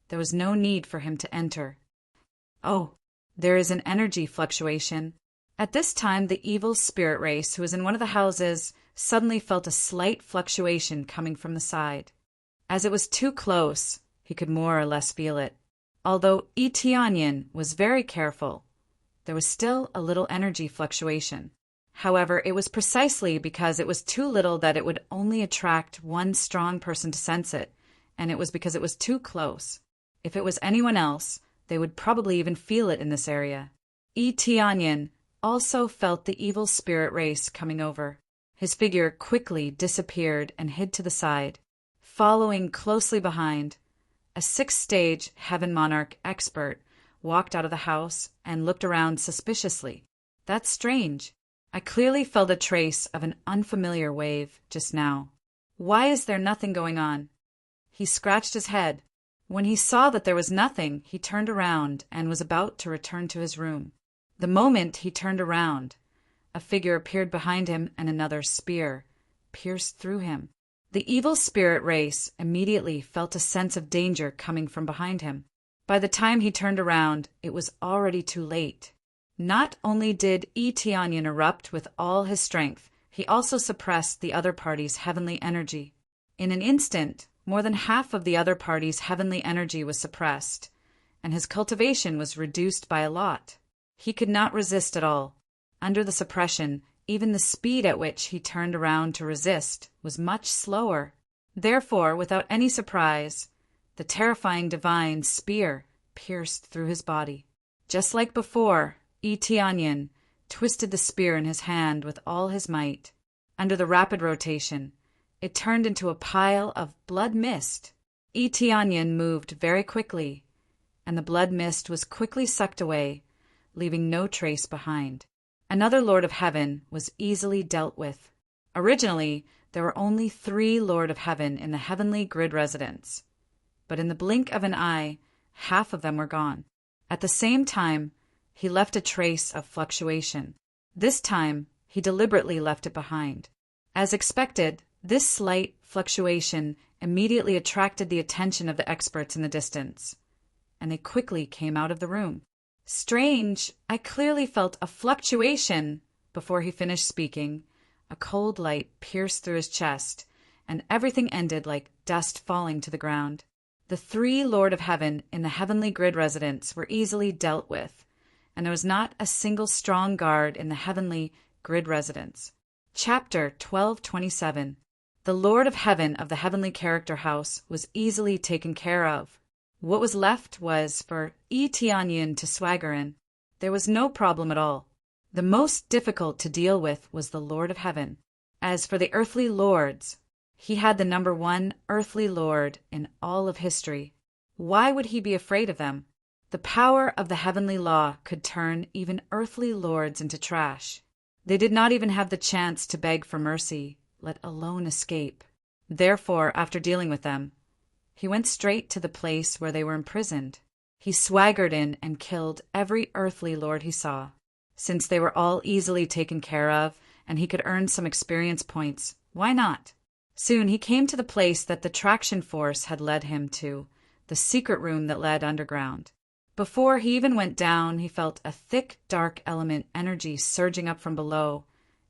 there was no need for him to enter. Oh, there is an energy fluctuation. At this time, the evil spirit race who was in one of the houses suddenly felt a slight fluctuation coming from the side. As it was too close, he could more or less feel it. Although Tianyin was very careful, there was still a little energy fluctuation. However, it was precisely because it was too little that it would only attract one strong person to sense it, and it was because it was too close. If it was anyone else, they would probably even feel it in this area. Tianyin also felt the evil spirit race coming over. His figure quickly disappeared and hid to the side. Following closely behind, a 6th-stage Heaven Monarch expert walked out of the house and looked around suspiciously. That's strange. I clearly felt a trace of an unfamiliar wave just now. Why is there nothing going on? He scratched his head. When he saw that there was nothing, he turned around and was about to return to his room. The moment he turned around, a figure appeared behind him and another spear pierced through him. The evil spirit race immediately felt a sense of danger coming from behind him. By the time he turned around, it was already too late. Not only did Tianyin erupt with all his strength, he also suppressed the other party's heavenly energy. In an instant, more than half of the other party's heavenly energy was suppressed, and his cultivation was reduced by a lot. He could not resist at all. Under the suppression, even the speed at which he turned around to resist was much slower. Therefore, without any surprise, the terrifying divine spear pierced through his body. Just like before, Tianyin twisted the spear in his hand with all his might. Under the rapid rotation, it turned into a pile of blood mist. Tianyin moved very quickly, and the blood mist was quickly sucked away, leaving no trace behind. Another Lord of Heaven was easily dealt with. Originally, there were only 3 Lord of Heaven in the heavenly grid residence, but in the blink of an eye, half of them were gone. At the same time, he left a trace of fluctuation. This time, he deliberately left it behind. As expected, this slight fluctuation immediately attracted the attention of the experts in the distance, and they quickly came out of the room. Strange, I clearly felt a fluctuation. Before he finished speaking, a cold light pierced through his chest, and everything ended like dust falling to the ground. The 3 Lord of Heaven in the heavenly grid residence were easily dealt with, and there was not a single strong guard in the heavenly grid residence. Chapter 1227. The Lord of Heaven of the heavenly character house was easily taken care of. What was left was for Tianyin to swagger in. There was no problem at all. The most difficult to deal with was the Lord of Heaven. As for the earthly lords, he had the number 1 earthly lord in all of history. Why would he be afraid of them? The power of the heavenly law could turn even earthly lords into trash. They did not even have the chance to beg for mercy, let alone escape. Therefore, after dealing with them, he went straight to the place where they were imprisoned. He swaggered in and killed every earthly lord he saw. Since they were all easily taken care of, and he could earn some experience points, why not? Soon he came to the place that the traction force had led him to, the secret room that led underground. Before he even went down, he felt a thick, dark element energy surging up from below,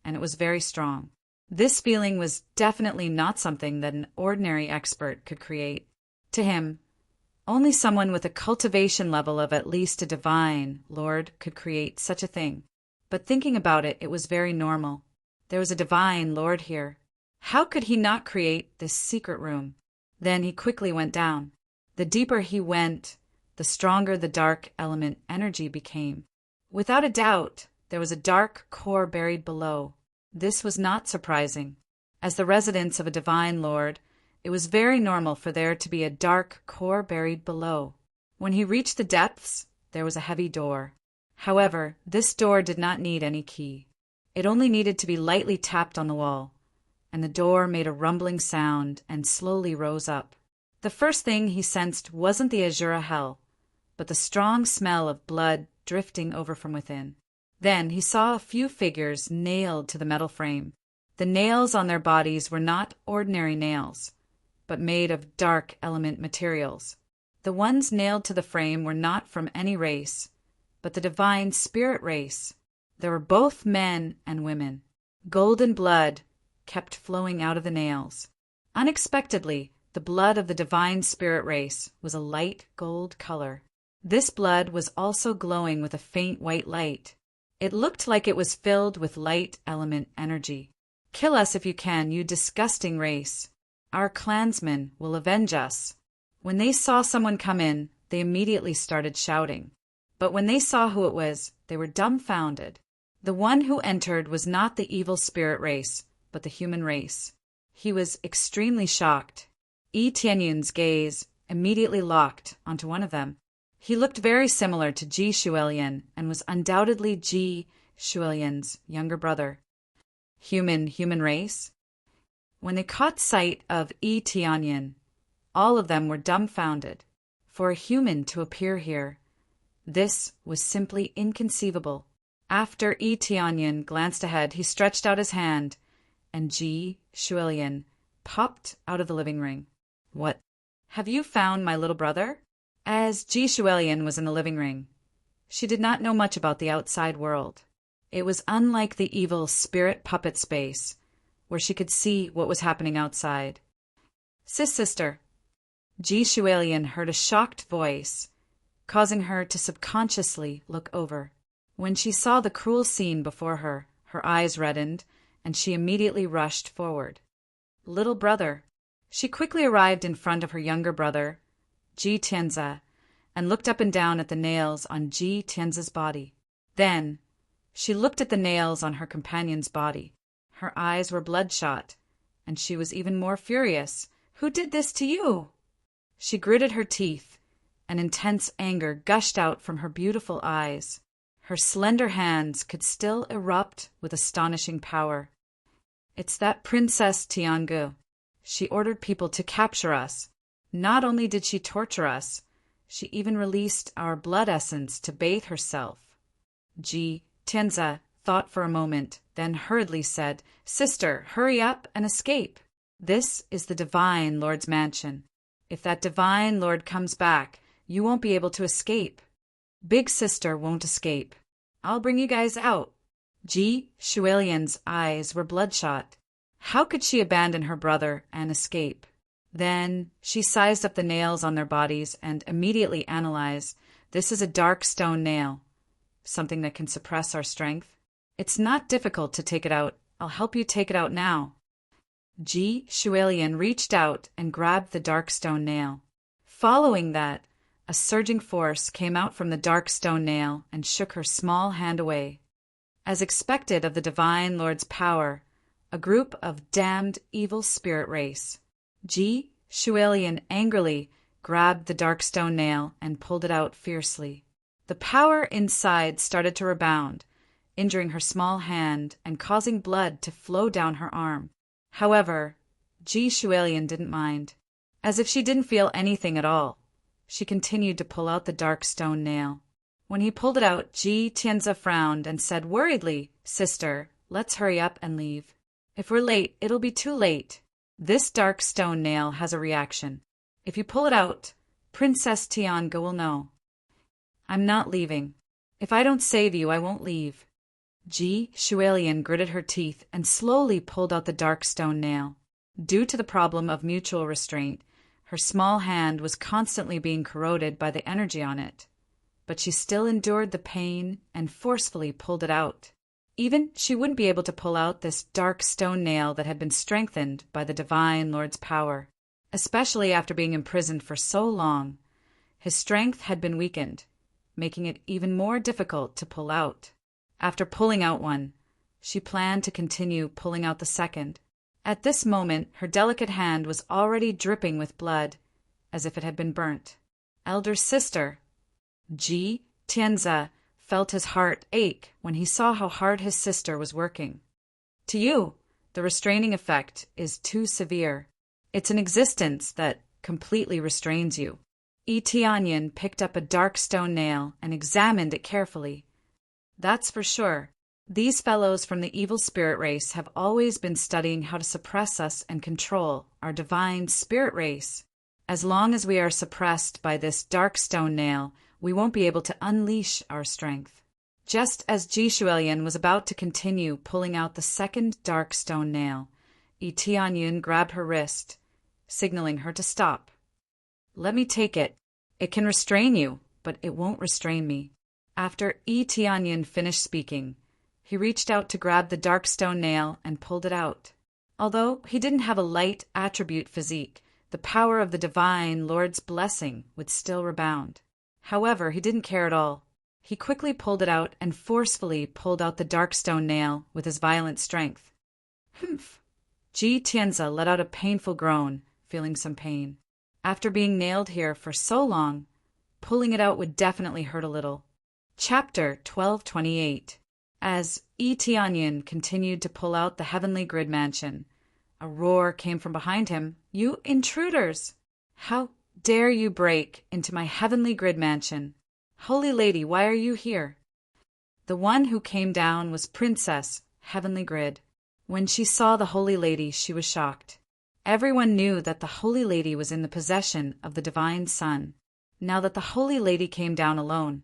and it was very strong. This feeling was definitely not something that an ordinary expert could create. To him, only someone with a cultivation level of at least a divine lord could create such a thing. But thinking about it, it was very normal. There was a divine lord here. How could he not create this secret room? Then he quickly went down. The deeper he went, the stronger the dark element energy became. Without a doubt, there was a dark core buried below. This was not surprising. As the residence of a divine lord, it was very normal for there to be a dark core buried below. When he reached the depths, there was a heavy door. However, this door did not need any key. It only needed to be lightly tapped on the wall, and the door made a rumbling sound and slowly rose up. The first thing he sensed wasn't the azure hell, but the strong smell of blood drifting over from within. Then he saw a few figures nailed to the metal frame. The nails on their bodies were not ordinary nails, but made of dark element materials. The ones nailed to the frame were not from any race, but the divine spirit race. There were both men and women. Golden blood kept flowing out of the nails. Unexpectedly, the blood of the divine spirit race was a light gold color. This blood was also glowing with a faint white light. It looked like it was filled with light element energy. Kill us if you can, you disgusting race. Our clansmen will avenge us. When they saw someone come in, they immediately started shouting. But when they saw who it was, they were dumbfounded. The one who entered was not the evil spirit race, but the human race. He was extremely shocked. Yi Tianyun's gaze immediately locked onto one of them. He looked very similar to Ji Shuelian and was undoubtedly Ji Shuelian's younger brother. Human race? When they caught sight of Yi Tianyun, all of them were dumbfounded. For a human to appear here, this was simply inconceivable. After Yi Tianyun glanced ahead, he stretched out his hand, and Ji Shuelian popped out of the living ring. What? Have you found my little brother? As Ji Shuelian was in the living ring, she did not know much about the outside world. It was unlike the evil spirit puppet space, where she could see what was happening outside. Sister. Ji Shuelian heard a shocked voice, causing her to subconsciously look over. When she saw the cruel scene before her, her eyes reddened, and she immediately rushed forward. Little brother. She quickly arrived in front of her younger brother, Ji Tianze, and looked up and down at the nails on Ji Tianze's body. Then, she looked at the nails on her companion's body. Her eyes were bloodshot, and she was even more furious. Who did this to you? She gritted her teeth, and intense anger gushed out from her beautiful eyes. Her slender hands could still erupt with astonishing power. It's that Princess Tiangu. She ordered people to capture us. Not only did she torture us, she even released our blood essence to bathe herself. Ji Tianze thought for a moment, then hurriedly said, Sister, hurry up and escape. This is the Divine Lord's mansion. If that Divine Lord comes back, you won't be able to escape. Big sister won't escape. I'll bring you guys out. Ji Shuelian's eyes were bloodshot. How could she abandon her brother and escape? Then she sized up the nails on their bodies and immediately analyzed, this is a dark stone nail, something that can suppress our strength. It's not difficult to take it out. I'll help you take it out now. Ji Shuelian reached out and grabbed the dark stone nail. Following that, a surging force came out from the dark stone nail and shook her small hand away. As expected of the Divine Lord's power, a group of damned evil spirit race. Ji Shuelian angrily grabbed the dark stone nail and pulled it out fiercely. The power inside started to rebound, injuring her small hand and causing blood to flow down her arm. However, Ji Shualian didn't mind. As if she didn't feel anything at all, she continued to pull out the dark stone nail. When he pulled it out, Ji Tianzi frowned and said worriedly, "Sister, let's hurry up and leave. If we're late, it'll be too late. This dark stone nail has a reaction. If you pull it out, Princess Tianga will know." "I'm not leaving. If I don't save you, I won't leave." Ji Shualian gritted her teeth and slowly pulled out the dark stone nail. Due to the problem of mutual restraint, her small hand was constantly being corroded by the energy on it. But she still endured the pain and forcefully pulled it out. Even she wouldn't be able to pull out this dark stone nail that had been strengthened by the Divine Lord's power, especially after being imprisoned for so long. His strength had been weakened, making it even more difficult to pull out. After pulling out one, she planned to continue pulling out the second. At this moment, her delicate hand was already dripping with blood, as if it had been burnt. "Elder sister." Ji Tianzi felt his heart ache when he saw how hard his sister was working. "To you, the restraining effect is too severe. It's an existence that completely restrains you." Tianyan picked up a dark stone nail and examined it carefully. "That's for sure. These fellows from the evil spirit race have always been studying how to suppress us and control our divine spirit race. As long as we are suppressed by this dark stone nail, we won't be able to unleash our strength." Just as Ji Shualian was about to continue pulling out the second dark stone nail, Tianyan grabbed her wrist, signaling her to stop. "Let me take it. It can restrain you, but it won't restrain me." After Tianyan finished speaking, he reached out to grab the dark stone nail and pulled it out. Although he didn't have a light attribute physique, the power of the Divine Lord's blessing would still rebound. However, he didn't care at all. He quickly pulled it out and forcefully pulled out the dark stone nail with his violent strength. "Humph!" Ji Tianzi let out a painful groan, feeling some pain. After being nailed here for so long, pulling it out would definitely hurt a little. Chapter 1228. As Tianyan continued to pull out the heavenly grid mansion, a roar came from behind him. "You intruders! How dare you break into my heavenly grid mansion? Holy Lady, why are you here?" The one who came down was Princess Heavenly Grid. When she saw the Holy Lady, she was shocked. Everyone knew that the Holy Lady was in the possession of the Divine Sun. Now that the Holy Lady came down alone,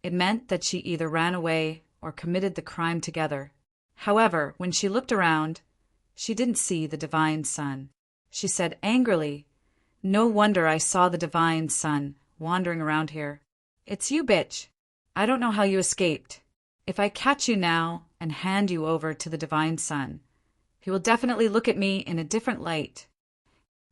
it meant that she either ran away or committed the crime together. However, when she looked around, she didn't see the Divine Sun. She said angrily, "No wonder I saw the Divine Sun wandering around here. It's you, bitch. I don't know how you escaped. If I catch you now and hand you over to the Divine Sun, he will definitely look at me in a different light."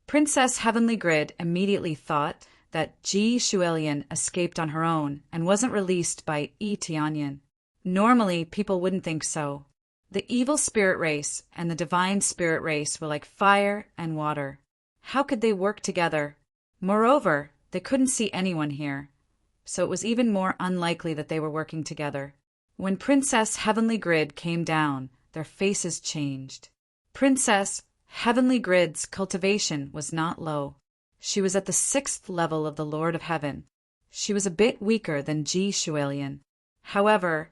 Princess Heavenly Grid immediately thought that Ji Shualian escaped on her own and wasn't released by Tianyan. Normally, people wouldn't think so. The evil spirit race and the divine spirit race were like fire and water. How could they work together? Moreover, they couldn't see anyone here, so it was even more unlikely that they were working together. When Princess Heavenly Grid came down, their faces changed. Princess Heavenly Grid's cultivation was not low. She was at the 6th level of the Lord of Heaven. She was a bit weaker than Ji Shualian. However,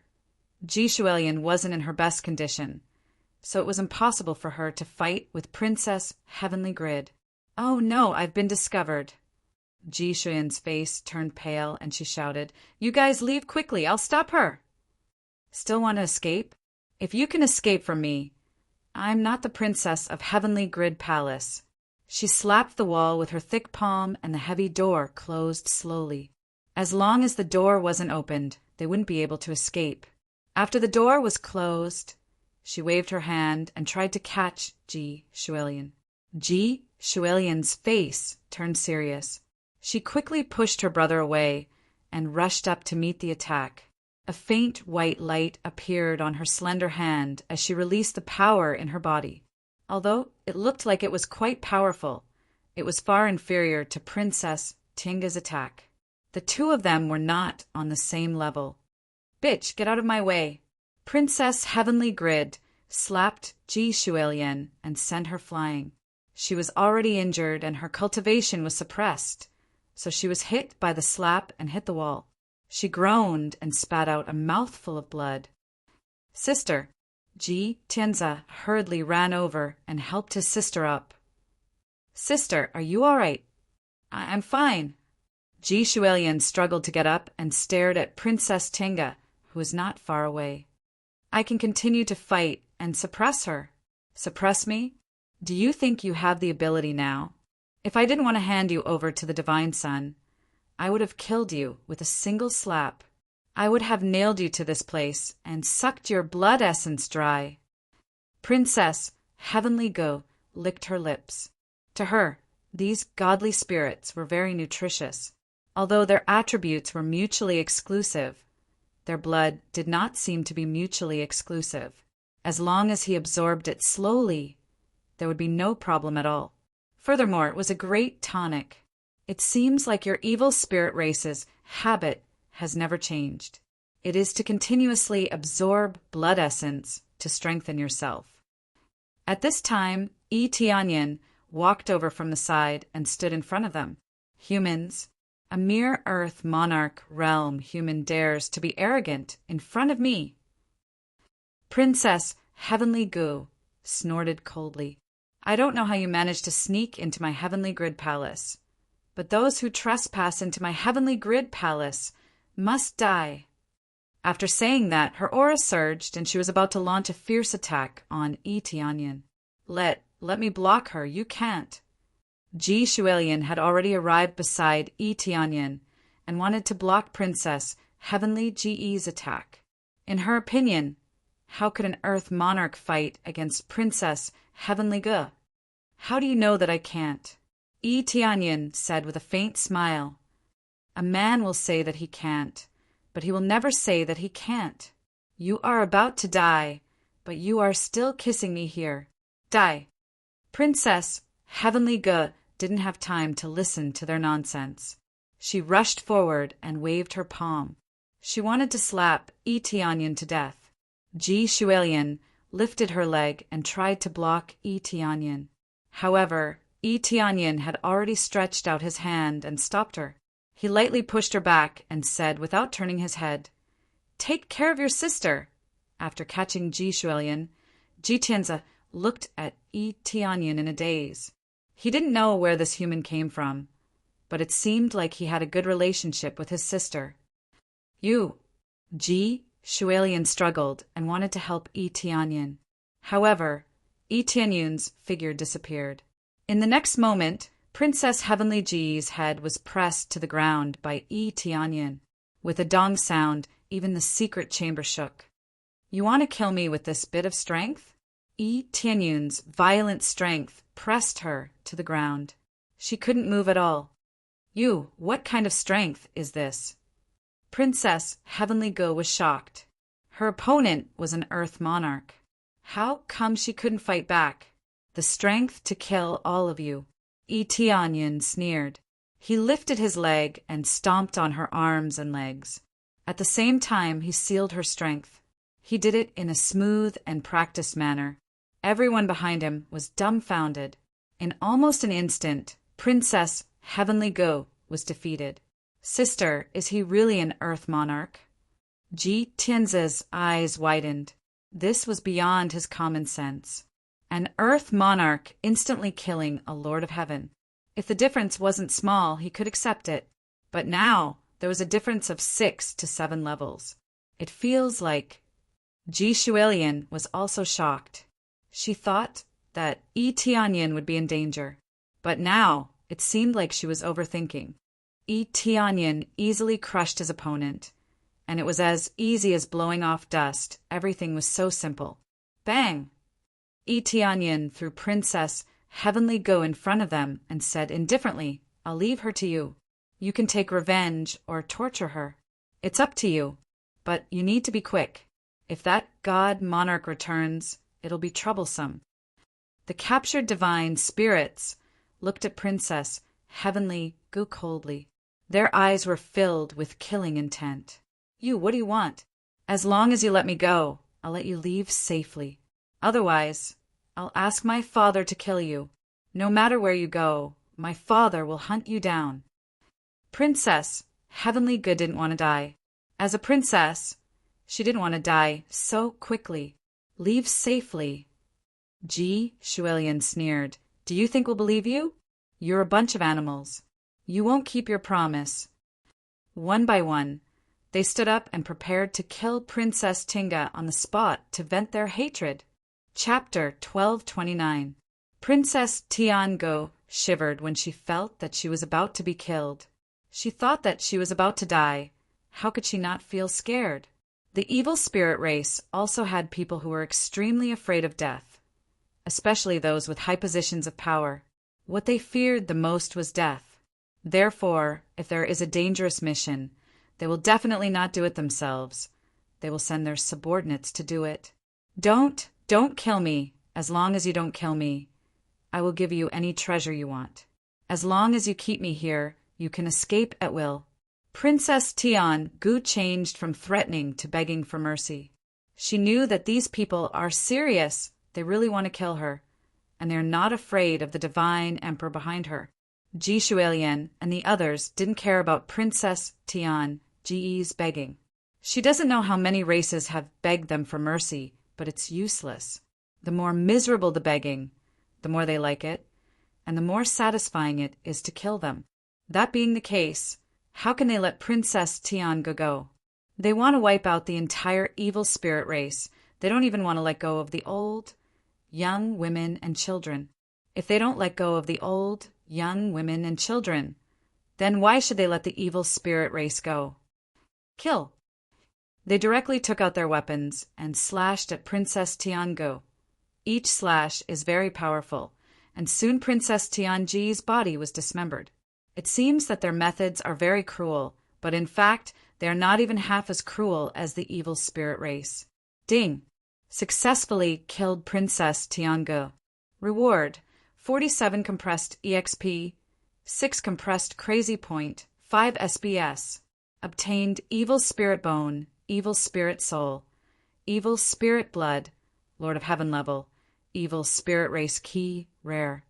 Ji Shualian wasn't in her best condition, so it was impossible for her to fight with Princess Heavenly Grid. "Oh no, I've been discovered." Ji Shualian's face turned pale and she shouted, "You guys leave quickly, I'll stop her." "Still want to escape? If you can escape from me, I'm not the princess of Heavenly Grid Palace." She slapped the wall with her thick palm and the heavy door closed slowly. As long as the door wasn't opened, they wouldn't be able to escape. After the door was closed, she waved her hand and tried to catch Ji Shualian. Ji Shualian's face turned serious. She quickly pushed her brother away and rushed up to meet the attack. A faint white light appeared on her slender hand as she released the power in her body. Although it looked like it was quite powerful, it was far inferior to Princess Tinga's attack. The two of them were not on the same level. Bitch, get out of my way! Princess Heavenly Grid slapped Ji Shuelian and sent her flying. She was already injured and her cultivation was suppressed, so she was hit by the slap and hit the wall. She groaned and spat out a mouthful of blood. Sister! Ji Tianzi hurriedly ran over and helped his sister up. Sister, are you all right? I'm fine. Ji Shuelian struggled to get up and stared at Princess Tinga, who was not far away. I can continue to fight and suppress her. Suppress me? Do you think you have the ability now? If I didn't want to hand you over to the Divine Sun, I would have killed you with a single slap. I would have nailed you to this place and sucked your blood essence dry. Princess Heavenly Go licked her lips. To her, these godly spirits were very nutritious. Although their attributes were mutually exclusive, their blood did not seem to be mutually exclusive. As long as he absorbed it slowly, there would be no problem at all. Furthermore, it was a great tonic. It seems like your evil spirit race's habit has never changed. It is to continuously absorb blood essence to strengthen yourself. At this time, Yi Tianyin walked over from the side and stood in front of them. Humans, a mere earth monarch realm human dares to be arrogant in front of me. Princess Heavenly Gu snorted coldly. I don't know how you managed to sneak into my Heavenly Grid Palace, but those who trespass into my Heavenly Grid Palace must die. After saying that, her aura surged and she was about to launch a fierce attack on Yi Tianyin. Let me block her, you can't. Ji Shuelian had already arrived beside Yi Tianyin and wanted to block Princess Heavenly Ji's attack. In her opinion, how could an Earth monarch fight against Princess Heavenly Ge? How do you know that I can't? Yi Tianyin said with a faint smile. A man will say that he can't, but he will never say that he can't. You are about to die, but you are still kissing me here. Die. Princess Heavenly Ge didn't have time to listen to their nonsense. She rushed forward and waved her palm. She wanted to slap Yi Tianyin to death. Ji Shuelian lifted her leg and tried to block Yi Tianyin. However, Yi Tianyin had already stretched out his hand and stopped her. He lightly pushed her back and said without turning his head, "Take care of your sister." After catching Ji Shuelian, Ji Tianzi looked at Yi Tianyin in a daze. He didn't know where this human came from, but it seemed like he had a good relationship with his sister. You. Ji Shuelian struggled and wanted to help Yi Tianyin. However, Yi Tianyin's figure disappeared. In the next moment, Princess Heavenly Ji's head was pressed to the ground by Yi Tianyin. With a dong sound, even the secret chamber shook. You want to kill me with this bit of strength? Yi Tianyin's violent strength pressed her to the ground. She couldn't move at all. You, what kind of strength is this? Princess Heavenly Ge was shocked. Her opponent was an Earth monarch. How come she couldn't fight back? The strength to kill all of you. Yi Tianyin sneered. He lifted his leg and stomped on her arms and legs. At the same time, he sealed her strength. He did it in a smooth and practiced manner. Everyone behind him was dumbfounded. In almost an instant, Princess Heavenly Ge was defeated. Sister, is he really an Earth monarch? Ji Tianzi's eyes widened. This was beyond his common sense. An Earth monarch instantly killing a Lord of Heaven. If the difference wasn't small, he could accept it. But now, there was a difference of 6 to 7 levels. It feels like... Ji Shuelian was also shocked. She thought that Yi Tianyin would be in danger. But now, it seemed like she was overthinking. Yi Tianyin easily crushed his opponent. And it was as easy as blowing off dust. Everything was so simple. Bang! Yi Tianyin threw Princess Heavenly Ge in front of them and said indifferently, I'll leave her to you. You can take revenge or torture her. It's up to you. But you need to be quick. If that god monarch returns, it'll be troublesome. The captured divine spirits looked at Princess heavenly, Gu coldly. Their eyes were filled with killing intent. What do you want? As long as you let me go, I'll let you leave safely. Otherwise, I'll ask my father to kill you. No matter where you go, my father will hunt you down. Princess, heavenly Good didn't want to die. As a princess, she didn't want to die so quickly. Leave safely. Shuelian sneered. Do you think we'll believe you? You're a bunch of animals. You won't keep your promise. One by one, they stood up and prepared to kill Princess Tinga on the spot to vent their hatred. Chapter 1229. Princess Tiango shivered when she felt that she was about to be killed. She thought that she was about to die. How could she not feel scared? The evil spirit race also had people who were extremely afraid of death, especially those with high positions of power. What they feared the most was death. Therefore, if there is a dangerous mission, they will definitely not do it themselves. They will send their subordinates to do it. Don't kill me. As long as you don't kill me, I will give you any treasure you want. As long as you keep me here, you can escape at will. Princess Tiangu changed from threatening to begging for mercy. She knew that these people are serious. They really want to kill her, and they're not afraid of the divine emperor behind her. Shuelian and the others didn't care about Princess Tiangu's begging. She doesn't know how many races have begged them for mercy, but it's useless. The more miserable the begging, the more they like it, and the more satisfying it is to kill them. That being the case, how can they let Princess Tiangu go? They want to wipe out the entire evil spirit race. They don't even want to let go of the old, young women and children. If they don't let go of the old, young women and children, then why should they let the evil spirit race go? Kill. They directly took out their weapons and slashed at Princess Tiangu. Each slash is very powerful, and soon Princess Tiangu's body was dismembered. It seems that their methods are very cruel, but in fact, they are not even half as cruel as the evil spirit race. Ding! Successfully killed Princess Tiangu. Reward: 47 compressed EXP, 6 compressed crazy point, 5 SBS. Obtained evil spirit bone, evil spirit soul, evil spirit blood, Lord of Heaven level, evil spirit race key, rare.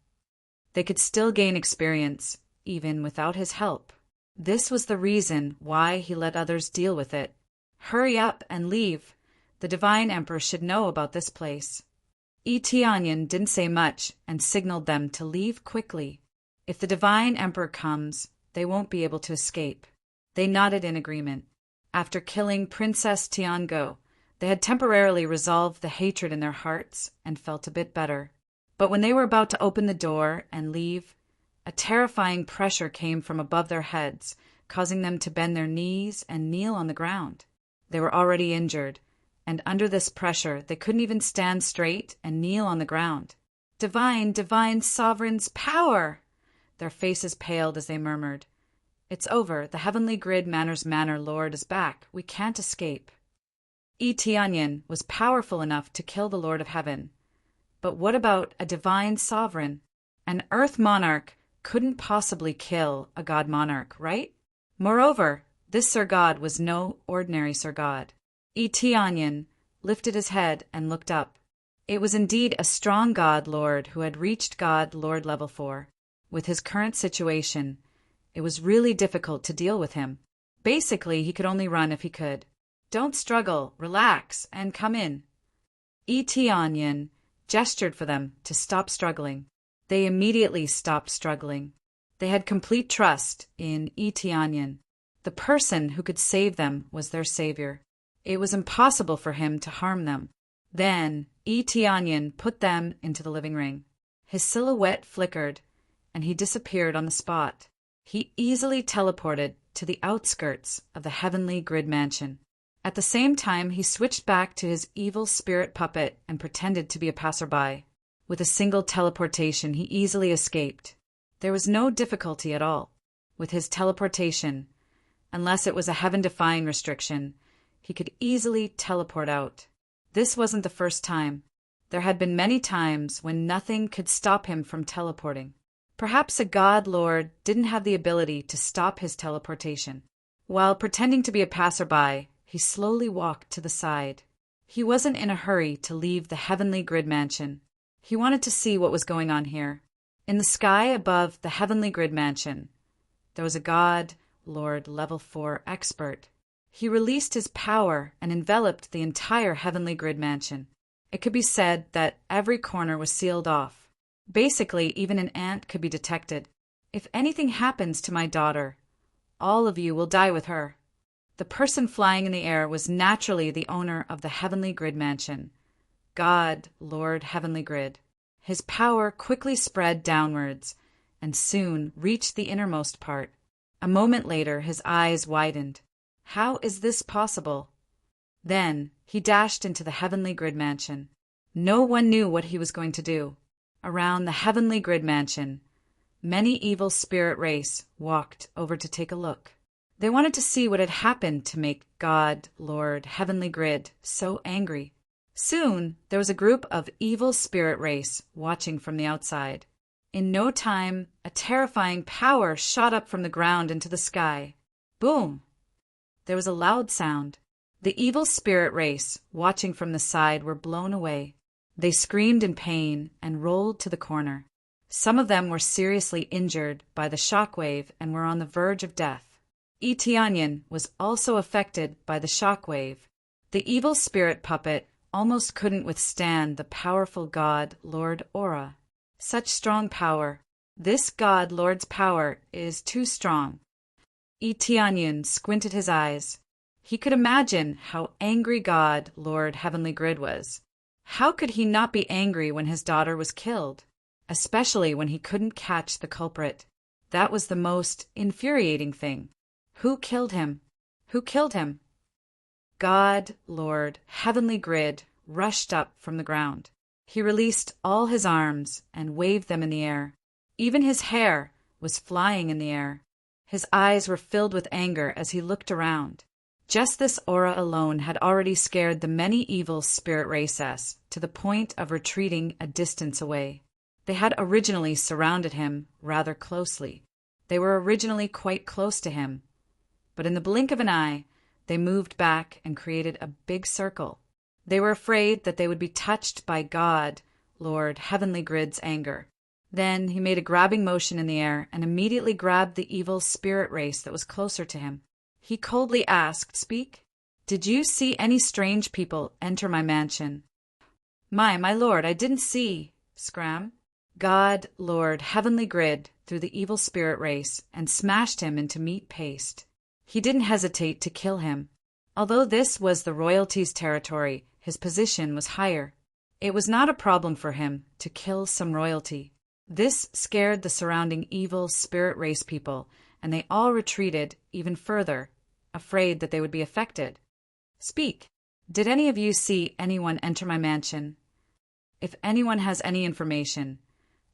They could still gain experience, even without his help. This was the reason why he let others deal with it. Hurry up and leave. The Divine Emperor should know about this place. Tianyan didn't say much and signaled them to leave quickly. If the Divine Emperor comes, they won't be able to escape. They nodded in agreement. After killing Princess Tiangu, they had temporarily resolved the hatred in their hearts and felt a bit better. But when they were about to open the door and leave, a terrifying pressure came from above their heads, causing them to bend their knees and kneel on the ground. They were already injured, and under this pressure they couldn't even stand straight and kneel on the ground. Divine sovereign's power! Their faces paled as they murmured, "It's over. The heavenly grid manor lord is back. We can't escape." Tianyan was powerful enough to kill the Lord of Heaven. But what about a divine sovereign? An earth monarch couldn't possibly kill a god monarch, right? Moreover, this Sir God was no ordinary Sir God. Tianyan lifted his head and looked up. It was indeed a strong god lord who had reached god lord level 4. With his current situation, it was really difficult to deal with him. Basically, he could only run if he could. "Don't struggle, relax, and come in." Tianyan gestured for them to stop struggling. They immediately stopped struggling. They had complete trust in Tianyan. The person who could save them was their savior. It was impossible for him to harm them. Then Tianyan put them into the living ring. His silhouette flickered, and he disappeared on the spot. He easily teleported to the outskirts of the heavenly grid mansion. At the same time, he switched back to his evil spirit puppet and pretended to be a passerby. With a single teleportation, he easily escaped. There was no difficulty at all. With his teleportation, unless it was a heaven-defying restriction, he could easily teleport out. This wasn't the first time. There had been many times when nothing could stop him from teleporting. Perhaps a god lord didn't have the ability to stop his teleportation. While pretending to be a passerby, he slowly walked to the side. He wasn't in a hurry to leave the heavenly grid mansion. He wanted to see what was going on here. In the sky above the heavenly grid mansion, there was a god lord level 4 expert. He released his power and enveloped the entire heavenly grid mansion. It could be said that every corner was sealed off. Basically, even an ant could be detected. If anything happens to my daughter, all of you will die with her. The person flying in the air was naturally the owner of the heavenly grid mansion, God, Lord Heavenly Grid. His power quickly spread downwards and soon reached the innermost part. A moment later, his eyes widened. How is this possible? Then he dashed into the heavenly grid mansion. No one knew what he was going to do. Around the heavenly grid mansion, many evil spirit race walked over to take a look. They wanted to see what had happened to make God, Lord, Heavenly Grid so angry. Soon, there was a group of evil spirit race watching from the outside. In no time, a terrifying power shot up from the ground into the sky. Boom! There was a loud sound. The evil spirit race, watching from the side, were blown away. They screamed in pain and rolled to the corner. Some of them were seriously injured by the shockwave and were on the verge of death. Etianyan was also affected by the shockwave. The evil spirit puppet almost couldn't withstand the powerful god Lord Aura. Such strong power. This god Lord's power is too strong. Etianyan squinted his eyes. He could imagine how angry God Lord Heavenly Grid was. How could he not be angry when his daughter was killed? Especially when he couldn't catch the culprit. That was the most infuriating thing. Who killed him? Who killed him? God, Lord, Heavenly Grid rushed up from the ground. He released all his arms and waved them in the air. Even his hair was flying in the air. His eyes were filled with anger as he looked around. Just this aura alone had already scared the many evil spirit races to the point of retreating a distance away. They had originally surrounded him rather closely. They were originally quite close to him. But in the blink of an eye, they moved back and created a big circle. They were afraid that they would be touched by God, Lord Heavenly Grid's anger. Then he made a grabbing motion in the air and immediately grabbed the evil spirit race that was closer to him. He coldly asked, "Speak? Did you see any strange people enter my mansion?" My lord, I didn't see, Scram. God, Lord Heavenly Grid threw the evil spirit race and smashed him into meat paste. He didn't hesitate to kill him. Although this was the royalty's territory, his position was higher. It was not a problem for him to kill some royalty. This scared the surrounding evil spirit race people, and they all retreated even further, afraid that they would be affected. Speak. Did any of you see anyone enter my mansion? If anyone has any information,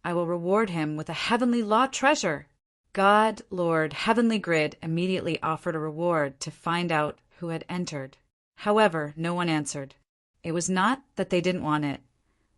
I will reward him with a heavenly law treasure. God, Lord, Heavenly Grid immediately offered a reward to find out who had entered. However, no one answered. It was not that they didn't want it,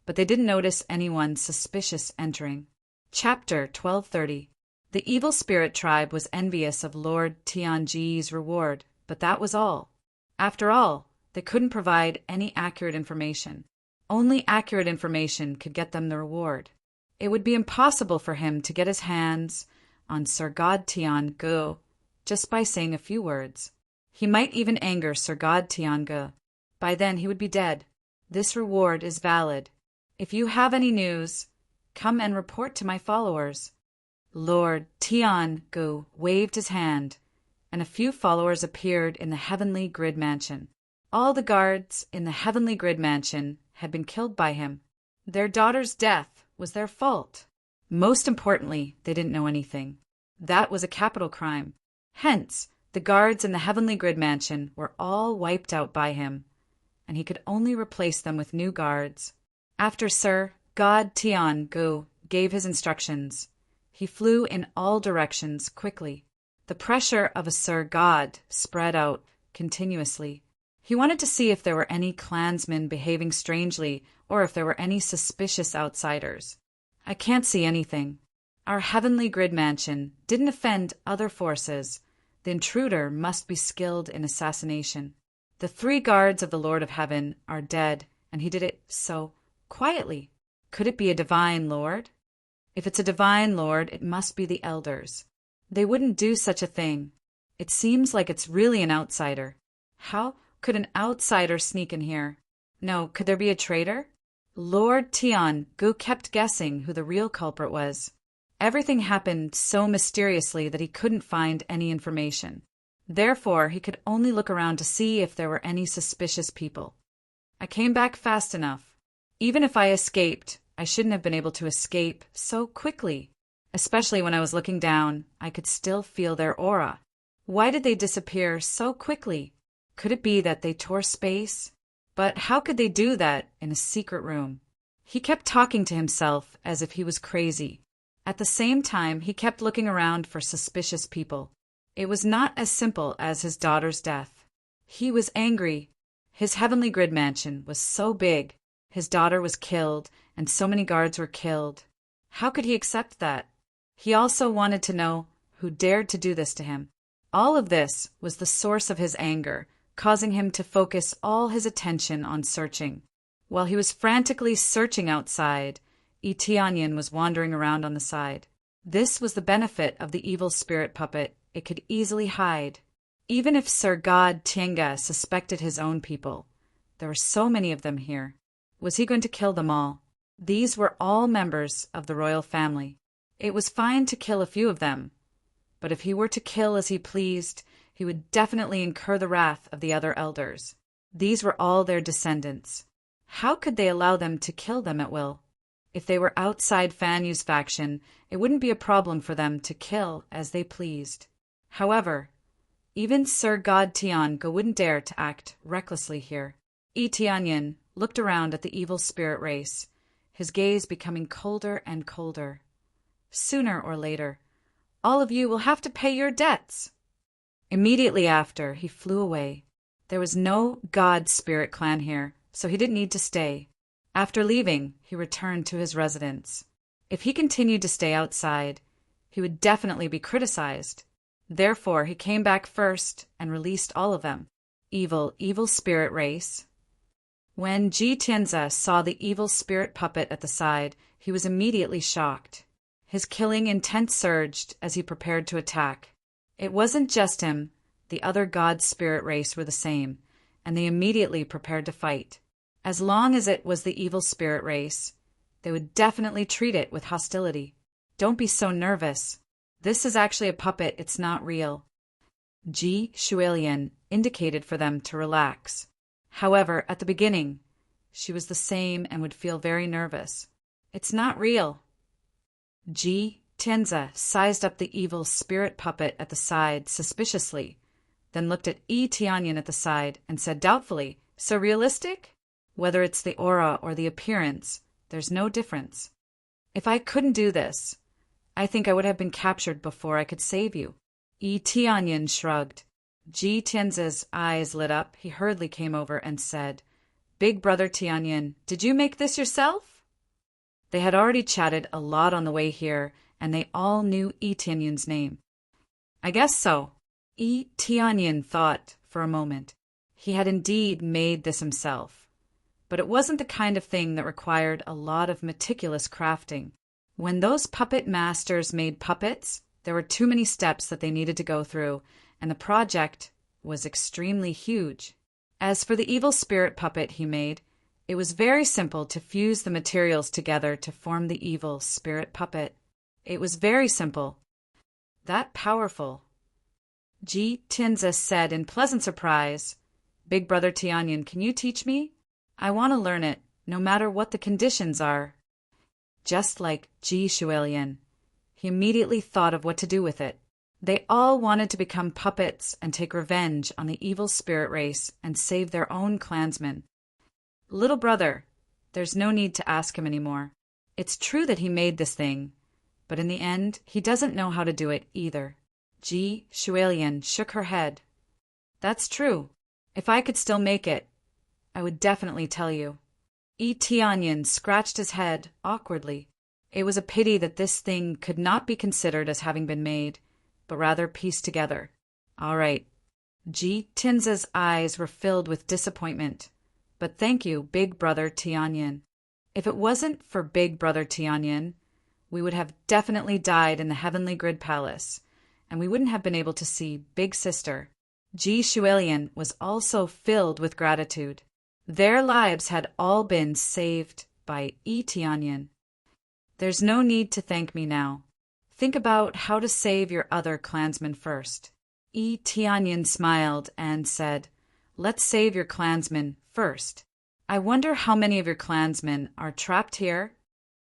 but they didn't notice anyone suspicious entering. Chapter 1230. The evil spirit tribe was envious of Lord Tianji's reward, but that was all. After all, they couldn't provide any accurate information. Only accurate information could get them the reward. It would be impossible for him to get his hands on Sir God Tian Ge just by saying a few words. He might even anger Sir God Tian Ge. By then he would be dead. This reward is valid. If you have any news, come and report to my followers. Lord Tian Ge waved his hand, and a few followers appeared in the Heavenly Grid Mansion. All the guards in the Heavenly Grid Mansion had been killed by him. Their daughter's death was their fault. Most importantly, they didn't know anything. That was a capital crime. Hence, the guards in the Heavenly Grid Mansion were all wiped out by him, and he could only replace them with new guards. After Sir God Tian Ge gave his instructions, he flew in all directions quickly. The pressure of a Sir God spread out continuously. He wanted to see if there were any clansmen behaving strangely or if there were any suspicious outsiders. I can't see anything. Our heavenly grid mansion didn't offend other forces. The intruder must be skilled in assassination. The 3 guards of the Lord of Heaven are dead, and he did it so quietly. Could it be a divine lord? If it's a divine lord, it must be the elders. They wouldn't do such a thing. It seems like it's really an outsider. How could an outsider sneak in here? No, could there be a traitor? Lord Tian Gu kept guessing who the real culprit was. Everything happened so mysteriously that he couldn't find any information. Therefore, he could only look around to see if there were any suspicious people. I came back fast enough. Even if I escaped, I shouldn't have been able to escape so quickly. Especially when I was looking down, I could still feel their aura. Why did they disappear so quickly? Could it be that they tore space? But how could they do that in a secret room? He kept talking to himself as if he was crazy. At the same time, he kept looking around for suspicious people. It was not as simple as his daughter's death. He was angry. His heavenly grid mansion was so big. His daughter was killed, and so many guards were killed. How could he accept that? He also wanted to know who dared to do this to him. All of this was the source of his anger, causing him to focus all his attention on searching. While he was frantically searching outside, Tianyin was wandering around on the side. This was the benefit of the evil spirit puppet. It could easily hide. Even if Sir God Tiange suspected his own people, there were so many of them here. Was he going to kill them all? These were all members of the royal family. It was fine to kill a few of them, but if he were to kill as he pleased, he would definitely incur the wrath of the other elders. These were all their descendants. How could they allow them to kill them at will? If they were outside Fan Yu's faction, it wouldn't be a problem for them to kill as they pleased. However, even Sir God Tiange wouldn't dare to act recklessly here. Tianyin looked around at the evil spirit race, his gaze becoming colder and colder. Sooner or later, all of you will have to pay your debts. Immediately after, he flew away. There was no God Spirit clan here, so he didn't need to stay. After leaving, he returned to his residence. If he continued to stay outside, he would definitely be criticized. Therefore, he came back first and released all of them. Evil spirit race. When Ji Tianze saw the evil spirit puppet at the side, he was immediately shocked. His killing intent surged as he prepared to attack. It wasn't just him. The other god spirit race were the same, and they immediately prepared to fight. As long as it was the evil spirit race, they would definitely treat it with hostility. Don't be so nervous. This is actually a puppet, it's not real. Ji Shuilian indicated for them to relax. However, at the beginning, she was the same and would feel very nervous. It's not real. Ji Tianze sized up the evil spirit puppet at the side suspiciously, then looked at Tianyin at the side and said doubtfully, "So realistic? Whether it's the aura or the appearance, there's no difference. If I couldn't do this, I think I would have been captured before I could save you." Tianyin shrugged. Ji Tianze's eyes lit up. He hurriedly came over and said, "Big brother Tianyin, did you make this yourself?" They had already chatted a lot on the way here, and they all knew Tianyin's name. "I guess so." Tianyin thought for a moment. He had indeed made this himself. But it wasn't the kind of thing that required a lot of meticulous crafting. When those puppet masters made puppets, there were too many steps that they needed to go through, and the project was extremely huge. As for the evil spirit puppet he made, it was very simple to fuse the materials together to form the evil spirit puppet. It was very simple. That powerful. Ji Tianze said in pleasant surprise, "Big brother Tianyin, can you teach me? I want to learn it, no matter what the conditions are." Just like Ji Shuilian, he immediately thought of what to do with it. They all wanted to become puppets and take revenge on the evil spirit race and save their own clansmen. "Little brother, there's no need to ask him anymore. It's true that he made this thing, but in the end, he doesn't know how to do it either." Ji Shuilian shook her head. "That's true. If I could still make it, I would definitely tell you." Tianyin scratched his head awkwardly. It was a pity that this thing could not be considered as having been made, but rather pieced together. All right. Ji Tianzi's eyes were filled with disappointment. But thank you, Big Brother Tianyin. If it wasn't for Big Brother Tianyin, we would have definitely died in the Heavenly Grid Palace, and we wouldn't have been able to see Big Sister. Ji Shuilian was also filled with gratitude. Their lives had all been saved by Tianyin. There's no need to thank me now. Think about how to save your other clansmen first. Tianyin smiled and said, Let's save your clansmen first. I wonder how many of your clansmen are trapped here?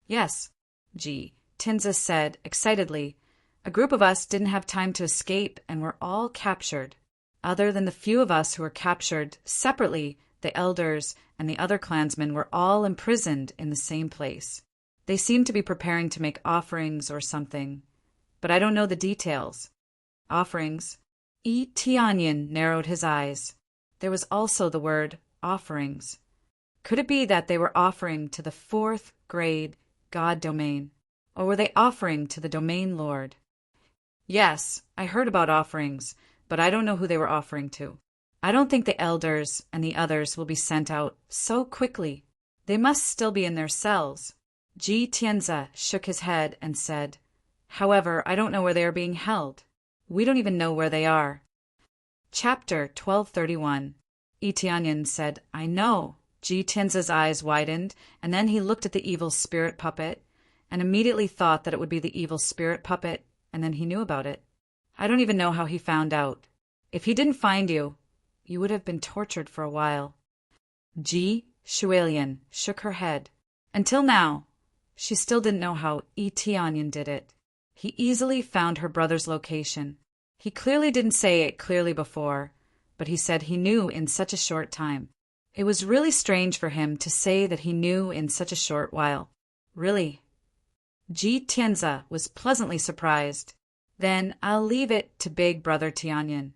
Yes, Ji Tianzi said excitedly. A group of us didn't have time to escape and were all captured. Other than the few of us who were captured separately, the elders and the other clansmen were all imprisoned in the same place. They seemed to be preparing to make offerings or something, but I don't know the details. Offerings? Tianyin narrowed his eyes. There was also the word offerings. Could it be that they were offering to the 4th grade God domain, or were they offering to the domain lord? Yes, I heard about offerings, but I don't know who they were offering to. I don't think the elders and the others will be sent out so quickly. They must still be in their cells. Ji Tianzi shook his head and said, However, I don't know where they are being held. We don't even know where they are. Chapter 1231. Tianyin said, I know. Ji Tianzi's eyes widened, and then he looked at the evil spirit puppet, and immediately thought that it would be the evil spirit puppet, and then he knew about it. I don't even know how he found out. If he didn't find you, you would have been tortured for a while. Ji Shuilian shook her head. Until now, she still didn't know how Tianyin did it. He easily found her brother's location. He clearly didn't say it clearly before, but he said he knew in such a short time. It was really strange for him to say that he knew in such a short while. Really? Ji Tianzi was pleasantly surprised. Then I'll leave it to Big Brother Tianyin.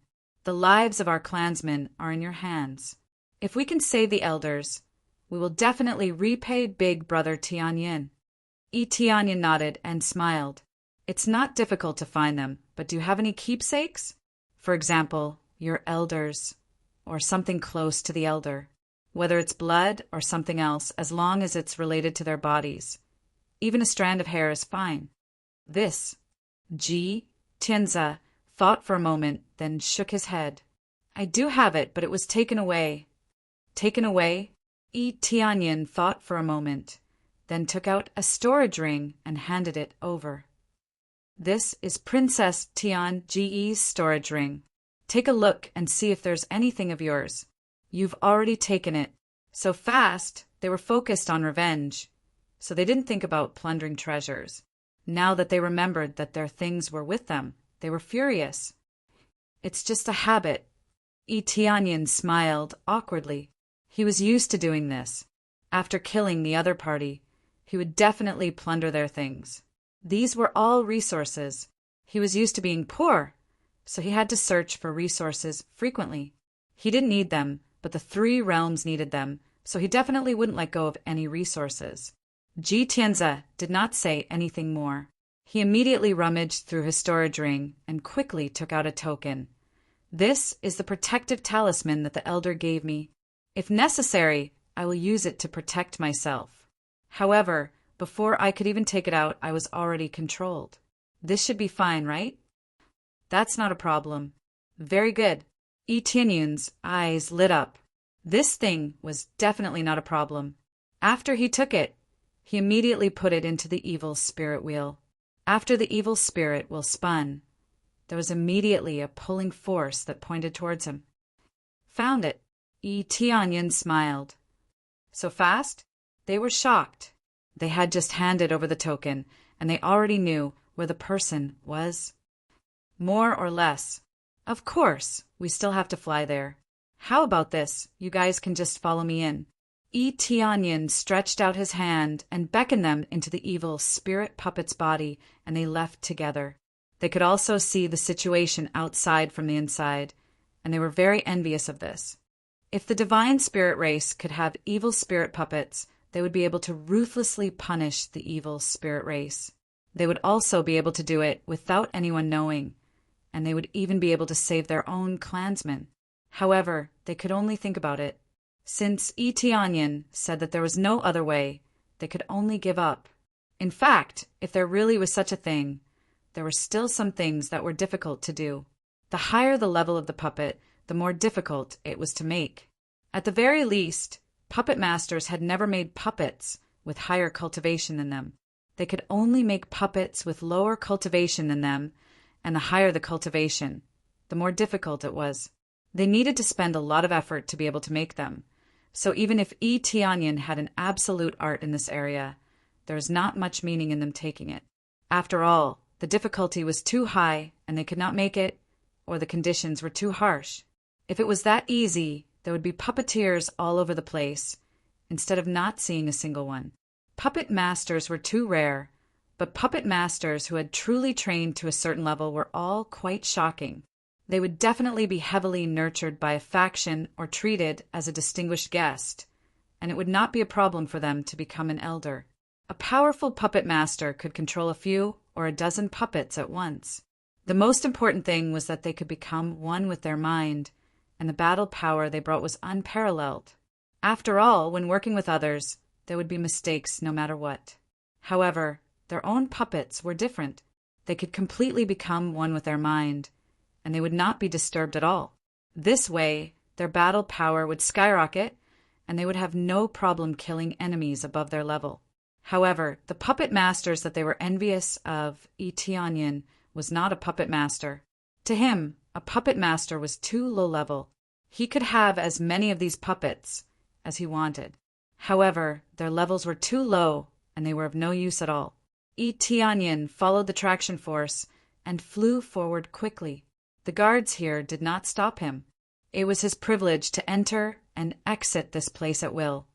The lives of our clansmen are in your hands. If we can save the elders, we will definitely repay Big Brother Tianyin. Tianyin nodded and smiled. It's not difficult to find them, but do you have any keepsakes? For example, your elders, or something close to the elder. Whether it's blood or something else, as long as it's related to their bodies. Even a strand of hair is fine. This. Ji Tianzi thought for a moment, then shook his head. I do have it, but it was taken away. Taken away? Tianyin thought for a moment, then took out a storage ring and handed it over. This is Princess Tian Ji's storage ring. Take a look and see if there's anything of yours. You've already taken it. So fast, they were focused on revenge, so they didn't think about plundering treasures. Now that they remembered that their things were with them, they were furious. It's just a habit. Tianyin smiled awkwardly. He was used to doing this. After killing the other party, he would definitely plunder their things. These were all resources. He was used to being poor, so he had to search for resources frequently. He didn't need them, but the 3 realms needed them, so he definitely wouldn't let go of any resources. Ji Tianzi did not say anything more. He immediately rummaged through his storage ring and quickly took out a token. This is the protective talisman that the elder gave me. If necessary, I will use it to protect myself. However, before I could even take it out, I was already controlled. This should be fine, right? That's not a problem. Very good. Tianyin's eyes lit up. This thing was definitely not a problem. After he took it, he immediately put it into the evil spirit wheel. After the evil spirit wheel spun, there was immediately a pulling force that pointed towards him. Found it. Tianyin smiled. So fast? They were shocked. They had just handed over the token, and they already knew where the person was. More or less. Of course, we still have to fly there. How about this? You guys can just follow me in. Tianyin stretched out his hand and beckoned them into the evil spirit puppet's body, and they left together. They could also see the situation outside from the inside, and they were very envious of this. If the divine spirit race could have evil spirit puppets, they would be able to ruthlessly punish the evil spirit race. They would also be able to do it without anyone knowing, and they would even be able to save their own clansmen. However, they could only think about it. Since Eteonion said that there was no other way, they could only give up. In fact, if there really was such a thing, there were still some things that were difficult to do. The higher the level of the puppet, the more difficult it was to make. At the very least, puppet masters had never made puppets with higher cultivation than them. They could only make puppets with lower cultivation than them, and the higher the cultivation, the more difficult it was. They needed to spend a lot of effort to be able to make them. So even if Eteonion had an absolute art in this area, there is not much meaning in them taking it. After all, the difficulty was too high and they could not make it, or the conditions were too harsh. If it was that easy, there would be puppeteers all over the place, instead of not seeing a single one. Puppet masters were too rare, but puppet masters who had truly trained to a certain level were all quite shocking. They would definitely be heavily nurtured by a faction or treated as a distinguished guest, and it would not be a problem for them to become an elder. A powerful puppet master could control a few or a dozen puppets at once. The most important thing was that they could become one with their mind, and the battle power they brought was unparalleled. After all, when working with others, there would be mistakes no matter what. However, their own puppets were different. They could completely become one with their mind, and they would not be disturbed at all. This way, their battle power would skyrocket, and they would have no problem killing enemies above their level. However, the puppet masters that they were envious of, Eteonion was not a puppet master. To him, a puppet master was too low level. He could have as many of these puppets as he wanted. However, their levels were too low, and they were of no use at all. Eteonion followed the traction force and flew forward quickly. The guards here did not stop him. It was his privilege to enter and exit this place at will,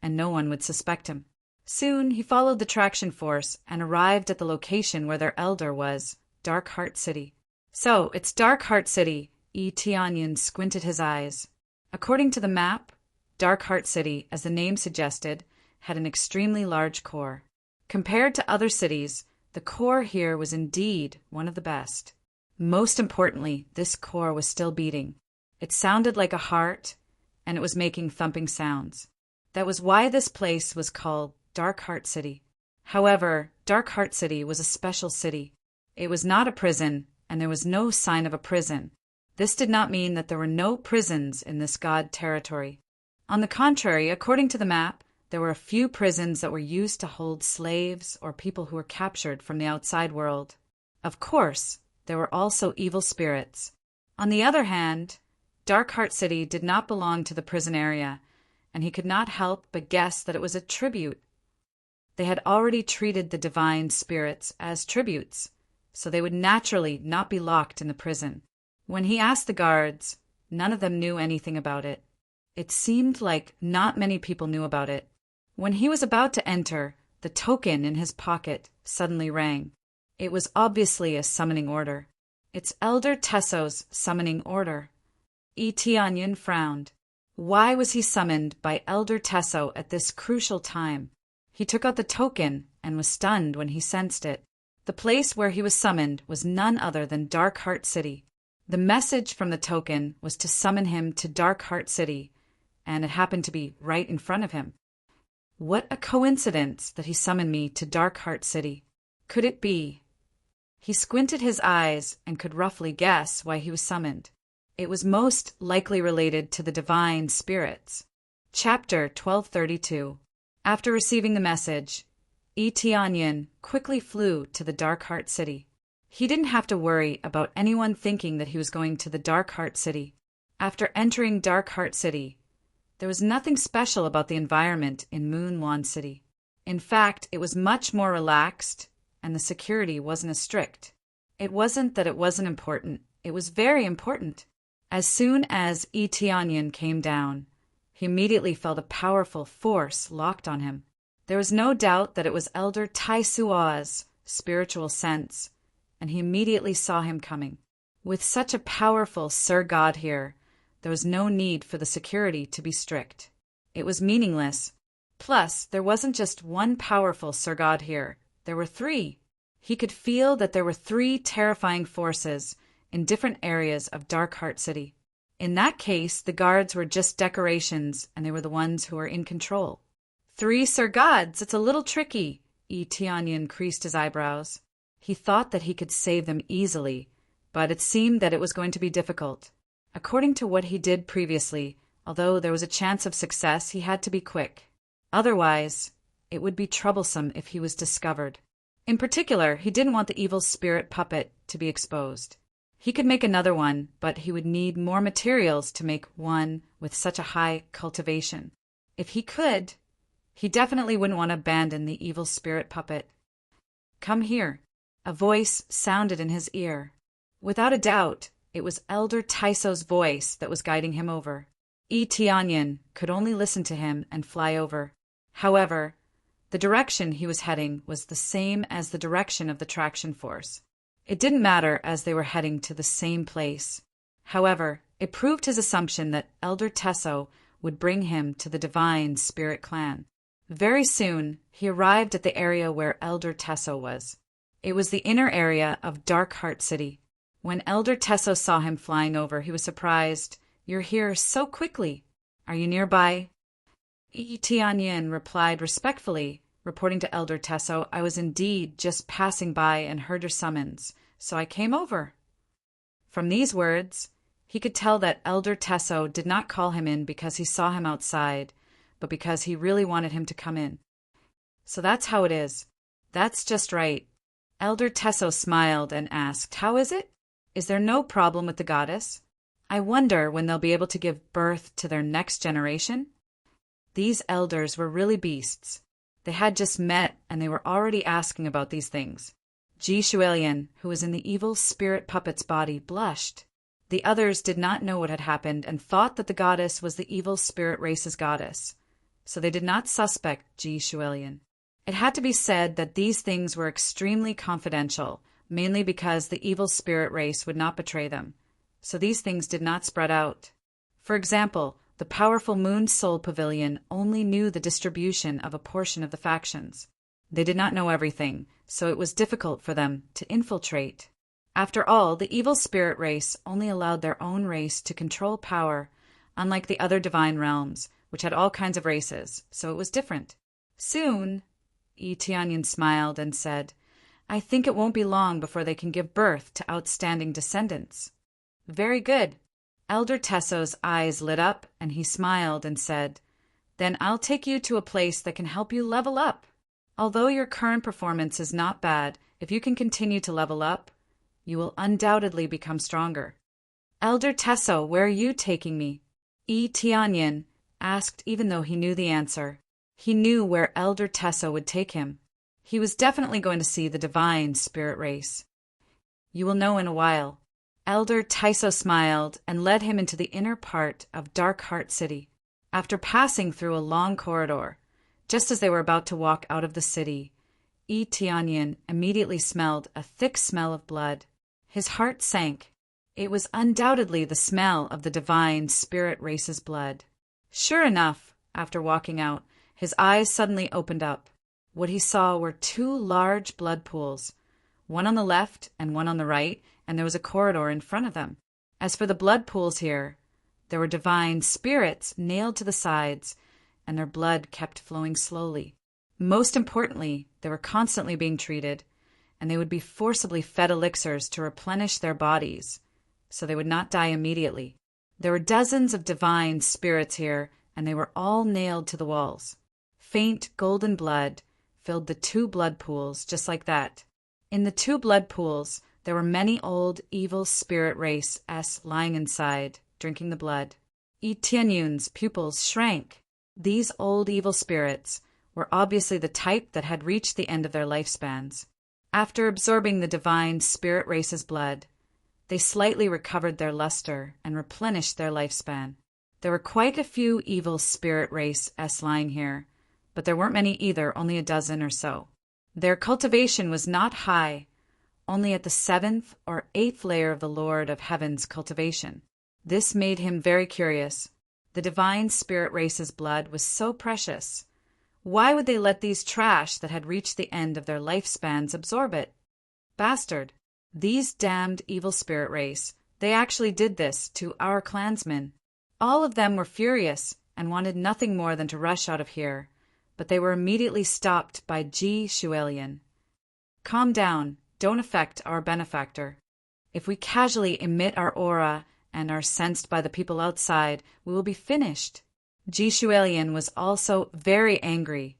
and no one would suspect him. Soon he followed the traction force and arrived at the location where their elder was, Darkheart City. So, it's Darkheart City. Eteonion squinted his eyes. According to the map, Darkheart City, as the name suggested, had an extremely large core. Compared to other cities, the core here was indeed one of the best. Most importantly, this core was still beating. It sounded like a heart, and it was making thumping sounds. That was why this place was called Darkheart City. However, Darkheart City was a special city. It was not a prison, and there was no sign of a prison. This did not mean that there were no prisons in this god territory. On the contrary, according to the map, there were a few prisons that were used to hold slaves or people who were captured from the outside world. Of course, there were also evil spirits. On the other hand, Darkheart City did not belong to the prison area, and he could not help but guess that it was a tribute. They had already treated the divine spirits as tributes, so they would naturally not be locked in the prison. When he asked the guards, none of them knew anything about it. It seemed like not many people knew about it. When he was about to enter, the token in his pocket suddenly rang. It was obviously a summoning order. It's Elder Tesso's summoning order. Eteonion frowned. Why was he summoned by Elder Tesso at this crucial time? He took out the token and was stunned when he sensed it. The place where he was summoned was none other than Darkheart City. The message from the token was to summon him to Darkheart City, and it happened to be right in front of him. What a coincidence that he summoned me to Darkheart City. Could it be? He squinted his eyes and could roughly guess why he was summoned. It was most likely related to the divine spirits. Chapter 1232. After receiving the message, Eteonion quickly flew to the Darkheart City. He didn't have to worry about anyone thinking that he was going to the Darkheart City. After entering Darkheart City, there was nothing special about the environment in Moonlawn City. In fact, it was much more relaxed, and the security wasn't as strict. It wasn't that it wasn't important. It was very important. As soon as Eteonion came down, he immediately felt a powerful force locked on him. There was no doubt that it was Elder Taisua's spiritual sense, and he immediately saw him coming. With such a powerful Sir God here, there was no need for the security to be strict. It was meaningless. Plus, there wasn't just one powerful Sir God here. There were three. He could feel that there were three terrifying forces in different areas of Darkheart City. In that case, the guards were just decorations, and they were the ones who were in control. Three Sir Gods, it's a little tricky. Tianyan creased his eyebrows. He thought that he could save them easily, but it seemed that it was going to be difficult. According to what he did previously, although there was a chance of success, he had to be quick. Otherwise, it would be troublesome if he was discovered. In particular, he didn't want the evil spirit puppet to be exposed. He could make another one, but he would need more materials to make one with such a high cultivation. If he could, he definitely wouldn't want to abandon the evil spirit puppet. "Come here." A voice sounded in his ear. Without a doubt, it was Elder Taiso's voice that was guiding him over. Tianyan could only listen to him and fly over. However, the direction he was heading was the same as the direction of the traction force. It didn't matter as they were heading to the same place. However, it proved his assumption that Elder Taiso would bring him to the Divine Spirit Clan. Very soon, he arrived at the area where Elder Taiso was. It was the inner area of Darkheart City. When Elder Taiso saw him flying over, he was surprised. "You're here so quickly. Are you nearby?" Tianyan replied respectfully, reporting to Elder Taiso, "I was indeed just passing by and heard your summons, so I came over." From these words, he could tell that Elder Taiso did not call him in because he saw him outside, but because he really wanted him to come in. "So that's how it is. That's just right." Elder Taiso smiled and asked, "How is it? Is there no problem with the goddess? I wonder when they'll be able to give birth to their next generation?" These elders were really beasts. They had just met, and they were already asking about these things. Ji Shuelian, who was in the evil spirit puppet's body, blushed. The others did not know what had happened and thought that the goddess was the evil spirit race's goddess, so they did not suspect Ji Shuelian. It had to be said that these things were extremely confidential, mainly because the evil spirit race would not betray them, so these things did not spread out. For example, the powerful Moon Soul Pavilion only knew the distribution of a portion of the factions. They did not know everything, so it was difficult for them to infiltrate. After all, the evil spirit race only allowed their own race to control power, unlike the other divine realms, which had all kinds of races, so it was different. Soon, Tianyan smiled and said, "I think it won't be long before they can give birth to outstanding descendants." "Very good." Elder Taiso's eyes lit up, and he smiled and said, "Then I'll take you to a place that can help you level up. Although your current performance is not bad, if you can continue to level up, you will undoubtedly become stronger." "Elder Taiso, where are you taking me?" Tianyan asked, even though he knew the answer. He knew where Elder Taiso would take him. He was definitely going to see the divine spirit race. "You will know in a while." Elder Taiso smiled and led him into the inner part of Darkheart City. After passing through a long corridor, just as they were about to walk out of the city, Tianyan immediately smelled a thick smell of blood. His heart sank. It was undoubtedly the smell of the divine spirit race's blood. Sure enough, after walking out, his eyes suddenly opened up. What he saw were two large blood pools, one on the left and one on the right, and there was a corridor in front of them. As for the blood pools here, there were divine spirits nailed to the sides, and their blood kept flowing slowly. Most importantly, they were constantly being treated, and they would be forcibly fed elixirs to replenish their bodies, so they would not die immediately. There were dozens of divine spirits here, and they were all nailed to the walls. Faint golden blood filled the two blood pools just like that. In the two blood pools, there were many old evil spirit race-s lying inside, drinking the blood. Tianyun's pupils shrank. These old evil spirits were obviously the type that had reached the end of their lifespans. After absorbing the divine spirit race's blood, they slightly recovered their luster and replenished their lifespan. There were quite a few evil spirit race-s lying here, but there weren't many either, only a dozen or so. Their cultivation was not high, only at the 7th or 8th layer of the Lord of Heaven's cultivation. This made him very curious. The divine spirit race's blood was so precious. Why would they let these trash that had reached the end of their lifespans absorb it? Bastard. These damned evil spirit race, they actually did this to our clansmen. All of them were furious and wanted nothing more than to rush out of here, but they were immediately stopped by Ji Shuelian. Calm down, don't affect our benefactor. If we casually emit our aura and are sensed by the people outside, we will be finished. Ji Shuelian was also very angry,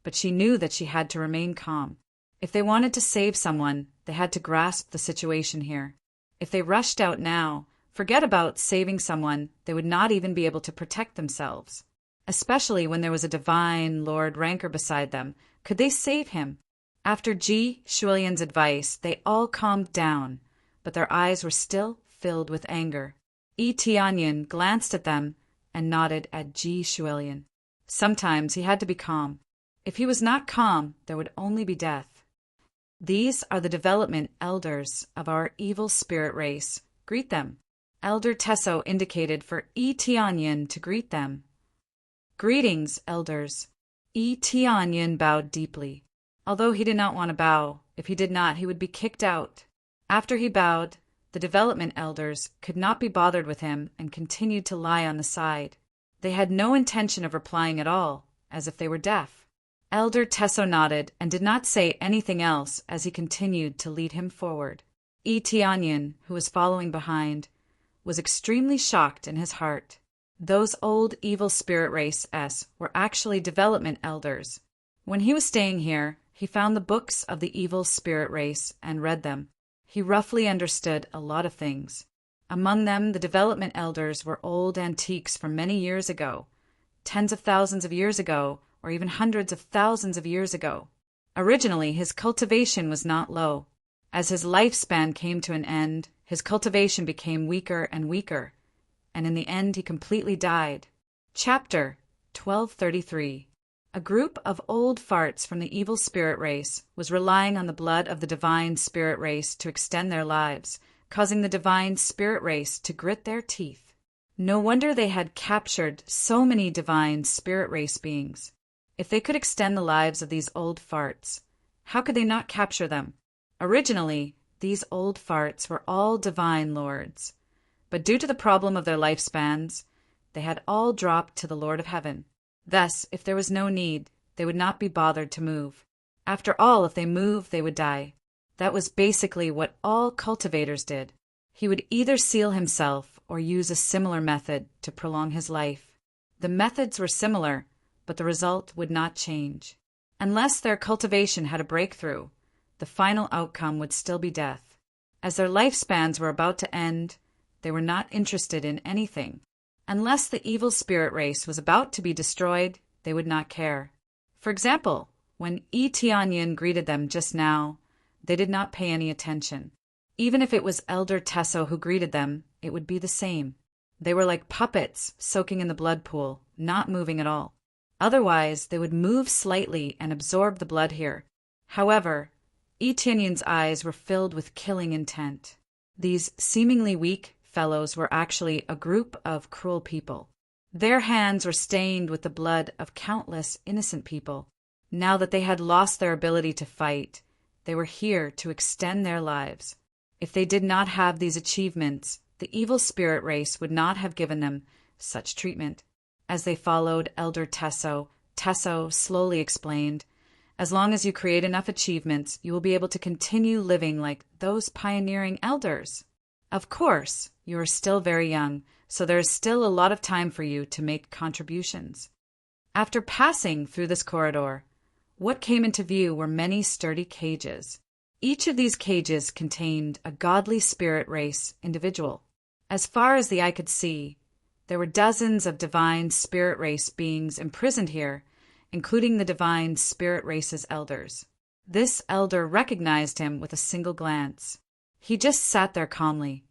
but she knew that she had to remain calm. If they wanted to save someone, they had to grasp the situation here. If they rushed out now, forget about saving someone, they would not even be able to protect themselves. Especially when there was a divine Lord Ranker beside them. Could they save him? After Ji Shuelian's advice, they all calmed down, but their eyes were still filled with anger. Tianyin glanced at them and nodded at Ji Shuelian. Sometimes he had to be calm. If he was not calm, there would only be death. These are the development elders of our evil spirit race. Greet them. Elder Tesso indicated for Tianyin to greet them. Greetings, elders. Tianyin bowed deeply. Although he did not want to bow, if he did not, he would be kicked out. After he bowed, the development elders could not be bothered with him and continued to lie on the side. They had no intention of replying at all, as if they were deaf. Elder Tesso nodded and did not say anything else as he continued to lead him forward. Tianyin, who was following behind, was extremely shocked in his heart. Those old evil spirit race were actually development elders. When he was staying here, he found the books of the evil spirit race and read them. He roughly understood a lot of things. Among them, the development elders were old antiques from many years ago, tens of thousands of years ago, or even hundreds of thousands of years ago. Originally, his cultivation was not low. As his lifespan came to an end, his cultivation became weaker and weaker, and in the end he completely died. Chapter 1233. A group of old farts from the evil spirit race was relying on the blood of the divine spirit race to extend their lives, causing the divine spirit race to grit their teeth. No wonder they had captured so many divine spirit race beings. If they could extend the lives of these old farts, how could they not capture them? Originally, these old farts were all divine lords, but due to the problem of their lifespans, they had all dropped to the Lord of Heaven. Thus, if there was no need, they would not be bothered to move. After all, if they moved, they would die. That was basically what all cultivators did. He would either seal himself or use a similar method to prolong his life. The methods were similar, but the result would not change. Unless their cultivation had a breakthrough, the final outcome would still be death. As their lifespans were about to end, they were not interested in anything. Unless the evil spirit race was about to be destroyed, they would not care. For example, when Tianyin greeted them just now, they did not pay any attention. Even if it was Elder Tesso who greeted them, it would be the same. They were like puppets soaking in the blood pool, not moving at all. Otherwise, they would move slightly and absorb the blood here. However, Tianyin's eyes were filled with killing intent. These seemingly weak fellows were actually a group of cruel people. Their hands were stained with the blood of countless innocent people. Now that they had lost their ability to fight, they were here to extend their lives. If they did not have these achievements, the evil spirit race would not have given them such treatment. As they followed Elder Tesso, Tesso slowly explained, "As long as you create enough achievements, you will be able to continue living like those pioneering elders. Of course, you are still very young, so there is still a lot of time for you to make contributions." After passing through this corridor, what came into view were many sturdy cages. Each of these cages contained a godly spirit race individual. As far as the eye could see, there were dozens of divine spirit race beings imprisoned here, including the divine spirit race's elders. This elder recognized him with a single glance. He just sat there calmly,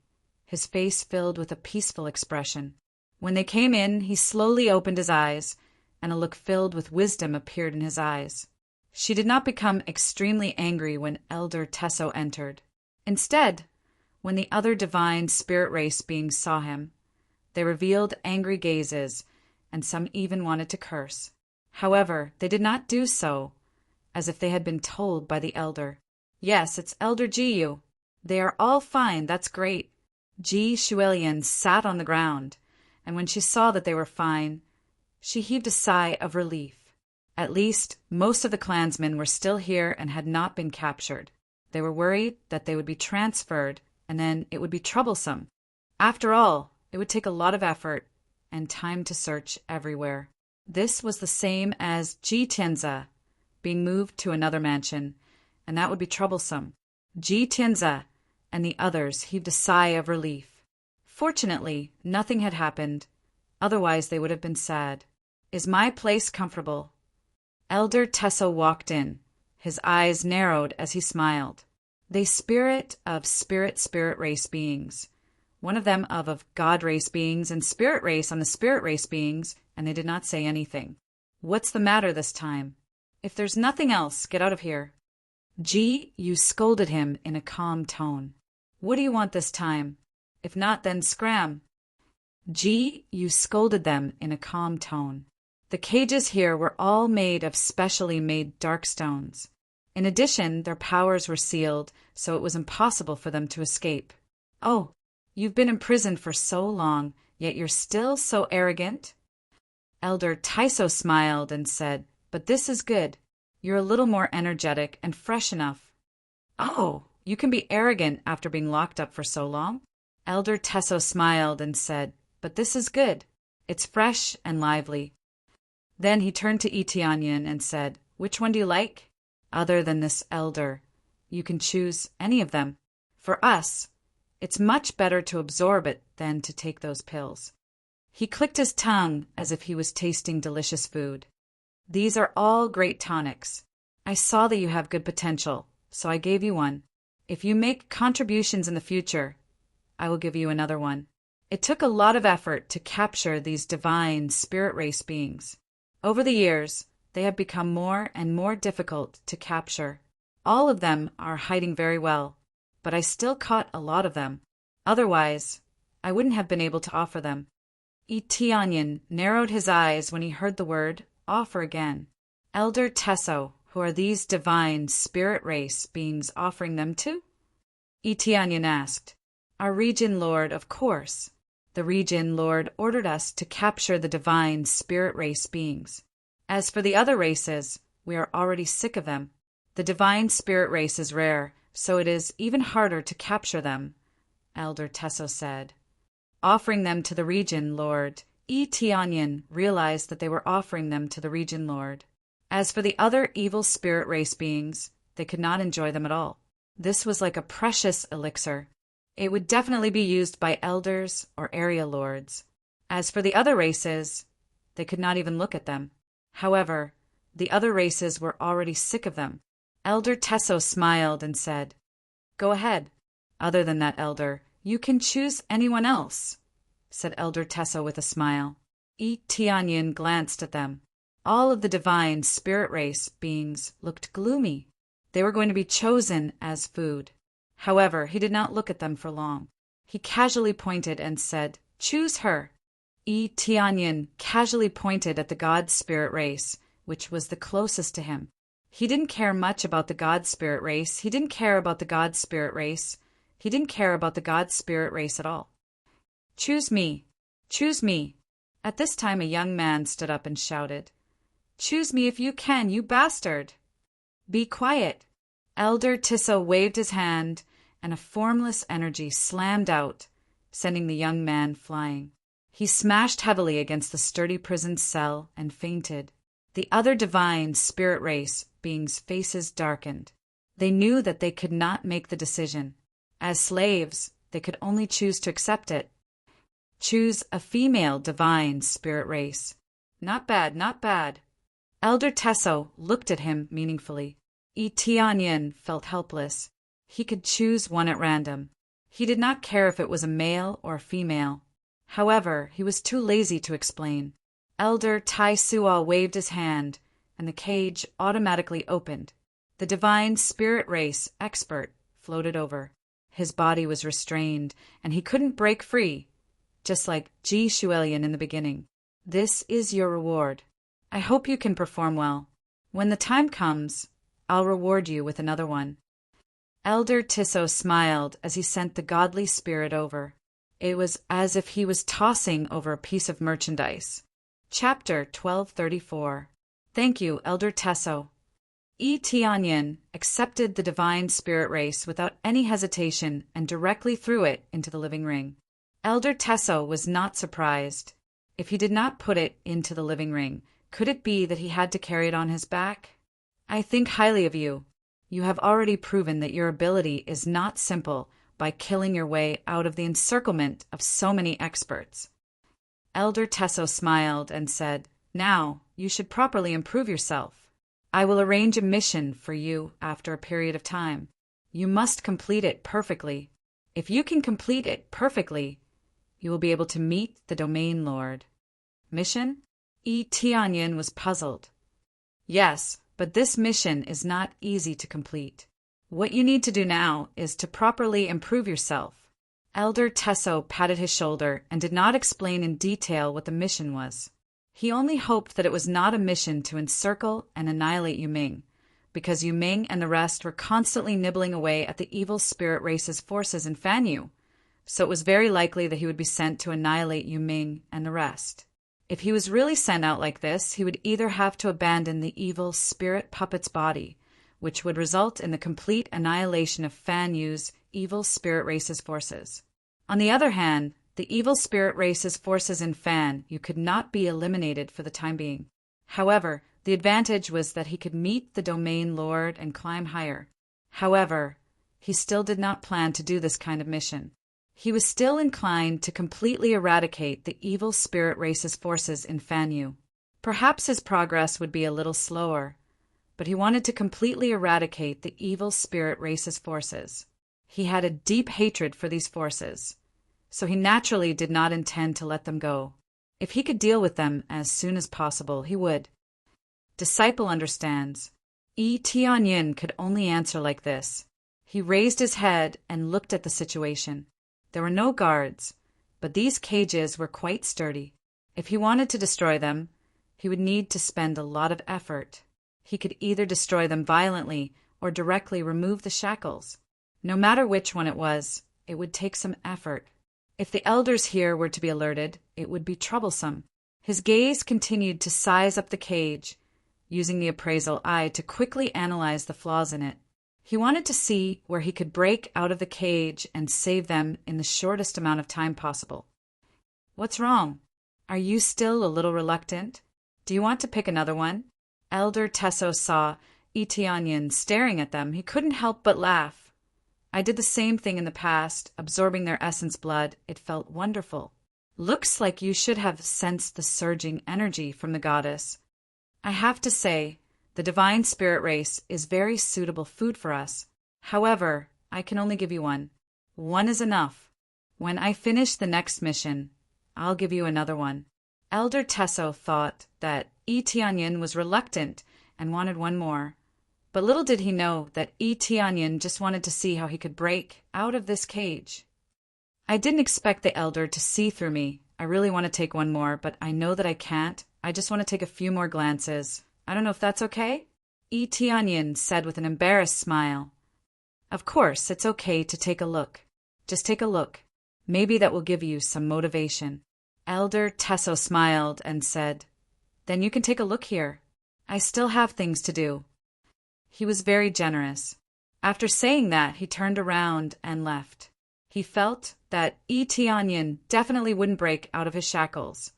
his face filled with a peaceful expression. When they came in, he slowly opened his eyes, and a look filled with wisdom appeared in his eyes. She did not become extremely angry when Elder Tesso entered. Instead, when the other divine spirit race beings saw him, they revealed angry gazes, and some even wanted to curse. However, they did not do so, as if they had been told by the elder. Yes, it's Elder Jiyu. They are all fine, that's great. Ji Shuelian sat on the ground, and when she saw that they were fine, she heaved a sigh of relief. At least, most of the clansmen were still here and had not been captured. They were worried that they would be transferred, and then it would be troublesome. After all, it would take a lot of effort and time to search everywhere. This was the same as Ji Tianze being moved to another mansion, and that would be troublesome. Ji Tianze and the others heaved a sigh of relief. Fortunately, nothing had happened, otherwise they would have been sad. Is my place comfortable? Elder Tesso walked in. His eyes narrowed as he smiled. They spirit race beings. One of them of God race beings and spirit race on the spirit race beings, and they did not say anything. What's the matter this time? If there's nothing else, get out of here. You scolded him in a calm tone. What do you want this time? If not, then scram. You scolded them in a calm tone. The cages here were all made of specially made dark stones. In addition, their powers were sealed, so it was impossible for them to escape. Oh, you've been imprisoned for so long, yet you're still so arrogant? Elder Taiso smiled and said, but this is good. You're a little more energetic and fresh enough. Oh, you can be arrogant after being locked up for so long? Elder Tesso smiled and said, but this is good. It's fresh and lively. Then he turned to Itianyan and said, which one do you like? Other than this elder, you can choose any of them. For us, it's much better to absorb it than to take those pills. He clicked his tongue as if he was tasting delicious food. These are all great tonics. I saw that you have good potential, so I gave you one. If you make contributions in the future, I will give you another one. It took a lot of effort to capture these divine spirit race beings. Over the years, they have become more and more difficult to capture. All of them are hiding very well, but I still caught a lot of them. Otherwise, I wouldn't have been able to offer them. Itianyan narrowed his eyes when he heard the word offer again. Elder Tesso, who are these divine spirit race beings offering them to? Itianyan asked. Our region lord, of course. The region lord ordered us to capture the divine spirit race beings. As for the other races, we are already sick of them. The divine spirit race is rare, so it is even harder to capture them, Elder Tesso said. Offering them to the region lord, Itianyan realized that they were offering them to the region lord. As for the other evil spirit race beings, they could not enjoy them at all. This was like a precious elixir. It would definitely be used by elders or area lords. As for the other races, they could not even look at them. However, the other races were already sick of them. Elder Tesso smiled and said, Go ahead. Other than that, Elder, you can choose anyone else, said Elder Tesso with a smile. Itianyan glanced at them. All of the divine spirit race beings looked gloomy. They were going to be chosen as food. However, he did not look at them for long. He casually pointed and said, Choose her. Tianyan casually pointed at the god spirit race, which was the closest to him. He didn't care much about the god spirit race. He didn't care about the god spirit race. He didn't care about the god spirit race at all. Choose me. Choose me. At this time a young man stood up and shouted, Choose me if you can, you bastard. Be quiet. Elder Tisso waved his hand, and a formless energy slammed out, sending the young man flying. He smashed heavily against the sturdy prison cell and fainted. The other divine spirit race beings' faces darkened. They knew that they could not make the decision. As slaves, they could only choose to accept it. Choose a female divine spirit race. Not bad, not bad. Elder Tesso looked at him meaningfully. Itianyan felt helpless. He could choose one at random. He did not care if it was a male or a female. However, he was too lazy to explain. Elder Tai Sual waved his hand, and the cage automatically opened. The divine spirit race expert floated over. His body was restrained, and he couldn't break free, just like Ji Shuelian in the beginning. This is your reward. I hope you can perform well. When the time comes, I'll reward you with another one." Elder Tisso smiled as he sent the godly spirit over. It was as if he was tossing over a piece of merchandise. Chapter 1234. Thank you, Elder Tesso. Tianyin accepted the divine spirit race without any hesitation and directly threw it into the living ring. Elder Tesso was not surprised. If he did not put it into the living ring, could it be that he had to carry it on his back? "I think highly of you. You have already proven that your ability is not simple by killing your way out of the encirclement of so many experts." Elder Tesso smiled and said, "Now, you should properly improve yourself. I will arrange a mission for you after a period of time. You must complete it perfectly. If you can complete it perfectly, you will be able to meet the Domain Lord." "Mission?" Tianyin was puzzled. "Yes, but this mission is not easy to complete. What you need to do now is to properly improve yourself." Elder Tesso patted his shoulder and did not explain in detail what the mission was. He only hoped that it was not a mission to encircle and annihilate Yuming, because Yuming and the rest were constantly nibbling away at the evil spirit race's forces in Fanyu, so it was very likely that he would be sent to annihilate Yuming and the rest. If he was really sent out like this, he would either have to abandon the evil spirit puppet's body, which would result in the complete annihilation of Fanyu's evil spirit race's forces. On the other hand, the evil spirit race's forces in Fanyu could not be eliminated for the time being. However, the advantage was that he could meet the Domain Lord and climb higher. However, he still did not plan to do this kind of mission. He was still inclined to completely eradicate the evil spirit race's forces in Fanyu. Perhaps his progress would be a little slower, but he wanted to completely eradicate the evil spirit race's forces. He had a deep hatred for these forces, so he naturally did not intend to let them go. If he could deal with them as soon as possible, he would. Disciple understands. Tianyin could only answer like this. He raised his head and looked at the situation. There were no guards, but these cages were quite sturdy. If he wanted to destroy them, he would need to spend a lot of effort. He could either destroy them violently or directly remove the shackles. No matter which one it was, it would take some effort. If the elders here were to be alerted, it would be troublesome. His gaze continued to size up the cage, using the appraisal eye to quickly analyze the flaws in it. He wanted to see where he could break out of the cage and save them in the shortest amount of time possible. "What's wrong? Are you still a little reluctant? Do you want to pick another one?" Elder Tesso saw Tianyin staring at them. He couldn't help but laugh. "I did the same thing in the past, absorbing their essence blood. It felt wonderful. Looks like you should have sensed the surging energy from the goddess. I have to say, the divine spirit race is very suitable food for us. However, I can only give you one. One is enough. When I finish the next mission, I'll give you another one." Elder Tesso thought that Tianyin was reluctant and wanted one more. But little did he know that Tianyin just wanted to see how he could break out of this cage. "I didn't expect the elder to see through me. I really want to take one more, but I know that I can't. I just want to take a few more glances. I don't know if that's okay?" Tianyin said with an embarrassed smile. "Of course, it's okay to take a look. Just take a look. Maybe that will give you some motivation." Elder Tesso smiled and said, "Then you can take a look here. I still have things to do." He was very generous. After saying that, he turned around and left. He felt that Tianyin definitely wouldn't break out of his shackles,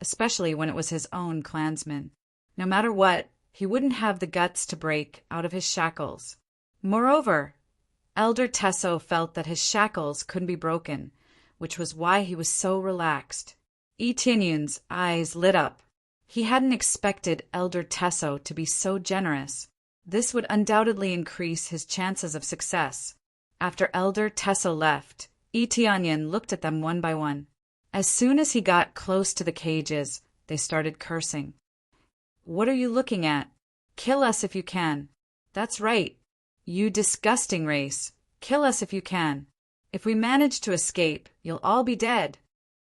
especially when it was his own clansman. No matter what, he wouldn't have the guts to break out of his shackles. Moreover, Elder Tesso felt that his shackles couldn't be broken, which was why he was so relaxed. Tianyin's eyes lit up. He hadn't expected Elder Tesso to be so generous. This would undoubtedly increase his chances of success. After Elder Tesso left, Tianyin looked at them one by one. As soon as he got close to the cages, they started cursing. "What are you looking at? Kill us if you can. That's right. You disgusting race. Kill us if you can. If we manage to escape, you'll all be dead."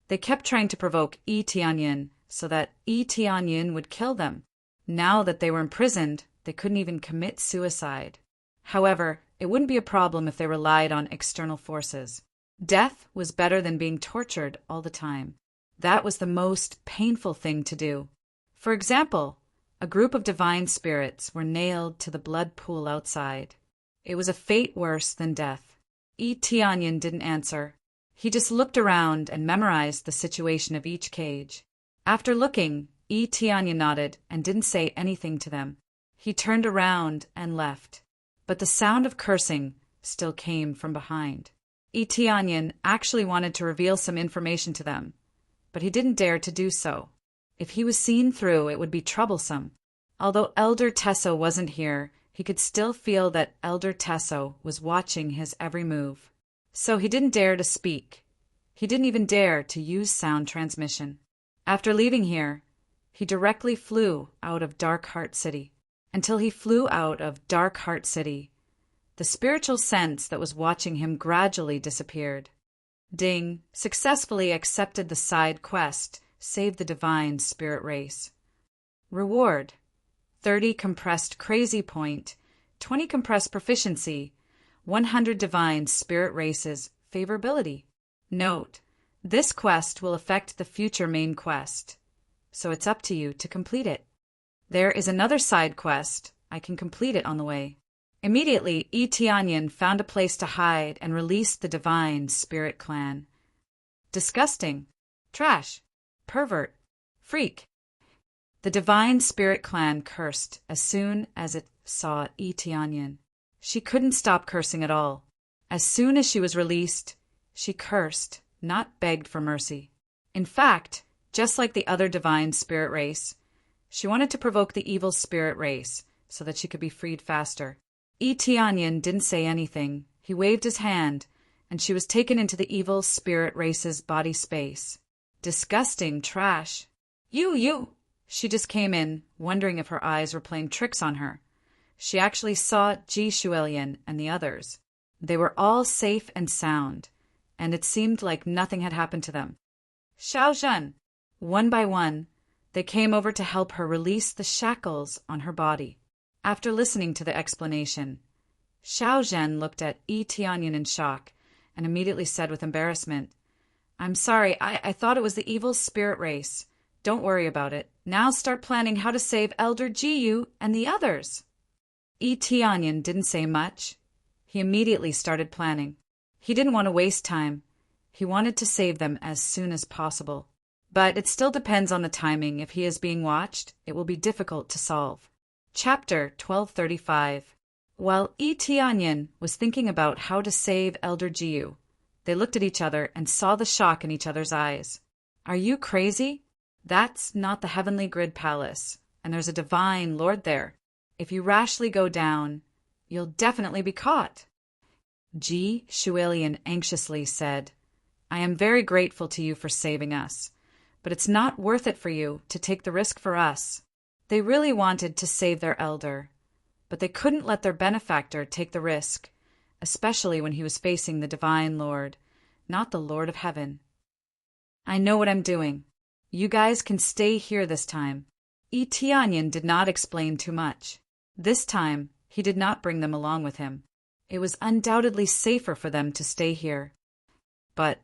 They kept trying to provoke Tianyin, so that Tianyin would kill them. Now that they were imprisoned, they couldn't even commit suicide. However, it wouldn't be a problem if they relied on external forces. Death was better than being tortured all the time. That was the most painful thing to do. For example, a group of divine spirits were nailed to the blood pool outside. It was a fate worse than death. Tianyin didn't answer. He just looked around and memorized the situation of each cage. After looking, Tianyin nodded and didn't say anything to them. He turned around and left. But the sound of cursing still came from behind. Tianyin actually wanted to reveal some information to them, but he didn't dare to do so. If he was seen through, it would be troublesome. Although Elder Tesso wasn't here, he could still feel that Elder Tesso was watching his every move. So he didn't dare to speak. He didn't even dare to use sound transmission. After leaving here, he directly flew out of Dark Heart City. Until he flew out of Dark Heart City, the spiritual sense that was watching him gradually disappeared. Ding successfully accepted the side quest, Save the Divine Spirit Race. Reward: 30 compressed crazy point, 20 compressed proficiency, 100 divine spirit races favorability. Note: this quest will affect the future main quest, so it's up to you to complete it. There is another side quest. I can complete it on the way. Immediately, Tianyin found a place to hide and released the Divine Spirit Clan. Disgusting. Trash. Pervert. Freak. The Divine Spirit Clan cursed as soon as it saw Tianyin. She couldn't stop cursing at all. As soon as she was released, she cursed, not begged for mercy. In fact, just like the other Divine Spirit Race, she wanted to provoke the evil spirit race so that she could be freed faster. Tianyin didn't say anything. He waved his hand, and she was taken into the evil spirit race's body space. Disgusting trash. You! She just came in, wondering if her eyes were playing tricks on her. She actually saw Ji Shuelian and the others. They were all safe and sound, and it seemed like nothing had happened to them. Xiao Zhen. One by one, they came over to help her release the shackles on her body. After listening to the explanation, Xiao Zhen looked at Tianyin in shock and immediately said with embarrassment, "I'm sorry, I thought it was the evil spirit race. Don't worry about it. Now start planning how to save Elder Jiyu and the others." Tianyin didn't say much. He immediately started planning. He didn't want to waste time. He wanted to save them as soon as possible. But it still depends on the timing. If he is being watched, it will be difficult to solve. Chapter 1235. While Tianyin was thinking about how to save Elder Jiyu, they looked at each other and saw the shock in each other's eyes. Are you crazy? That's not the Heavenly Grid Palace, and there's a divine lord there. If you rashly go down, you'll definitely be caught. Ji Shuelian anxiously said, "I am very grateful to you for saving us, but it's not worth it for you to take the risk for us." They really wanted to save their elder, but they couldn't let their benefactor take the risk, especially when he was facing the Divine Lord, not the Lord of Heaven. "I know what I'm doing. You guys can stay here this time." Tianyin did not explain too much. This time, he did not bring them along with him. It was undoubtedly safer for them to stay here. But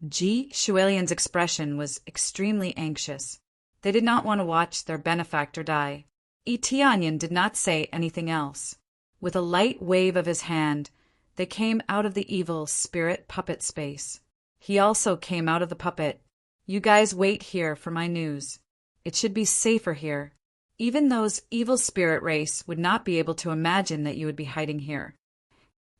Ji Shuelian's expression was extremely anxious. They did not want to watch their benefactor die. Tianyin did not say anything else. With a light wave of his hand, they came out of the evil spirit puppet space. He also came out of the puppet. "You guys wait here for my news. It should be safer here. Even those evil spirit race would not be able to imagine that you would be hiding here."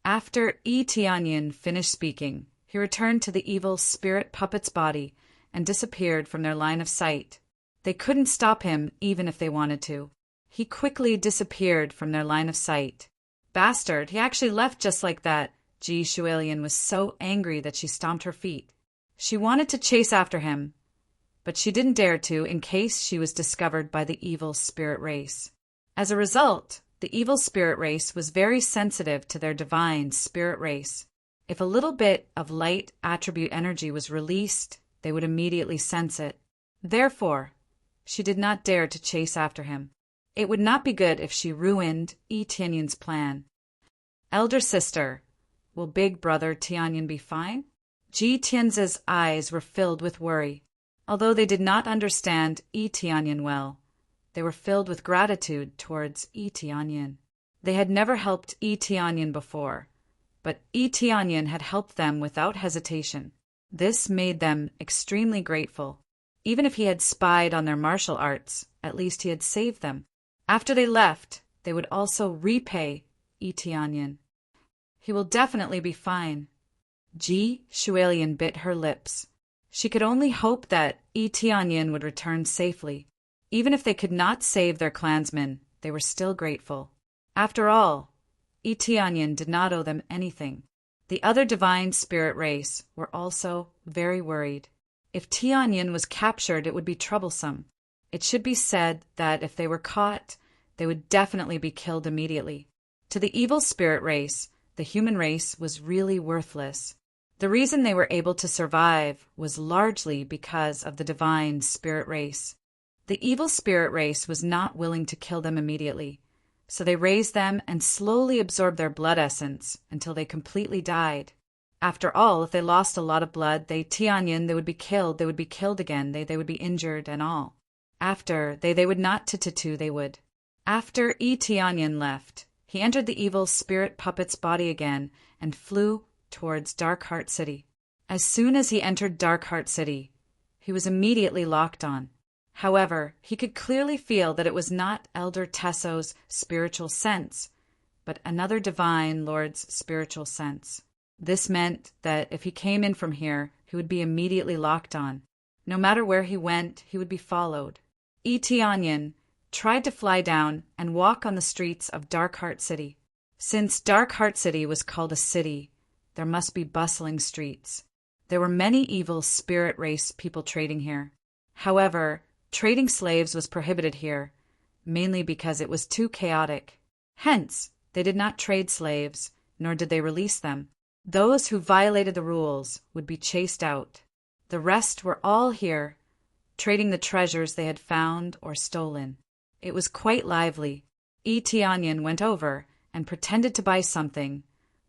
After Tianyin finished speaking, he returned to the evil spirit puppet's body and disappeared from their line of sight. They couldn't stop him even if they wanted to. He quickly disappeared from their line of sight. Bastard, he actually left just like that. Ji Shuelian was so angry that she stomped her feet. She wanted to chase after him, but she didn't dare to in case she was discovered by the evil spirit race. As a result, the evil spirit race was very sensitive to their divine spirit race. If a little bit of light attribute energy was released, they would immediately sense it. Therefore, She did not dare to chase after him. It would not be good if she ruined Yi Tianyin's plan. Elder sister, will big brother Tianyin be fine? Ji Tianzi's eyes were filled with worry. Although they did not understand Yi Tianyin well, they were filled with gratitude towards Yi Tianyin. They had never helped Yi Tianyin before, but Yi Tianyin had helped them without hesitation. This made them extremely grateful. Even if he had spied on their martial arts, at least he had saved them. After they left, they would also repay Yi Tianyin. He will definitely be fine. Ji Shualian bit her lips. She could only hope that Yi Tianyin would return safely. Even if they could not save their clansmen, they were still grateful. After all, Yi Tianyin did not owe them anything. The other divine spirit race were also very worried. If Tianyin was captured, it would be troublesome. It should be said that if they were caught, they would definitely be killed immediately. To the evil spirit race, the human race was really worthless. The reason they were able to survive was largely because of the divine spirit race. The evil spirit race was not willing to kill them immediately, so they raised them and slowly absorbed their blood essence until they completely died. After all, if they lost a lot of blood, they would be killed again, they would be injured and all. After, they would not they would. After Yi Tianyin left, he entered the evil spirit puppet's body again and flew towards Darkheart City. As soon as he entered Darkheart City, he was immediately locked on. However, he could clearly feel that it was not Elder Tesso's spiritual sense, but another divine lord's spiritual sense. This meant that if he came in from here, he would be immediately locked on. No matter where he went, he would be followed. Yi Tianyin tried to fly down and walk on the streets of Darkheart City. Since Darkheart City was called a city, there must be bustling streets. There were many evil spirit race people trading here. However, trading slaves was prohibited here, mainly because it was too chaotic. Hence, they did not trade slaves, nor did they release them. Those who violated the rules would be chased out. The rest were all here, trading the treasures they had found or stolen. It was quite lively. Yi Tianyin went over and pretended to buy something,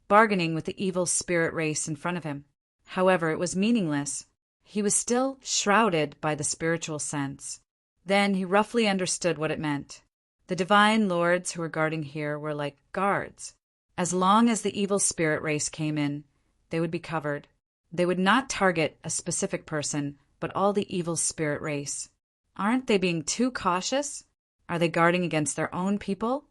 bargaining with the evil spirit race in front of him. However, it was meaningless. He was still shrouded by the spiritual sense. Then he roughly understood what it meant. The divine lords who were guarding here were like guards. As long as the evil spirit race came in, they would be covered. They would not target a specific person, but all the evil spirit race. Aren't they being too cautious? Are they guarding against their own people?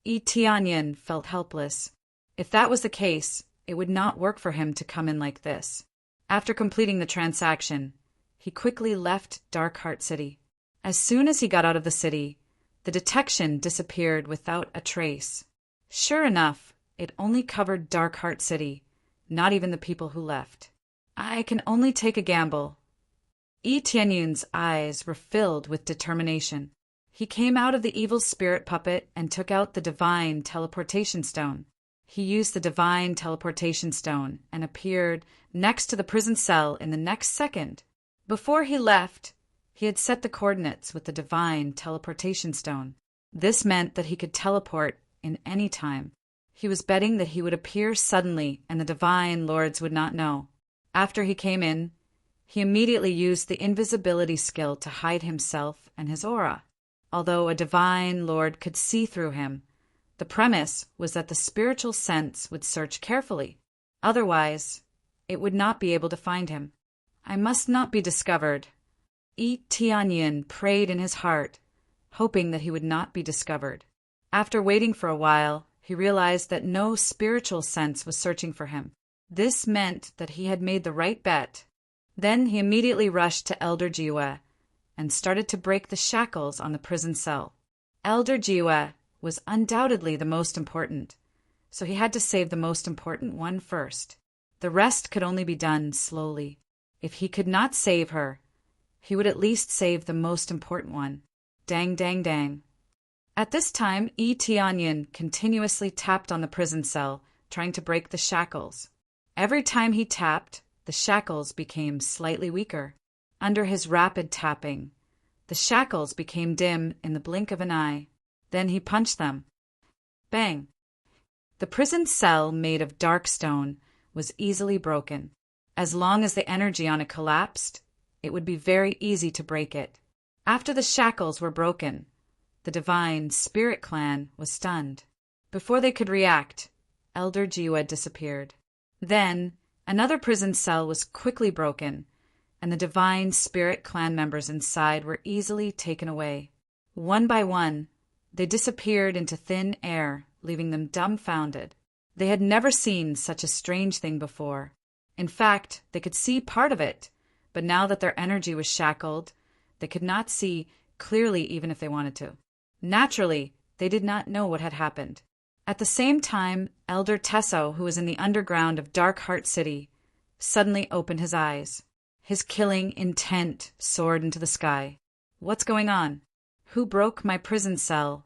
Yi Tianyin felt helpless. If that was the case, it would not work for him to come in like this. After completing the transaction, he quickly left Darkheart City. As soon as he got out of the city, the detection disappeared without a trace. Sure enough, it only covered Darkheart City, not even the people who left. I can only take a gamble. Yi Tianyin's eyes were filled with determination. He came out of the evil spirit puppet and took out the divine teleportation stone. He used the divine teleportation stone and appeared next to the prison cell in the next second. Before he left, he had set the coordinates with the divine teleportation stone. This meant that he could teleport in any time. He was betting that he would appear suddenly and the divine lords would not know. After he came in, he immediately used the invisibility skill to hide himself and his aura. Although a divine lord could see through him, the premise was that the spiritual sense would search carefully. Otherwise, it would not be able to find him. I must not be discovered. Yi Tianyin prayed in his heart, hoping that he would not be discovered. After waiting for a while, he realized that no spiritual sense was searching for him. This meant that he had made the right bet. Then he immediately rushed to Elder Jiwa and started to break the shackles on the prison cell. Elder Jiwa was undoubtedly the most important, so he had to save the most important one first. The rest could only be done slowly. If he could not save her, he would at least save the most important one. Dang, dang, dang. At this time, Yi Tianyin continuously tapped on the prison cell, trying to break the shackles. Every time he tapped, the shackles became slightly weaker. Under his rapid tapping, The shackles became dim in the blink of an eye. Then he punched them. Bang! The prison cell, made of dark stone, was easily broken. As long as the energy on it collapsed, it would be very easy to break it. After the shackles were broken, the divine spirit clan was stunned. Before they could react, Elder Jiwa disappeared. Then, another prison cell was quickly broken, and the divine spirit clan members inside were easily taken away. One by one, they disappeared into thin air, leaving them dumbfounded. They had never seen such a strange thing before. In fact, they could see part of it, but now that their energy was shackled, they could not see clearly even if they wanted to. Naturally, they did not know what had happened. At the same time, Elder Tesso, who was in the underground of Dark Heart City, suddenly opened his eyes. His killing intent soared into the sky. What's going on? Who broke my prison cell?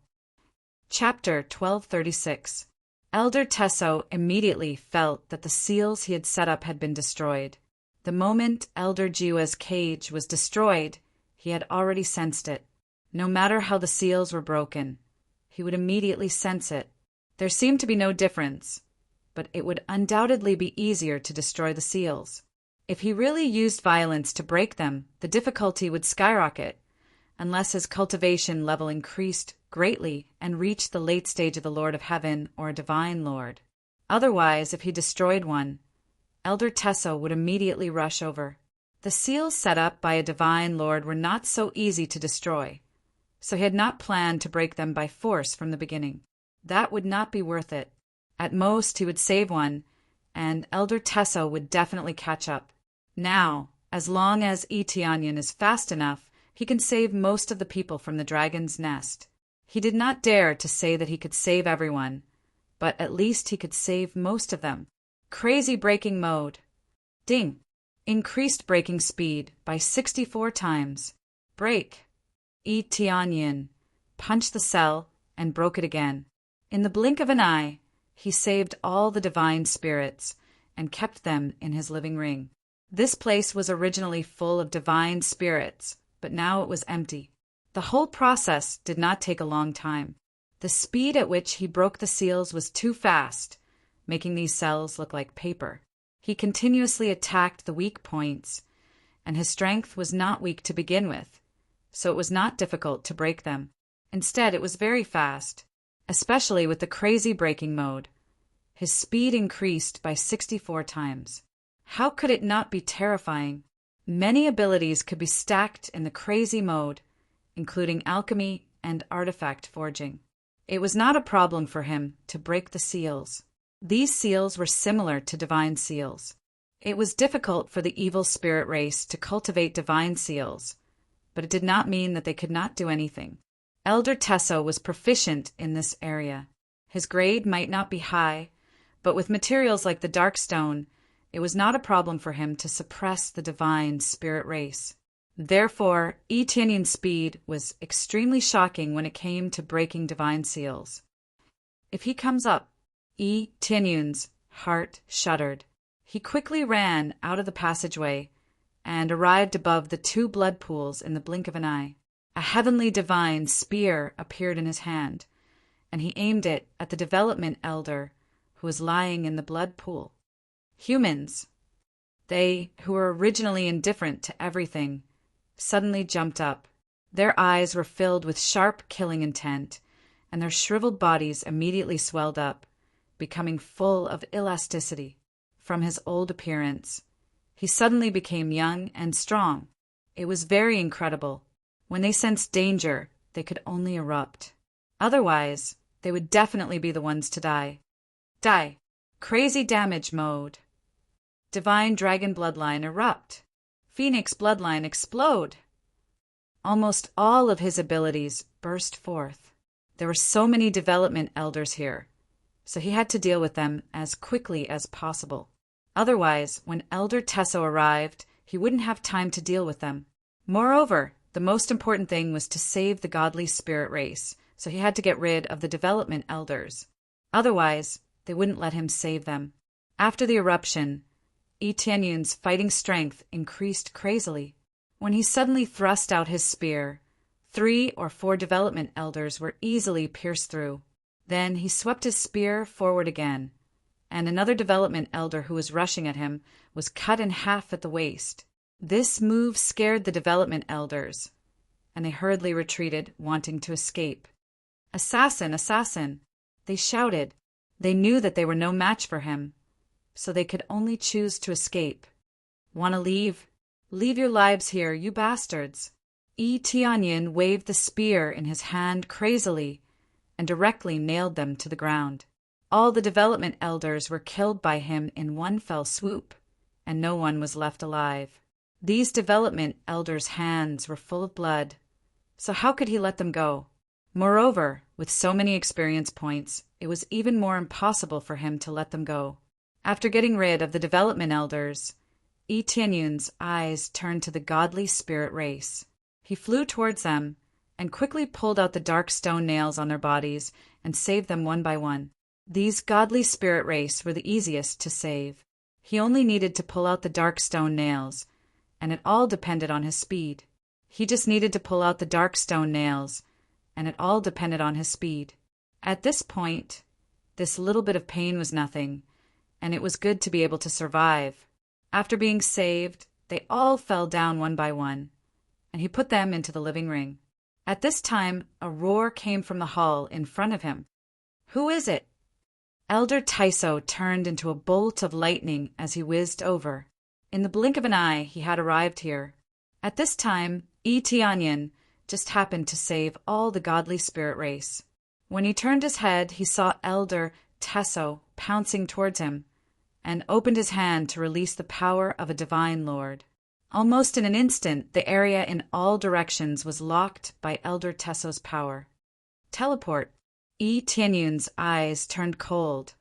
Chapter 1236. Elder Tesso immediately felt that the seals he had set up had been destroyed. The moment Elder Jiwa's cage was destroyed, he had already sensed it. No matter how the seals were broken, he would immediately sense it. There seemed to be no difference, but it would undoubtedly be easier to destroy the seals. If he really used violence to break them, the difficulty would skyrocket, unless his cultivation level increased greatly and reached the late stage of the Lord of Heaven or a Divine Lord. Otherwise, if he destroyed one, Elder Tesso would immediately rush over. The seals set up by a Divine Lord were not so easy to destroy, so he had not planned to break them by force from the beginning. That would not be worth it. At most, he would save one, and Elder Tesso would definitely catch up. Now, as long as Itianyan is fast enough, he can save most of the people from the dragon's nest. He did not dare to say that he could save everyone, but at least he could save most of them. Crazy breaking mode. Ding! Increased breaking speed by 64 times. Break! Itianyan punched the cell and broke it again. In the blink of an eye, he saved all the divine spirits and kept them in his living ring. This place was originally full of divine spirits, but now it was empty. The whole process did not take a long time. The speed at which he broke the seals was too fast, making these cells look like paper. He continuously attacked the weak points, and his strength was not weak to begin with, so it was not difficult to break them. Instead, it was very fast, especially with the crazy breaking mode. His speed increased by 64 times. How could it not be terrifying? Many abilities could be stacked in the crazy mode, including alchemy and artifact forging. It was not a problem for him to break the seals. These seals were similar to divine seals. It was difficult for the evil spirit race to cultivate divine seals, but it did not mean that they could not do anything. Elder Tesso was proficient in this area. His grade might not be high, but with materials like the dark stone, it was not a problem for him to suppress the divine spirit race. Therefore, Etienne's speed was extremely shocking when it came to breaking divine seals. If he comes up, Etienne's heart shuddered. He quickly ran out of the passageway and arrived above the 2 blood pools in the blink of an eye. A heavenly divine spear appeared in his hand, and he aimed it at the development elder who was lying in the blood pool. Humans, they who were originally indifferent to everything, suddenly jumped up. Their eyes were filled with sharp killing intent, and their shriveled bodies immediately swelled up, becoming full of elasticity. From his old appearance, he suddenly became young and strong. It was very incredible. When they sensed danger, they could only erupt. Otherwise, they would definitely be the ones to die. Die. Crazy damage mode. Divine Dragon Bloodline erupt. Phoenix Bloodline explode. Almost all of his abilities burst forth. There were so many development elders here, so he had to deal with them as quickly as possible. Otherwise, when Elder Tesso arrived, he wouldn't have time to deal with them. Moreover, the most important thing was to save the godly spirit race, so he had to get rid of the development elders. Otherwise, they wouldn't let him save them. After the eruption, Etienne's fighting strength increased crazily. When he suddenly thrust out his spear, 3 or 4 development elders were easily pierced through. Then he swept his spear forward again, and another development elder who was rushing at him was cut in half at the waist. This move scared the development elders, and they hurriedly retreated, wanting to escape. "Assassin! Assassin!" they shouted. They knew that they were no match for him, so they could only choose to escape. "Want to leave? Leave your lives here, you bastards!" Tianyin waved the spear in his hand crazily and directly nailed them to the ground. All the development elders were killed by him in one fell swoop, and no one was left alive. These development elders' hands were full of blood, so how could he let them go? Moreover, with so many experience points, it was even more impossible for him to let them go. After getting rid of the development elders, Tianyun's eyes turned to the godly spirit race. He flew towards them and quickly pulled out the dark stone nails on their bodies and saved them one by one. These godly spirit race were the easiest to save. He only needed to pull out the dark stone nails, and it all depended on his speed. He just needed to pull out the dark stone nails, and it all depended on his speed. At this point, this little bit of pain was nothing, and it was good to be able to survive. After being saved, they all fell down one by one, and he put them into the living ring. At this time, a roar came from the hall in front of him. "Who is it?" Elder Taiso turned into a bolt of lightning as he whizzed over. In the blink of an eye, he had arrived here. At this time, Tianyin just happened to save all the godly spirit race. When he turned his head, he saw Elder Taiso pouncing towards him, and opened his hand to release the power of a divine lord. Almost in an instant, the area in all directions was locked by Elder Taiso's power. Teleport. Tianyun's eyes turned cold,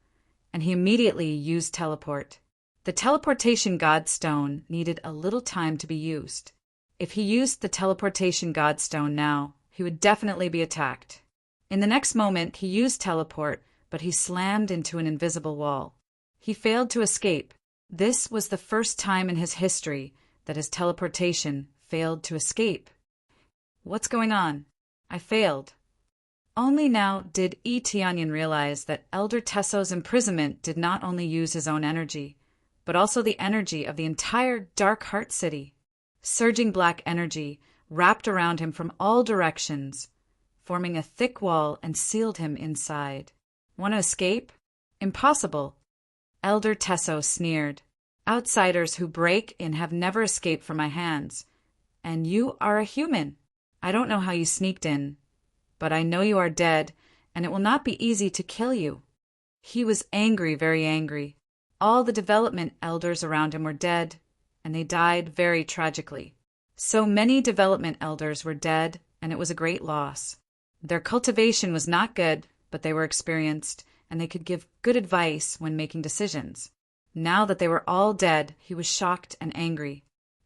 and he immediately used teleport. The teleportation godstone needed a little time to be used. If he used the teleportation godstone now, he would definitely be attacked. In the next moment, he used teleport, but he slammed into an invisible wall. He failed to escape. This was the first time in his history that his teleportation failed to escape. "What's going on? I failed." Only now did Tianyin realize that Elder Taiso's imprisonment did not only use his own energy, but also the energy of the entire Dark Heart City. Surging black energy wrapped around him from all directions, forming a thick wall and sealed him inside. "Want to escape? Impossible." Elder Taiso sneered. "Outsiders who break in have never escaped from my hands. And you are a human. I don't know how you sneaked in, but I know you are dead, and it will not be easy to kill you." He was angry, very angry. All the development elders around him were dead, and they died very tragically. So many development elders were dead, and it was a great loss. Their cultivation was not good, but they were experienced, and they could give good advice when making decisions. Now that they were all dead, he was shocked and angry.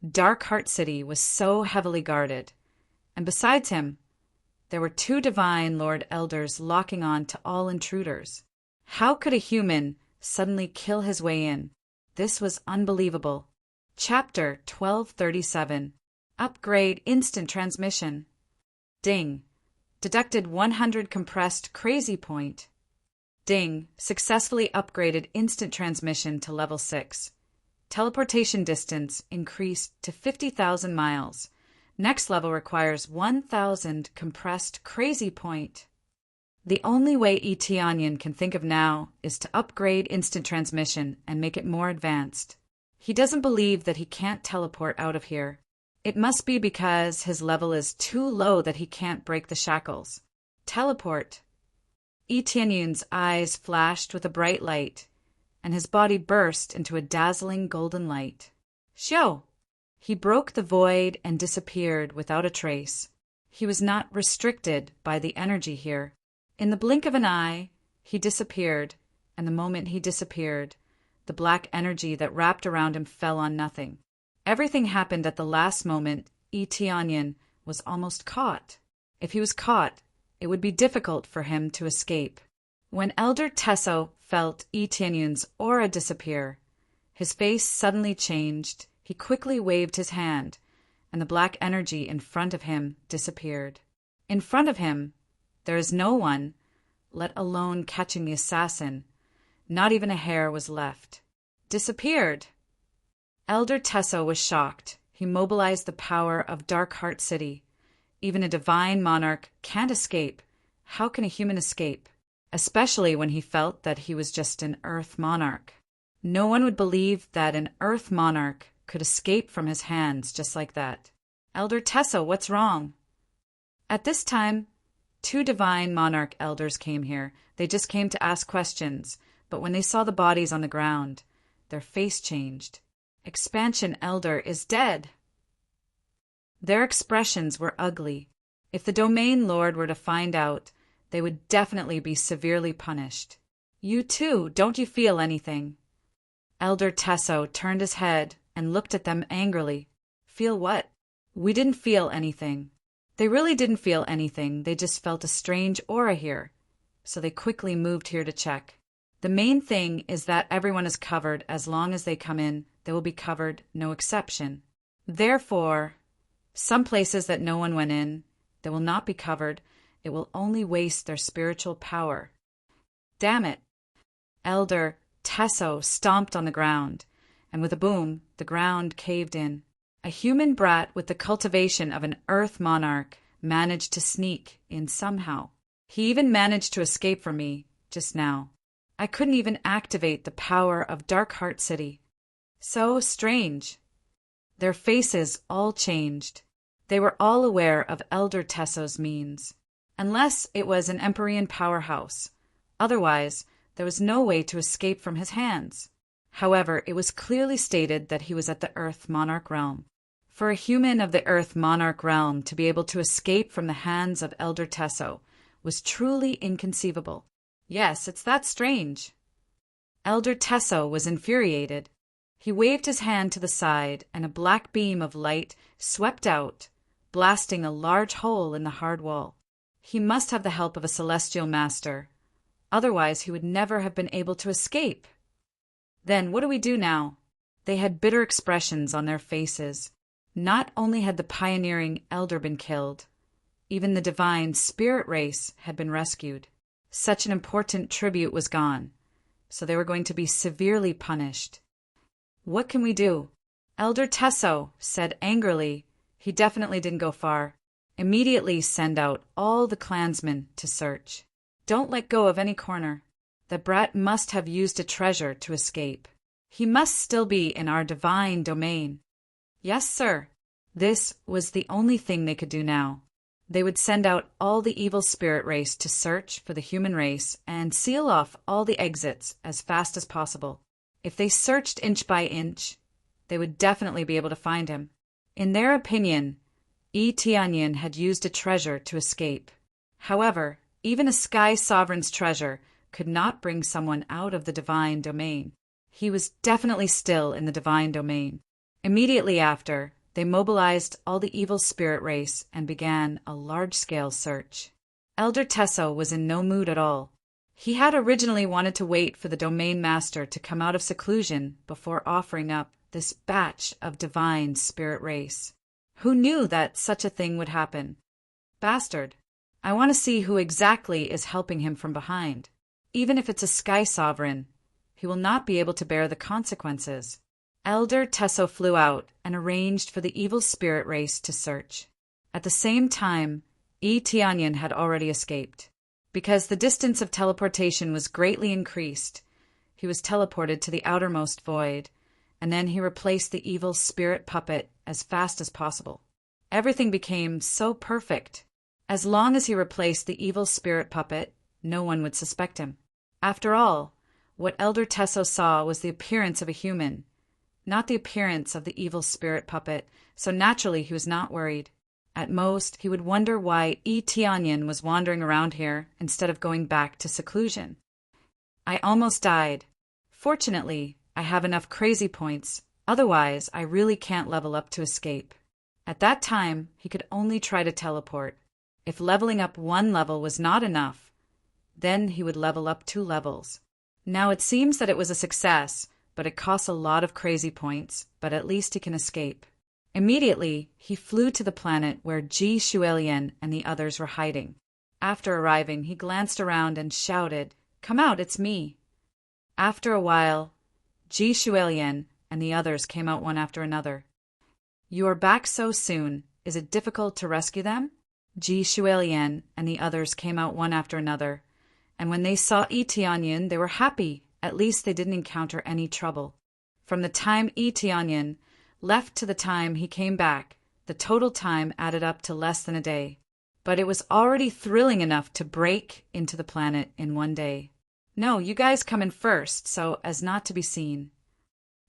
Dark Heart City was so heavily guarded, and besides him, there were 2 divine Lord Elders locking on to all intruders. How could a human suddenly kill his way in? This was unbelievable. Chapter 1237. Upgrade Instant Transmission. Ding. Deducted 100 compressed crazy point. Ding. Successfully upgraded instant transmission to level 6. Teleportation distance increased to 50,000 miles. Next level requires 1,000 compressed crazy point. The only way Tianyin can think of now is to upgrade instant transmission and make it more advanced. He doesn't believe that he can't teleport out of here. It must be because his level is too low that he can't break the shackles. Teleport. Tianyun's eyes flashed with a bright light, and his body burst into a dazzling golden light. Xiao! He broke the void and disappeared without a trace. He was not restricted by the energy here. In the blink of an eye, he disappeared, and the moment he disappeared, the black energy that wrapped around him fell on nothing. Everything happened at the last moment. Tianyin was almost caught. If he was caught, it would be difficult for him to escape. When Elder Taiso felt Tianyun's aura disappear, his face suddenly changed. He quickly waved his hand, and the black energy in front of him disappeared. In front of him, there is no one, let alone catching the assassin. Not even a hair was left. Disappeared. Elder Tesso was shocked. He mobilized the power of Darkheart City. Even a divine monarch can't escape. How can a human escape? Especially when he felt that he was just an Earth monarch. No one would believe that an Earth monarch could escape from his hands just like that. Elder Tesso, what's wrong? At this time, 2 divine monarch elders came here. They just came to ask questions, but when they saw the bodies on the ground, their face changed. Expansion Elder is dead. Their expressions were ugly. If the Domain Lord were to find out, they would definitely be severely punished. You too, don't you feel anything? Elder Tesso turned his head and looked at them angrily. Feel what? We didn't feel anything. They really didn't feel anything, they just felt a strange aura here. So they quickly moved here to check. The main thing is that everyone is covered. As long as they come in, they will be covered, no exception. Therefore, some places that no one went in, they will not be covered. It will only waste their spiritual power. Damn it! Elder Tesso stomped on the ground, and with a boom, the ground caved in. A human brat with the cultivation of an Earth monarch managed to sneak in somehow. He even managed to escape from me just now. I couldn't even activate the power of Darkheart City. So strange. Their faces all changed. They were all aware of Elder Tesso's means. Unless it was an Empyrean powerhouse. Otherwise, there was no way to escape from his hands. However, it was clearly stated that he was at the Earth Monarch realm. For a human of the Earth Monarch realm to be able to escape from the hands of Elder Tesso was truly inconceivable. Yes, it's that strange. Elder Tesso was infuriated. He waved his hand to the side, and a black beam of light swept out, blasting a large hole in the hard wall. He must have the help of a celestial master. Otherwise, he would never have been able to escape. Then, what do we do now? They had bitter expressions on their faces. Not only had the pioneering elder been killed, even the divine spirit race had been rescued. Such an important tribute was gone, so they were going to be severely punished. What can we do? Elder Tesso said angrily. He definitely didn't go far. Immediately send out all the clansmen to search. Don't let go of any corner. The brat must have used a treasure to escape. He must still be in our divine domain. Yes, sir. This was the only thing they could do now. They would send out all the evil spirit race to search for the human race and seal off all the exits as fast as possible. If they searched inch by inch, they would definitely be able to find him. In their opinion, Tianyin had used a treasure to escape. However, even a Sky Sovereign's treasure could not bring someone out of the divine domain. He was definitely still in the divine domain. Immediately after, they mobilized all the evil spirit race and began a large-scale search. Elder Tesso was in no mood at all. He had originally wanted to wait for the domain master to come out of seclusion before offering up this batch of divine spirit race. Who knew that such a thing would happen? Bastard. I want to see who exactly is helping him from behind. Even if it's a Sky Sovereign, he will not be able to bear the consequences. Elder Tesso flew out and arranged for the evil spirit race to search. At the same time, Tianyin had already escaped. Because the distance of teleportation was greatly increased, he was teleported to the outermost void, and then he replaced the evil spirit puppet as fast as possible. Everything became so perfect. As long as he replaced the evil spirit puppet, no one would suspect him. After all, what Elder Tesso saw was the appearance of a human, not the appearance of the evil spirit puppet, so naturally he was not worried. At most, he would wonder why Tianyin was wandering around here instead of going back to seclusion. I almost died. Fortunately, I have enough crazy points, otherwise I really can't level up to escape. At that time, he could only try to teleport. If leveling up 1 level was not enough, then he would level up 2 levels. Now it seems that it was a success, but it costs a lot of crazy points, but at least he can escape. Immediately, he flew to the planet where Ji Shuelian and the others were hiding. After arriving, he glanced around and shouted, "Come out, it's me." After a while, Ji Shuelian and the others came out one after another. "You are back so soon. Is it difficult to rescue them?" Ji Shuelian and the others came out one after another, and when they saw Tianyin, they were happy. At least they didn't encounter any trouble. From the time Tianyin left to the time he came back, the total time added up to less than a day. But it was already thrilling enough to break into the planet in one day. "No, you guys come in first, so as not to be seen."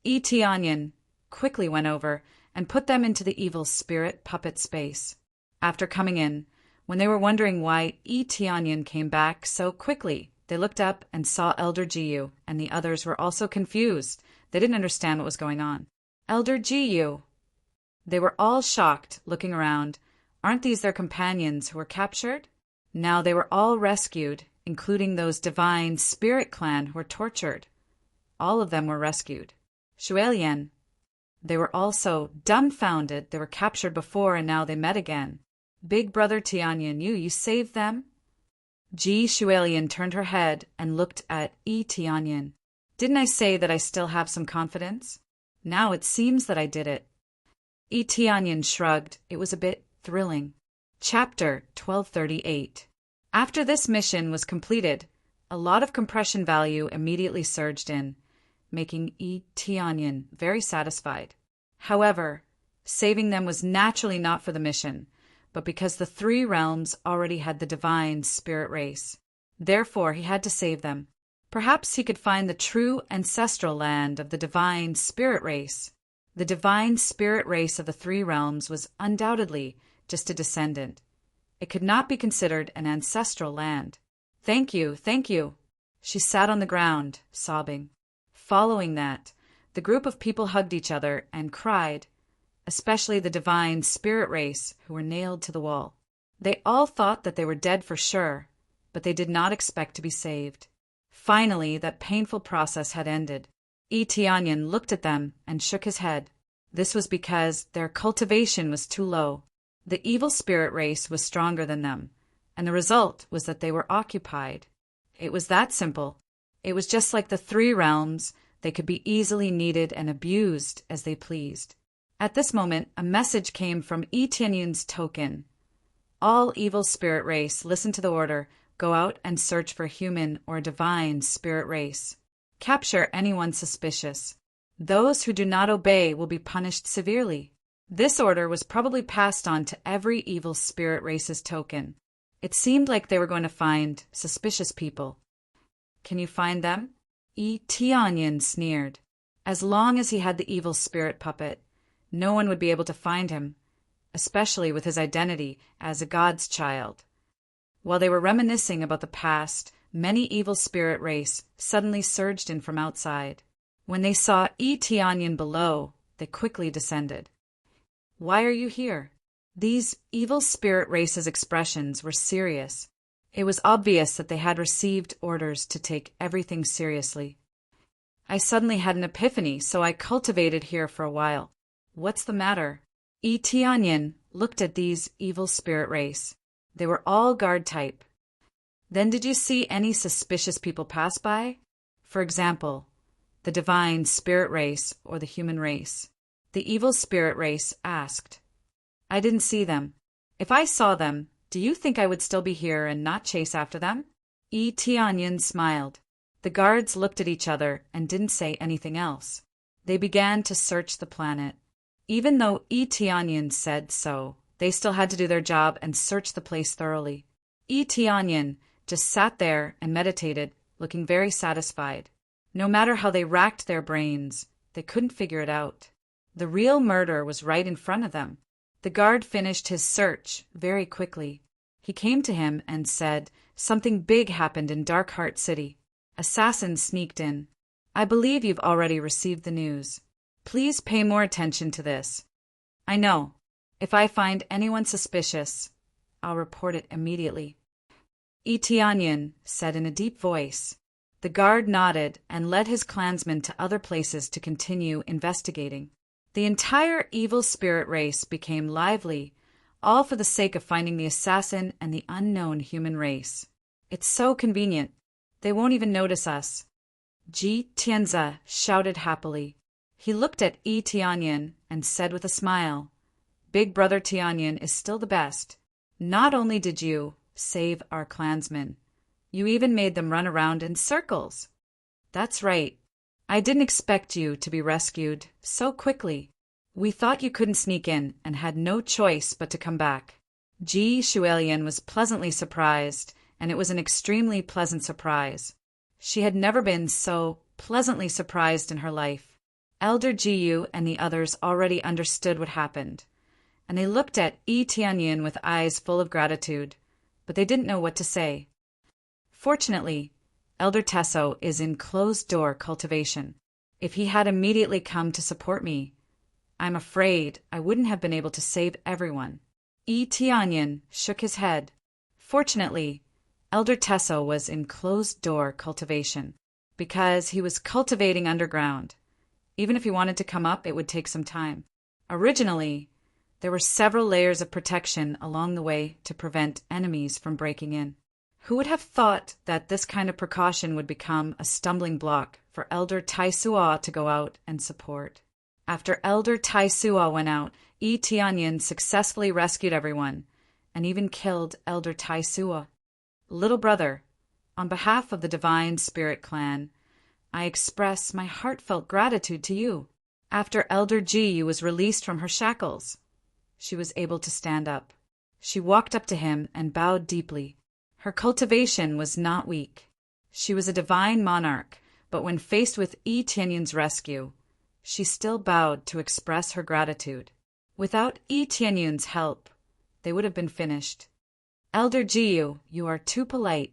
Tianyin quickly went over and put them into the evil spirit puppet space. After coming in, when they were wondering why Tianyin came back so quickly, they looked up and saw Elder Jiyu, and the others were also confused. They didn't understand what was going on. "Elder Jiyu!" They were all shocked, looking around. Aren't these their companions who were captured? Now they were all rescued, including those divine spirit clan who were tortured. All of them were rescued. Shuelian. They were also dumbfounded. They were captured before and now they met again. "Big brother Tianyin, you saved them?" Ji Shuelian turned her head and looked at Tianyin. "Didn't I say that I still have some confidence? Now it seems that I did it." Tianyin shrugged. It was a bit thrilling. Chapter 1238. After this mission was completed, a lot of compression value immediately surged in, making Tianyin very satisfied. However, saving them was naturally not for the mission, but because the three realms already had the divine spirit race. Therefore, he had to save them. Perhaps he could find the true ancestral land of the divine spirit race. The divine spirit race of the three realms was undoubtedly just a descendant. It could not be considered an ancestral land. Thank you. She sat on the ground, sobbing. Following that, the group of people hugged each other and cried, especially the divine spirit race who were nailed to the wall. They all thought that they were dead for sure, but they did not expect to be saved. Finally, that painful process had ended. Tianyin looked at them and shook his head. This was because their cultivation was too low. The evil spirit race was stronger than them, and the result was that they were occupied. It was that simple. It was just like the three realms. They could be easily needed and abused as they pleased. At this moment, a message came from Tianyin's token. "All evil spirit race, listen to the order. Go out and search for human or divine spirit race. Capture anyone suspicious. Those who do not obey will be punished severely." This order was probably passed on to every evil spirit race's token. It seemed like they were going to find suspicious people. "Can you find them?" Tianyin sneered. As long as he had the evil spirit puppet, no one would be able to find him, especially with his identity as a god's child. While they were reminiscing about the past, many evil spirit race suddenly surged in from outside. When they saw Tianyin below, they quickly descended. "Why are you here?" These evil spirit race's expressions were serious. It was obvious that they had received orders to take everything seriously. "I suddenly had an epiphany, so I cultivated here for a while." "What's the matter?" Tianyin looked at these evil spirit race. They were all guard type. "Then did you see any suspicious people pass by? For example, the divine spirit race or the human race?" The evil spirit race asked. "I didn't see them. If I saw them, do you think I would still be here and not chase after them?" Tianyin smiled. The guards looked at each other and didn't say anything else. They began to search the planet. Even though Tianyin said so, they still had to do their job and search the place thoroughly. Tianyin just sat there and meditated, looking very satisfied. No matter how they racked their brains, they couldn't figure it out. The real murder was right in front of them. The guard finished his search very quickly. He came to him and said, "Something big happened in Darkheart City. Assassins sneaked in. I believe you've already received the news. Please pay more attention to this. I know. If I find anyone suspicious, I'll report it immediately." Tianyin said in a deep voice. The guard nodded and led his clansmen to other places to continue investigating. The entire evil spirit race became lively, all for the sake of finding the assassin and the unknown human race. It's so convenient. They won't even notice us. Ji Tianzi shouted happily. He looked at Yi Tianyan and said with a smile, Big Brother Tianyan is still the best. Not only did you save our clansmen, you even made them run around in circles. That's right. I didn't expect you to be rescued so quickly. We thought you couldn't sneak in and had no choice but to come back. Ji Shuelian was pleasantly surprised, and it was an extremely pleasant surprise. She had never been so pleasantly surprised in her life. Elder Jiyu and the others already understood what happened, and they looked at Yi Tianyan with eyes full of gratitude, but they didn't know what to say. Fortunately, Elder Tesso is in closed-door cultivation. If he had immediately come to support me, I'm afraid I wouldn't have been able to save everyone. Yi Tianyan shook his head. Fortunately, Elder Tesso was in closed-door cultivation, because he was cultivating underground. Even if he wanted to come up, it would take some time. Originally, there were several layers of protection along the way to prevent enemies from breaking in. Who would have thought that this kind of precaution would become a stumbling block for Elder Tai Sua to go out and support? After Elder Tai Sua went out, Yi Tianyan successfully rescued everyone, and even killed Elder Tai Sua. Little brother, on behalf of the Divine Spirit Clan, I express my heartfelt gratitude to you. After Elder Ji was released from her shackles, she was able to stand up. She walked up to him and bowed deeply. Her cultivation was not weak. She was a divine monarch, but when faced with Yi Tianyan's rescue, she still bowed to express her gratitude. Without Yi Tianyan's help, they would have been finished. Elder Jiyu, you are too polite.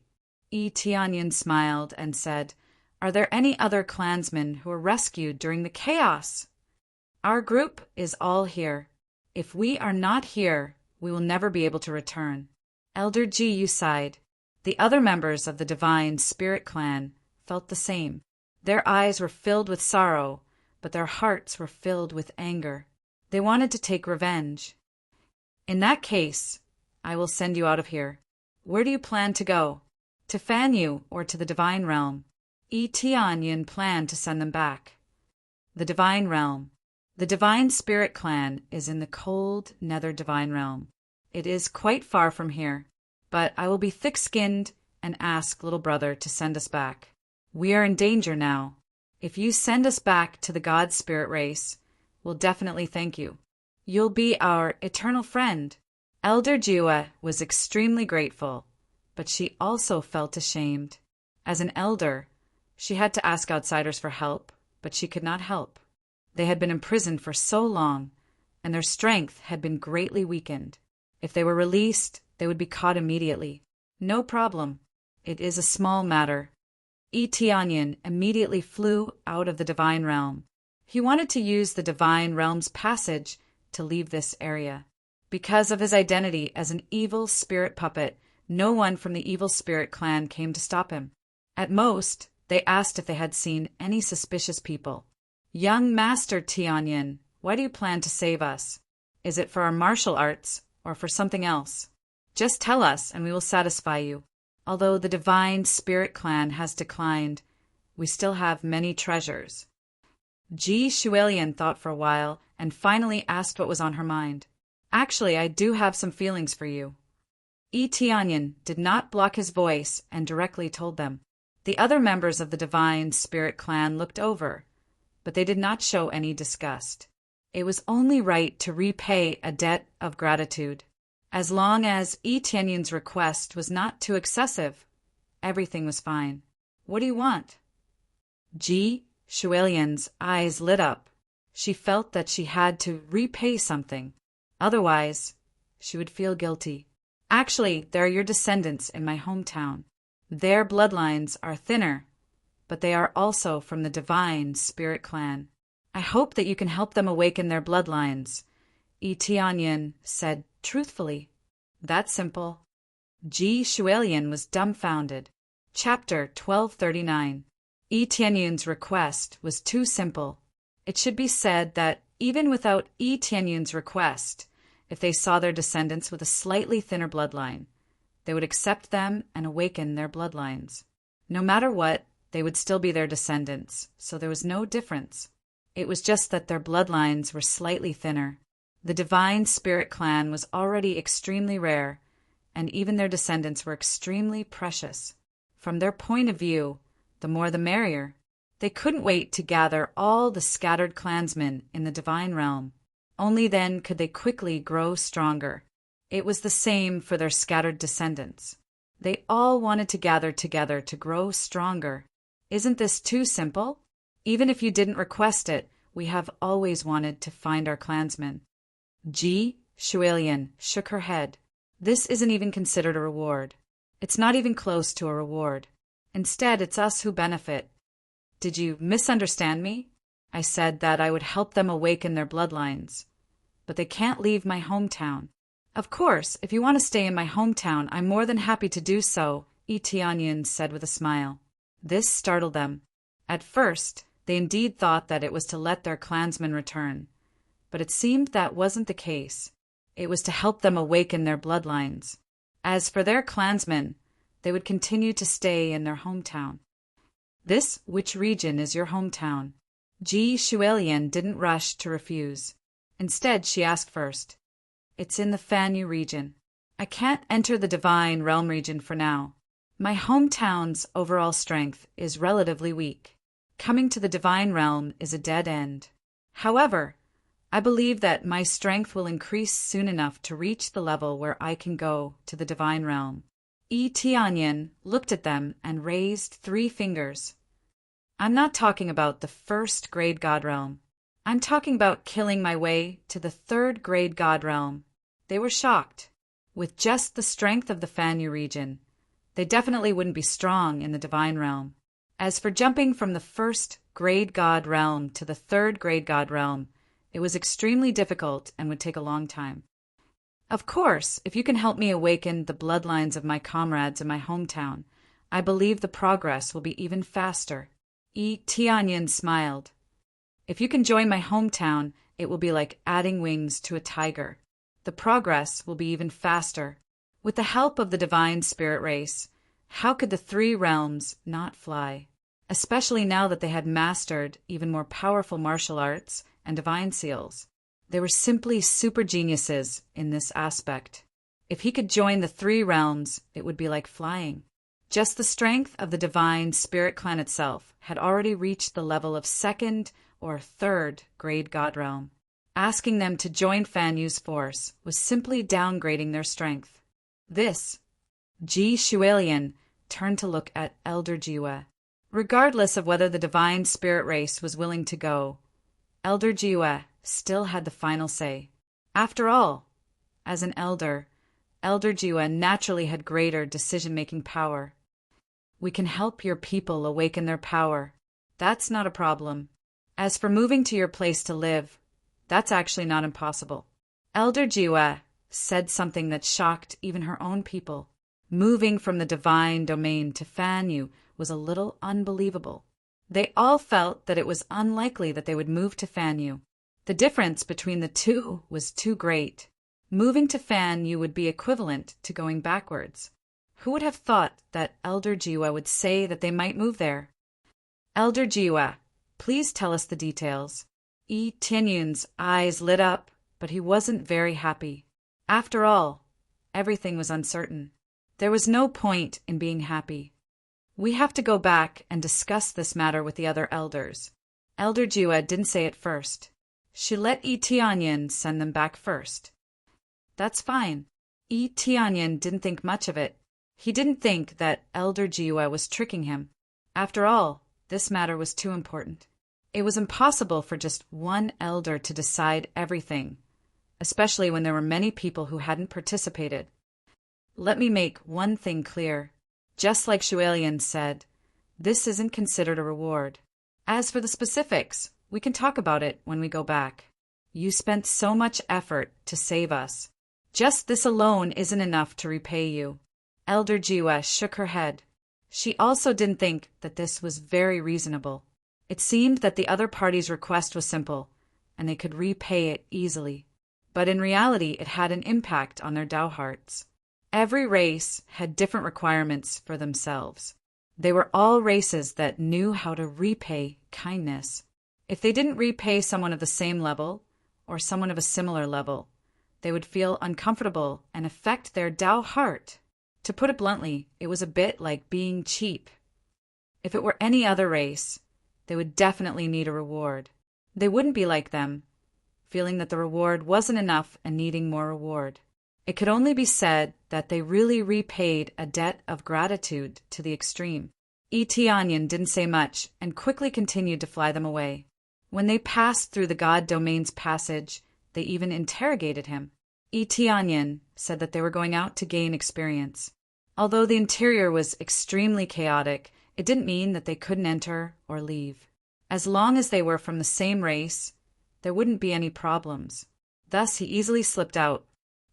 Yi Tianyan smiled and said, Are there any other clansmen who were rescued during the chaos? Our group is all here. If we are not here, we will never be able to return. Elder Jiyu sighed. The other members of the Divine Spirit Clan felt the same. Their eyes were filled with sorrow, but their hearts were filled with anger. They wanted to take revenge. In that case, I will send you out of here. Where do you plan to go? To Fanyu or to the Divine Realm? Yi Tianyan planned to send them back. The Divine Realm. The Divine Spirit Clan is in the cold Nether Divine Realm. It is quite far from here, but I will be thick-skinned and ask little brother to send us back. We are in danger now. If you send us back to the God Spirit race, we'll definitely thank you. You'll be our eternal friend. Elder Jua was extremely grateful, but she also felt ashamed. As an elder, she had to ask outsiders for help, but she could not help. They had been imprisoned for so long, and their strength had been greatly weakened. If they were released, they would be caught immediately. No problem. It is a small matter. Yi Tianyan immediately flew out of the Divine Realm. He wanted to use the Divine Realm's passage to leave this area. Because of his identity as an evil spirit puppet, no one from the evil spirit clan came to stop him. At most, they asked if they had seen any suspicious people. Young Master Tianyan, why do you plan to save us? Is it for our martial arts or for something else? Just tell us and we will satisfy you. Although the Divine Spirit Clan has declined, we still have many treasures. Ji Shuelian thought for a while and finally asked what was on her mind. Actually, I do have some feelings for you. Yi Tianyan did not block his voice and directly told them. The other members of the Divine Spirit Clan looked over, but they did not show any disgust. It was only right to repay a debt of gratitude. As long as Yi Tianyan's request was not too excessive, everything was fine. What do you want? Ji Shuelian's eyes lit up. She felt that she had to repay something. Otherwise, she would feel guilty. Actually, there are your descendants in my hometown. Their bloodlines are thinner, but they are also from the Divine Spirit Clan. I hope that you can help them awaken their bloodlines, Yi Tianyan said truthfully. That's simple. Ji Shuelian was dumbfounded. Chapter 1239. Yi Tianyan's request was too simple. It should be said that even without Yi Tianyun's request, if they saw their descendants with a slightly thinner bloodline. They would accept them and awaken their bloodlines. No matter what, they would still be their descendants, so there was no difference. It was just that their bloodlines were slightly thinner. The divine spirit clan was already extremely rare, and even their descendants were extremely precious. From their point of view, the more the merrier. They couldn't wait to gather all the scattered clansmen in the divine realm. Only then could they quickly grow stronger. It was the same for their scattered descendants. They all wanted to gather together to grow stronger. Isn't this too simple? Even if you didn't request it, we have always wanted to find our clansmen. Ji Shuilian shook her head. This isn't even considered a reward. It's not even close to a reward. Instead, it's us who benefit. Did you misunderstand me? I said that I would help them awaken their bloodlines. But they can't leave my hometown. Of course, if you want to stay in my hometown, I'm more than happy to do so, Yi Tianyun said with a smile. This startled them. At first, they indeed thought that it was to let their clansmen return. But it seemed that wasn't the case. It was to help them awaken their bloodlines. As for their clansmen, they would continue to stay in their hometown. Which region is your hometown? Ji Shuilian didn't rush to refuse. Instead, she asked first. It's in the Fanyu region. I can't enter the divine realm region for now. My hometown's overall strength is relatively weak. Coming to the divine realm is a dead end. However, I believe that my strength will increase soon enough to reach the level where I can go to the divine realm. Yi Tianyun looked at them and raised 3 fingers. I'm not talking about the 1st grade god realm. I'm talking about killing my way to the 3rd grade god realm. They were shocked. With just the strength of the Fanyu region, they definitely wouldn't be strong in the divine realm. As for jumping from the 1st grade god realm to the 3rd grade god realm, it was extremely difficult and would take a long time. Of course, if you can help me awaken the bloodlines of my comrades in my hometown, I believe the progress will be even faster. Yi Tianyun smiled. If you can join my hometown, it will be like adding wings to a tiger. The progress will be even faster. With the help of the divine spirit race, how could the 3 realms not fly? Especially now that they had mastered even more powerful martial arts and divine seals. They were simply super geniuses in this aspect. If he could join the 3 realms, it would be like flying. Just the strength of the divine spirit clan itself had already reached the level of 2nd or 3rd grade god realm. Asking them to join Fanyu's force was simply downgrading their strength. Ji Shuilian turned to look at Elder Jiwa. Regardless of whether the divine spirit race was willing to go, Elder Jiwa still had the final say. After all, as an elder, Elder Jiwa naturally had greater decision-making power. We can help your people awaken their power. That's not a problem. As for moving to your place to live, that's actually not impossible. Elder Jiwa said something that shocked even her own people. Moving from the divine domain to Fanyu was a little unbelievable. They all felt that it was unlikely that they would move to Fanyu. The difference between the 2 was too great. Moving to Fanyu would be equivalent to going backwards. Who would have thought that Elder Jiwa would say that they might move there? Elder Jiwa, please tell us the details. Yi Tianyun's eyes lit up, but he wasn't very happy. After all, everything was uncertain. There was no point in being happy. We have to go back and discuss this matter with the other elders. Elder Jiwa didn't say it first. She let Yi Tianyun send them back first. That's fine. Yi Tianyun didn't think much of it. He didn't think that Elder Jiwa was tricking him. After all, this matter was too important. It was impossible for just one elder to decide everything, especially when there were many people who hadn't participated. Let me make one thing clear. Just like Shuilian said, this isn't considered a reward. As for the specifics, we can talk about it when we go back. You spent so much effort to save us. Just this alone isn't enough to repay you. Elder Jiwa shook her head. She also didn't think that this was very reasonable. It seemed that the other party's request was simple, and they could repay it easily. But in reality, it had an impact on their Dao hearts. Every race had different requirements for themselves. They were all races that knew how to repay kindness. If they didn't repay someone of the same level, or someone of a similar level, they would feel uncomfortable and affect their Dao heart. To put it bluntly, it was a bit like being cheap. If it were any other race, they would definitely need a reward. They wouldn't be like them, feeling that the reward wasn't enough and needing more reward. It could only be said that they really repaid a debt of gratitude to the extreme. Tianyin didn't say much and quickly continued to fly them away. When they passed through the God Domain's passage, they even interrogated him. Tianyin said that they were going out to gain experience. Although the interior was extremely chaotic, it didn't mean that they couldn't enter or leave. As long as they were from the same race, there wouldn't be any problems. Thus, he easily slipped out.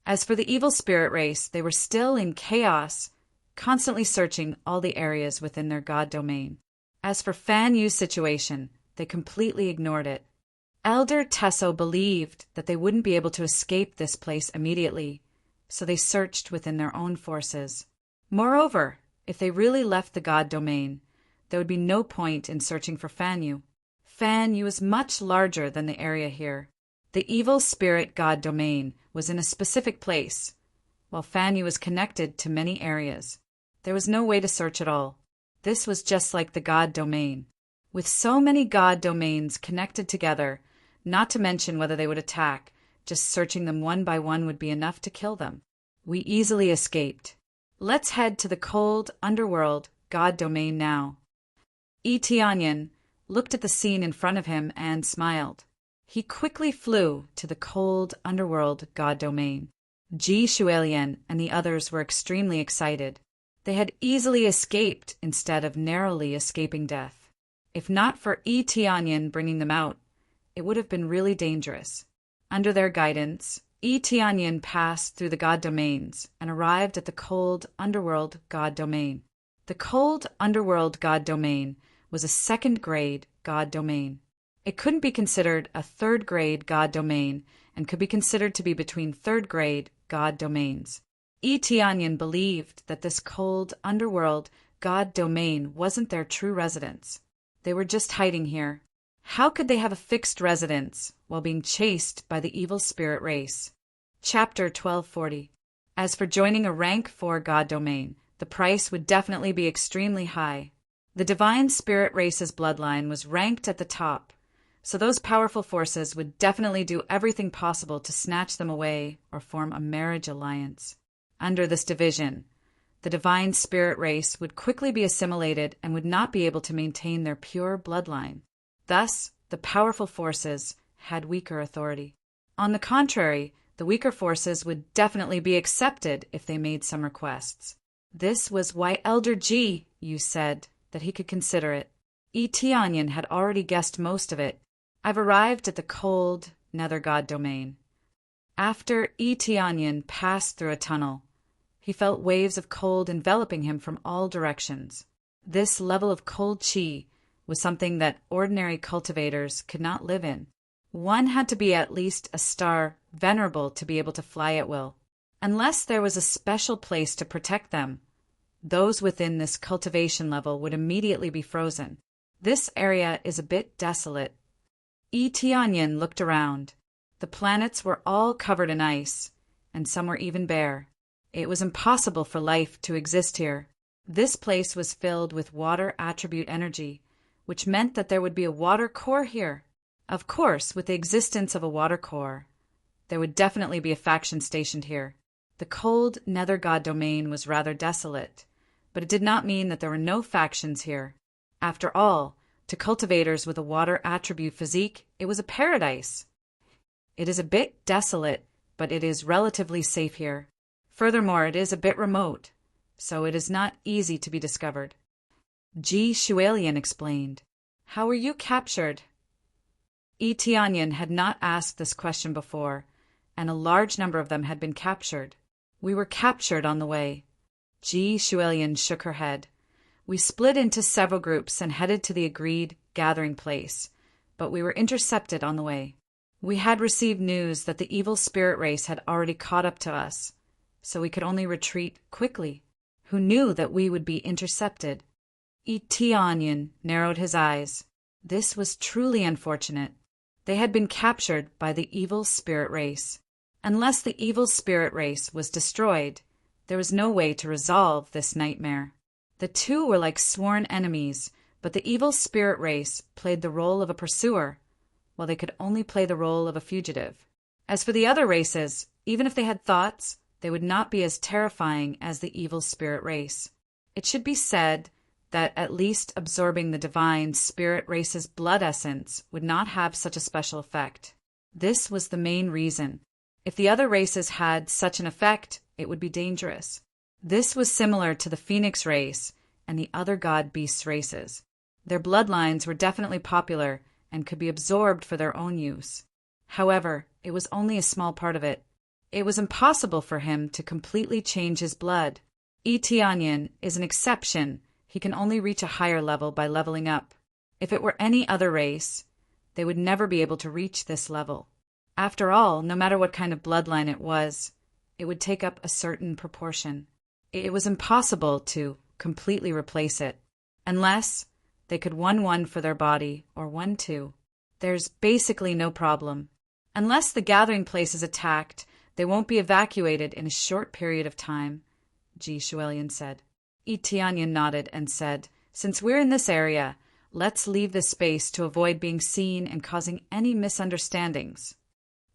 As for the evil spirit race, they were still in chaos, constantly searching all the areas within their God domain. As for Fan Yu's situation, they completely ignored it. Elder Tesso believed that they wouldn't be able to escape this place immediately, so they searched within their own forces. Moreover, if they really left the God domain, there would be no point in searching for Fan Yu. Fan Yu is much larger than the area here. The evil spirit God domain was in a specific place, while Fan Yu was connected to many areas. There was no way to search at all. This was just like the God domain. With so many God domains connected together, not to mention whether they would attack, just searching them one by one would be enough to kill them. We easily escaped. Let's head to the cold underworld God domain now. Tianyin looked at the scene in front of him and smiled. He quickly flew to the cold underworld God domain. Ji Shuelian and the others were extremely excited. They had easily escaped instead of narrowly escaping death. If not for Tianyin bringing them out, it would have been really dangerous. Under their guidance, Tianyin passed through the God domains and arrived at the cold underworld God domain. The cold underworld God domain was a second-grade God domain. It couldn't be considered a third-grade God domain and could be considered to be between third-grade God domains. Tianyin believed that this cold underworld God domain wasn't their true residence. They were just hiding here. How could they have a fixed residence while being chased by the evil spirit race? Chapter 1240. As for joining a rank 4 God domain, the price would definitely be extremely high. The divine spirit race's bloodline was ranked at the top, so those powerful forces would definitely do everything possible to snatch them away or form a marriage alliance. Under this division, the divine spirit race would quickly be assimilated and would not be able to maintain their pure bloodline. Thus, the powerful forces had weaker authority. On the contrary, the weaker forces would definitely be accepted if they made some requests. This was why Elder Ji Yu said that he could consider it. Tianyin had already guessed most of it. I've arrived at the cold nether God domain. After Tianyin passed through a tunnel, he felt waves of cold enveloping him from all directions. This level of cold qi was something that ordinary cultivators could not live in. One had to be at least a star venerable to be able to fly at will. Unless there was a special place to protect them, those within this cultivation level would immediately be frozen. This area is a bit desolate. Tianyin looked around. The planets were all covered in ice, and some were even bare. It was impossible for life to exist here. This place was filled with water attribute energy, which meant that there would be a water core here. Of course, with the existence of a water core, there would definitely be a faction stationed here. The cold nether god domain was rather desolate, but it did not mean that there were no factions here. After all, to cultivators with a water attribute physique, it was a paradise. It is a bit desolate, but it is relatively safe here. Furthermore, it is a bit remote, so it is not easy to be discovered. Ji Shuelian explained. How were you captured? Tianyin had not asked this question before, and a large number of them had been captured. We were captured on the way. Ji Shuelian shook her head. We split into several groups and headed to the agreed gathering place, but we were intercepted on the way. We had received news that the evil spirit race had already caught up to us, so we could only retreat quickly. Who knew that we would be intercepted? Eteonian narrowed his eyes. This was truly unfortunate. They had been captured by the evil spirit race. Unless the evil spirit race was destroyed, there was no way to resolve this nightmare. The two were like sworn enemies, but the evil spirit race played the role of a pursuer, while they could only play the role of a fugitive. As for the other races, even if they had thoughts, they would not be as terrifying as the evil spirit race. It should be said that at least absorbing the divine spirit race's blood essence would not have such a special effect. This was the main reason. If the other races had such an effect, it would be dangerous. This was similar to the Phoenix race and the other god-beast races. Their bloodlines were definitely popular and could be absorbed for their own use. However, it was only a small part of it. It was impossible for him to completely change his blood. Eteonian is an exception. He can only reach a higher level by leveling up. If it were any other race, they would never be able to reach this level. After all, no matter what kind of bloodline it would take up a certain proportion. It was impossible to completely replace it, unless they could 1-1 for their body or 1-2. There's basically no problem. Unless the gathering place is attacked, they won't be evacuated in a short period of time, G. Shuelian said. Eteonian nodded and said, "Since we're in this area, let's leave this space to avoid being seen and causing any misunderstandings."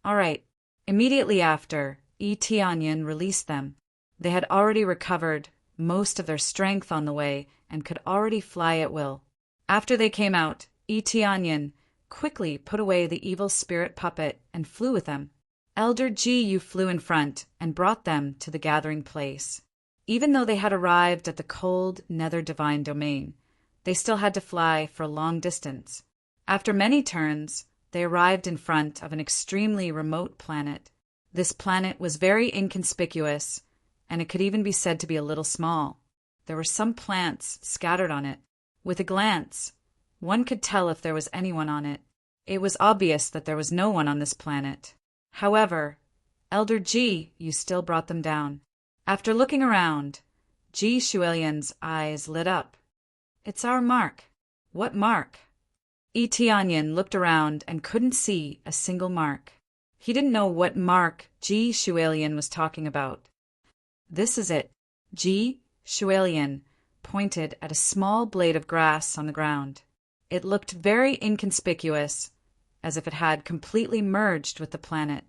All right. Immediately after, Eteonian released them. They had already recovered most of their strength on the way and could already fly at will. After they came out, Eteonian quickly put away the evil spirit puppet and flew with them. Elder Gu flew in front and brought them to the gathering place. Even though they had arrived at the cold nether divine domain, they still had to fly for a long distance. After many turns, they arrived in front of an extremely remote planet. This planet was very inconspicuous, and it could even be said to be a little small. There were some plants scattered on it. With a glance, one could tell if there was anyone on it. It was obvious that there was no one on this planet. However, Elder G, you still brought them down. After looking around, G. Shuelian's eyes lit up. "It's our mark." "What mark?" Eteonian looked around and couldn't see a single mark. He didn't know what mark G. Shuelian was talking about. "This is it." G. Shuelian pointed at a small blade of grass on the ground. It looked very inconspicuous, as if it had completely merged with the planet.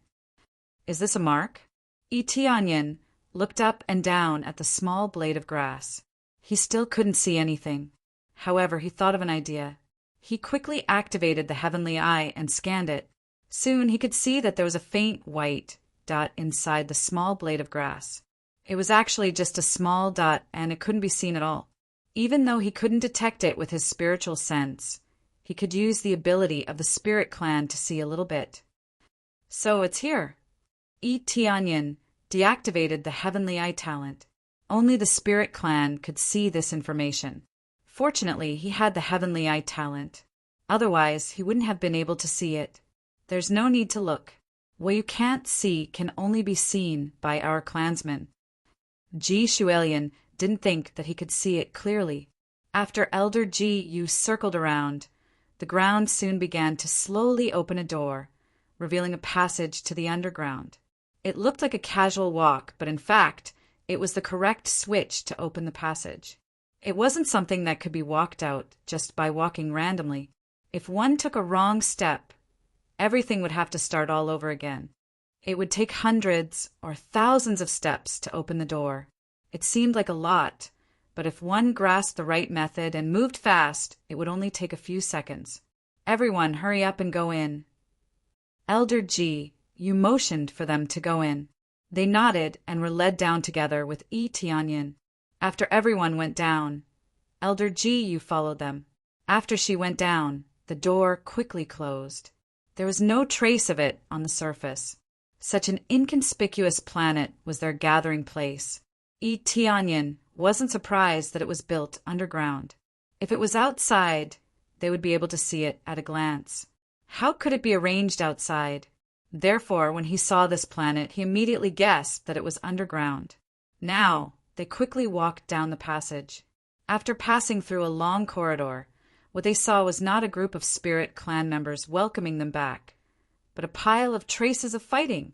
"Is this a mark?" Eteonian looked up and down at the small blade of grass. He still couldn't see anything. However, he thought of an idea. He quickly activated the heavenly eye and scanned it. Soon he could see that there was a faint white dot inside the small blade of grass. It was actually just a small dot, and it couldn't be seen at all. Even though he couldn't detect it with his spiritual sense, he could use the ability of the spirit clan to see a little bit. "So it's here." Eteonian deactivated the heavenly eye talent. Only the spirit clan could see this information. Fortunately, he had the heavenly eye talent. Otherwise, he wouldn't have been able to see it. There's no need to look. What you can't see can only be seen by our clansmen. G. Shuelian didn't think that he could see it clearly. After Elder Gu circled around, the ground soon began to slowly open a door, revealing a passage to the underground. It looked like a casual walk, but in fact, it was the correct switch to open the passage. It wasn't something that could be walked out just by walking randomly. If one took a wrong step, everything would have to start all over again. It would take hundreds or thousands of steps to open the door. It seemed like a lot, but if one grasped the right method and moved fast, it would only take a few seconds. "Everyone, hurry up and go in." Elder G, you motioned for them to go in. They nodded and were led down together with Eteonian. After everyone went down, Elder G, you followed them. After she went down, the door quickly closed. There was no trace of it on the surface. Such an inconspicuous planet was their gathering place. Eteonian wasn't surprised that it was built underground. If it was outside, they would be able to see it at a glance. How could it be arranged outside? Therefore, when he saw this planet, he immediately guessed that it was underground. Now, they quickly walked down the passage. After passing through a long corridor, what they saw was not a group of spirit clan members welcoming them back, but a pile of traces of fighting.